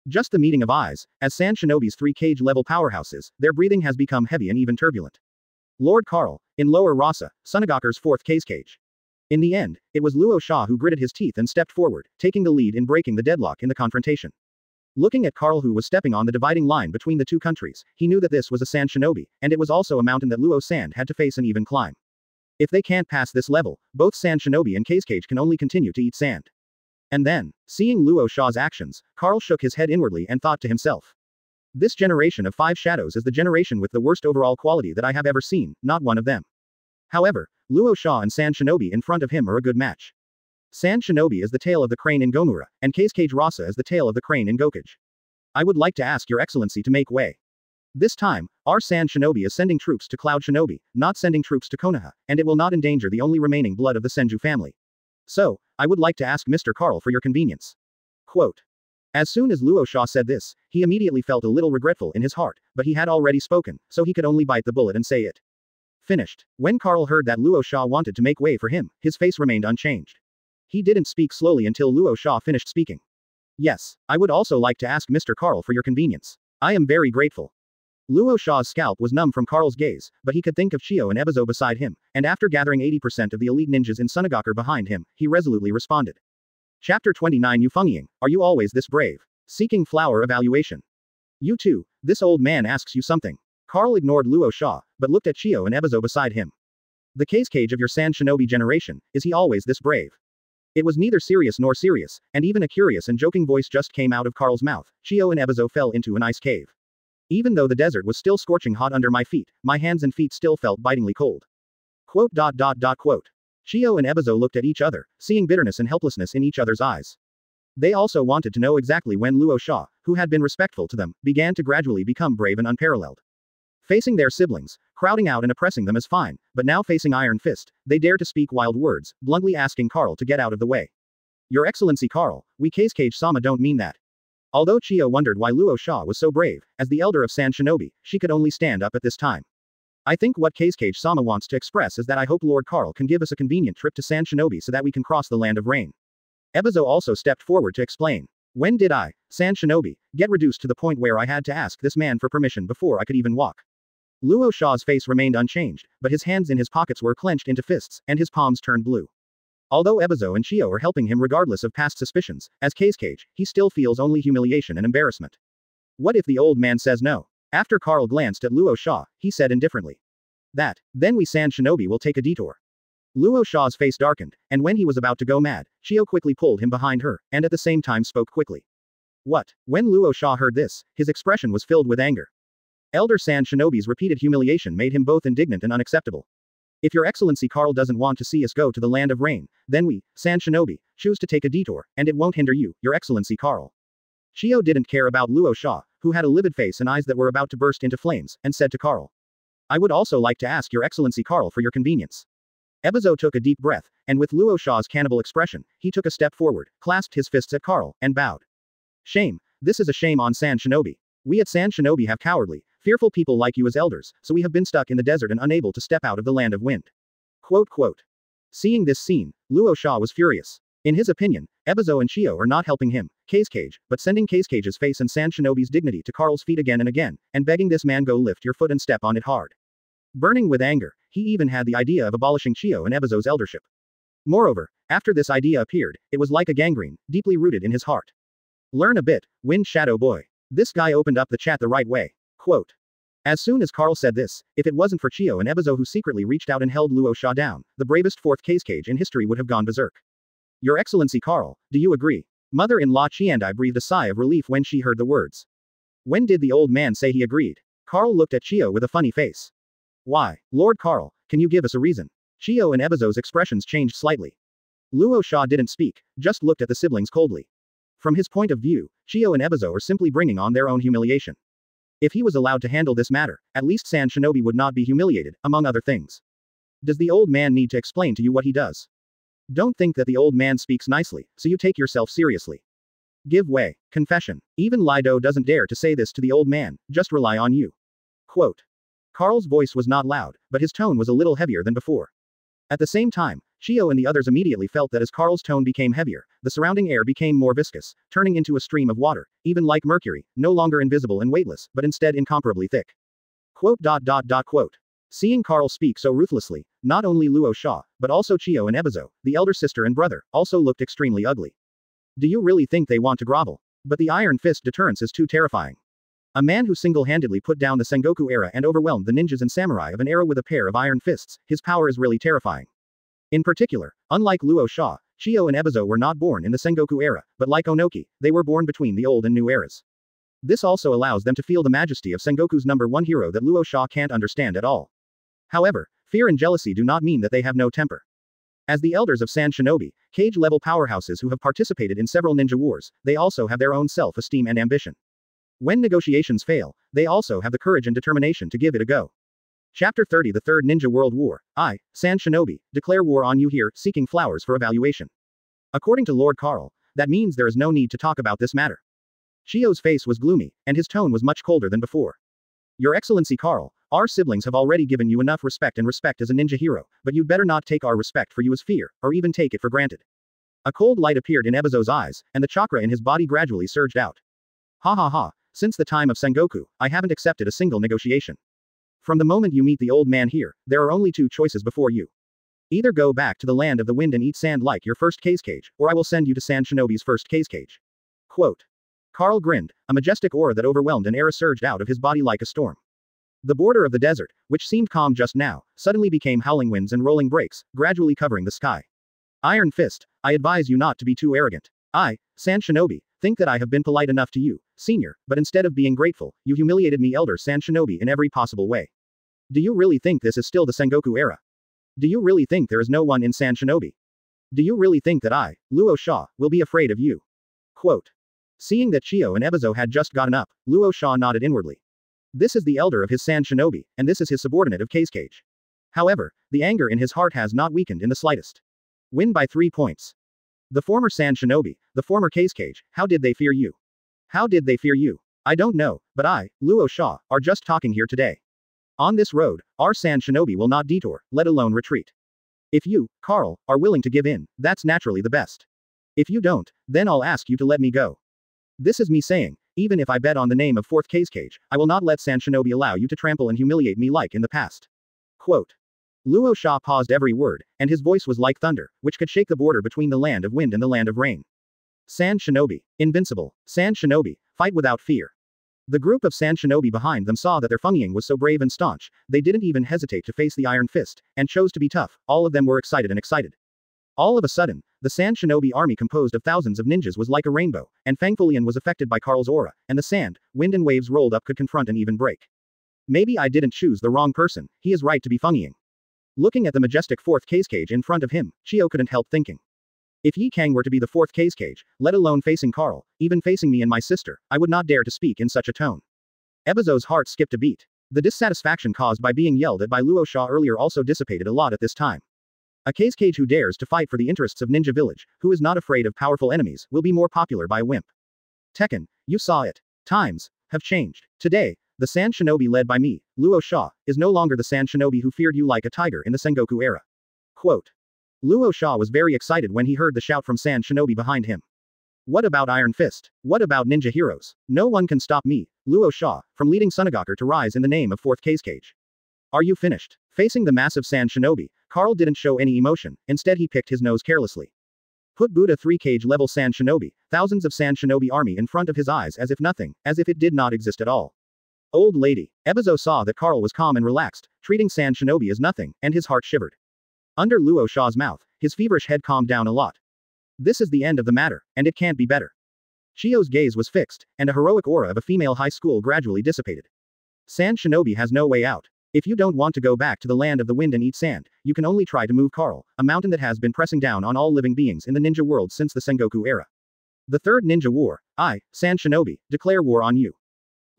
Speaker 1: Just the meeting of eyes, as Sand Shinobi's 3 cage-level powerhouses, their breathing has become heavy and even turbulent. Lord Karl, in Lower Rasa, Sunagaku's 4th cage. In the end, it was Luo Sha who gritted his teeth and stepped forward, taking the lead in breaking the deadlock in the confrontation. Looking at Karl, who was stepping on the dividing line between the two countries, he knew that this was a Sand Shinobi, and it was also a mountain that Luo Sand had to face and even climb. If they can't pass this level, both Sand Shinobi and Cage can only continue to eat sand. And then, seeing Luo Sha's actions, Karl shook his head inwardly and thought to himself. This generation of 5 shadows is the generation with the worst overall quality that I have ever seen, not one of them. However, Luo Sha and Sand Shinobi in front of him are a good match. Sand Shinobi is the tail of the crane in Gomura, and Cage Rasa is the tail of the crane in Gokage. I would like to ask your excellency to make way. This time, our Sand Shinobi is sending troops to Cloud Shinobi, not sending troops to Konoha, and it will not endanger the only remaining blood of the Senju family. So, I would like to ask Mr. Karl for your convenience. Quote. As soon as Luo Sha said this, he immediately felt a little regretful in his heart, but he had already spoken, so he could only bite the bullet and say it. Finished. When Karl heard that Luo Sha wanted to make way for him, his face remained unchanged. He didn't speak slowly until Luo Sha finished speaking. Yes, I would also like to ask Mr. Karl for your convenience. I am very grateful. Luo Sha's scalp was numb from Karl's gaze, but he could think of Chiyo and Ebizo beside him, and after gathering 80% of the elite ninjas in Sunagaku behind him, he resolutely responded. Chapter 29 Yufengiying, are you always this brave? Seeking flower evaluation. You too, this old man asks you something. Karl ignored Luo Sha, but looked at Chiyo and Ebizo beside him. The cage of your Sand Shinobi generation, is he always this brave? It was neither serious nor serious, and even a curious and joking voice just came out of Karl's mouth. Chiyo and Ebizo fell into an ice cave. Even though the desert was still scorching hot under my feet, my hands and feet still felt bitingly cold. Quote. Chiyo and Ebizo looked at each other, seeing bitterness and helplessness in each other's eyes. They also wanted to know exactly when Luo Sha, who had been respectful to them, began to gradually become brave and unparalleled. Facing their siblings, crowding out and oppressing them is fine, but now facing Iron Fist, they dare to speak wild words, bluntly asking Karl to get out of the way. Your Excellency Karl, we Cage-sama don't mean that. Although Chiyo wondered why Luo Sha was so brave, as the elder of Sand Shinobi, she could only stand up at this time. I think what Cage-sama wants to express is that I hope Lord Karl can give us a convenient trip to Sand Shinobi so that we can cross the land of rain. Ebizo also stepped forward to explain. When did I, Sand Shinobi, get reduced to the point where I had to ask this man for permission before I could even walk? Luo Sha's face remained unchanged, but his hands in his pockets were clenched into fists, and his palms turned blue. Although Ebizo and Chiyo are helping him regardless of past suspicions, as Cage, he still feels only humiliation and embarrassment. What if the old man says no? After Karl glanced at Luo Sha, he said indifferently. Then we Sand Shinobi will take a detour. Luo Sha's face darkened, and when he was about to go mad, Chiyo quickly pulled him behind her, and at the same time spoke quickly. What? When Luo Sha heard this, his expression was filled with anger. Elder Sand Shinobi's repeated humiliation made him both indignant and unacceptable. If your Excellency Karl doesn't want to see us go to the land of rain, then we, Sand Shinobi, choose to take a detour, and it won't hinder you, your Excellency Karl. Chiyo didn't care about Luo Sha, who had a livid face and eyes that were about to burst into flames, and said to Karl. I would also like to ask your Excellency Karl for your convenience. Ebizo took a deep breath, and with Luo Sha's cannibal expression, he took a step forward, clasped his fists at Karl, and bowed. Shame. This is a shame on Sand Shinobi. We at Sand Shinobi have cowardly, fearful people like you as elders, so we have been stuck in the desert and unable to step out of the land of wind. Quote. Seeing this scene, Luo Sha was furious. In his opinion, Ebizo and Chiyo are not helping him, Cage, but sending Cage's face and Sand Shinobi's dignity to Karl's feet again and again, and begging this man go lift your foot and step on it hard. Burning with anger, he even had the idea of abolishing Chiyo and Ebizo's eldership. Moreover, after this idea appeared, it was like a gangrene, deeply rooted in his heart. Learn a bit, Wind Shadow Boy. This guy opened up the chat the right way. Quote. As soon as Karl said this, if it wasn't for Chiyo and Ebizo who secretly reached out and held Luo Sha down, the bravest 4th Cage in history would have gone berserk. Your Excellency Karl, do you agree? Mother-in-law Chiandai breathed a sigh of relief when she heard the words. When did the old man say he agreed? Karl looked at Chiyo with a funny face. Why, Lord Carl, can you give us a reason? Chiyo and Ebizo's expressions changed slightly. Luo Sha didn't speak, just looked at the siblings coldly. From his point of view, Chiyo and Ebizo are simply bringing on their own humiliation. If he was allowed to handle this matter, at least San Shinobi would not be humiliated, among other things. Does the old man need to explain to you what he does? Don't think that the old man speaks nicely, so you take yourself seriously. Give way. Confession. Even Lido doesn't dare to say this to the old man, just rely on you. Quote. Carl's voice was not loud, but his tone was a little heavier than before. At the same time, Chiyo and the others immediately felt that as Carl's tone became heavier, the surrounding air became more viscous, turning into a stream of water, even like mercury, no longer invisible and weightless, but instead incomparably thick. Quote. Quote. Seeing Carl speak so ruthlessly, not only Luo Sha, but also Chiyo and Ebizo, the elder sister and brother, also looked extremely ugly. Do you really think they want to grovel? But the Iron Fist deterrence is too terrifying. A man who single-handedly put down the Sengoku era and overwhelmed the ninjas and samurai of an era with a pair of iron fists, his power is really terrifying. In particular, unlike Luo Sha, Chiyo and Ebizo were not born in the Sengoku era, but like Onoki, they were born between the old and new eras. This also allows them to feel the majesty of Sengoku's #1 hero that Luo Sha can't understand at all. However, fear and jealousy do not mean that they have no temper. As the elders of San Shinobi, cage-level powerhouses who have participated in several ninja wars, they also have their own self-esteem and ambition. When negotiations fail, they also have the courage and determination to give it a go. Chapter 30 The Third Ninja World War. I, San Shinobi, declare war on you here, seeking flowers for evaluation. According to Lord Carl, that means there is no need to talk about this matter. Chiyo's face was gloomy, and his tone was much colder than before. Your Excellency Carl, our siblings have already given you enough respect as a ninja hero, but you'd better not take our respect for you as fear, or even take it for granted. A cold light appeared in Ebizo's eyes, and the chakra in his body gradually surged out. Ha ha ha, since the time of Sengoku, I haven't accepted a single negotiation. From the moment you meet the old man here, there are only two choices before you. Either go back to the land of the wind and eat sand like your first cage, or I will send you to San Shinobi's first cage. Quote. Carl grinned, a majestic aura that overwhelmed an era surged out of his body like a storm. The border of the desert, which seemed calm just now, suddenly became howling winds and rolling breaks, gradually covering the sky. Iron Fist, I advise you not to be too arrogant. I, San Shinobi, think that I have been polite enough to you, senior, but instead of being grateful, you humiliated me, elder San Shinobi, in every possible way. Do you really think this is still the Sengoku era? Do you really think there is no one in San Shinobi? Do you really think that I, Luo Sha, will be afraid of you? Quote. Seeing that Chiyo and Ebizo had just gotten up, Luo Sha nodded inwardly. This is the elder of his San Shinobi, and this is his subordinate of cage. However, the anger in his heart has not weakened in the slightest. Win by 3 points. The former San Shinobi, the former cage, how did they fear you? How did they fear you? I don't know, but I, Luo Sha, are just talking here today. On this road, our San Shinobi will not detour, let alone retreat. If you, Carl, are willing to give in, that's naturally the best. If you don't, then I'll ask you to let me go. This is me saying, even if I bet on the name of 4th cage, I will not let San Shinobi allow you to trample and humiliate me like in the past. Quote. Luo Sha paused every word, and his voice was like thunder, which could shake the border between the land of wind and the land of rain. San Shinobi. Invincible. San Shinobi. Fight without fear. The group of San Shinobi behind them saw that their Feng was so brave and staunch, they didn't even hesitate to face the Iron Fist, and chose to be tough. All of them were excited. All of a sudden, the San Shinobi army composed of thousands of ninjas was like a rainbow, and Fang was affected by Carl's aura, and the sand, wind and waves rolled up could confront and even break. Maybe I didn't choose the wrong person, he is right to be Fenging. Looking at the majestic 4th cage in front of him, Chiyo couldn't help thinking. If Yi Kang were to be the 4th cage, let alone facing Carl, even facing me and my sister, I would not dare to speak in such a tone. Ebizo's heart skipped a beat. The dissatisfaction caused by being yelled at by Luo Sha earlier also dissipated a lot at this time. A cage who dares to fight for the interests of Ninja Village, who is not afraid of powerful enemies, will be more popular by a wimp. Tekken, you saw it. Times have changed. Today, the San Shinobi led by me, Luo Sha, is no longer the San Shinobi who feared you like a tiger in the Sengoku era. Quote. Luo Sha was very excited when he heard the shout from San Shinobi behind him. What about Iron Fist? What about ninja heroes? No one can stop me, Luo Sha, from leading Sunagaku to rise in the name of 4th cage. Are you finished? Facing the massive San Shinobi, Carl didn't show any emotion, instead he picked his nose carelessly. Put Buddha 3 cage level San Shinobi, thousands of San Shinobi army in front of his eyes as if nothing, as if it did not exist at all. Old lady. Ebizo saw that Carl was calm and relaxed, treating San Shinobi as nothing, and his heart shivered. Under Luo Sha's mouth, his feverish head calmed down a lot. This is the end of the matter, and it can't be better. Chiyo's gaze was fixed, and a heroic aura of a female high school gradually dissipated. San Shinobi has no way out. If you don't want to go back to the land of the wind and eat sand, you can only try to move Carl, a mountain that has been pressing down on all living beings in the ninja world since the Sengoku era. The Third Ninja War, I, Sand Shinobi, declare war on you.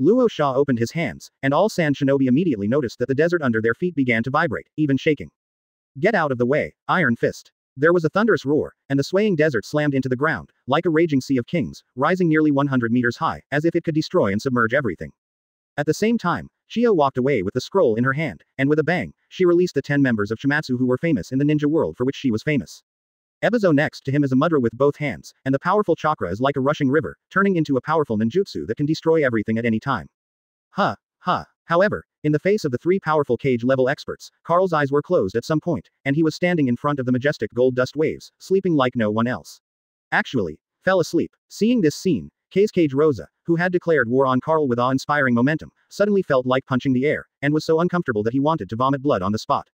Speaker 1: Luo Sha opened his hands, and all Sand Shinobi immediately noticed that the desert under their feet began to vibrate, even shaking. Get out of the way, Iron Fist. There was a thunderous roar, and the swaying desert slammed into the ground, like a raging sea of kings, rising nearly 100 meters high, as if it could destroy and submerge everything. At the same time, Chio walked away with the scroll in her hand, and with a bang, she released the 10 members of Shimatsu who were famous in the ninja world for which she was famous. Ebizo next to him is a mudra with both hands, and the powerful chakra is like a rushing river, turning into a powerful ninjutsu that can destroy everything at any time. However, in the face of the 3 powerful cage-level experts, Carl's eyes were closed at some point, and he was standing in front of the majestic gold dust waves, sleeping like no one else. Actually, fell asleep. Seeing this scene, Cage Rosa, who had declared war on Carl with awe-inspiring momentum, suddenly felt like punching the air, and was so uncomfortable that he wanted to vomit blood on the spot.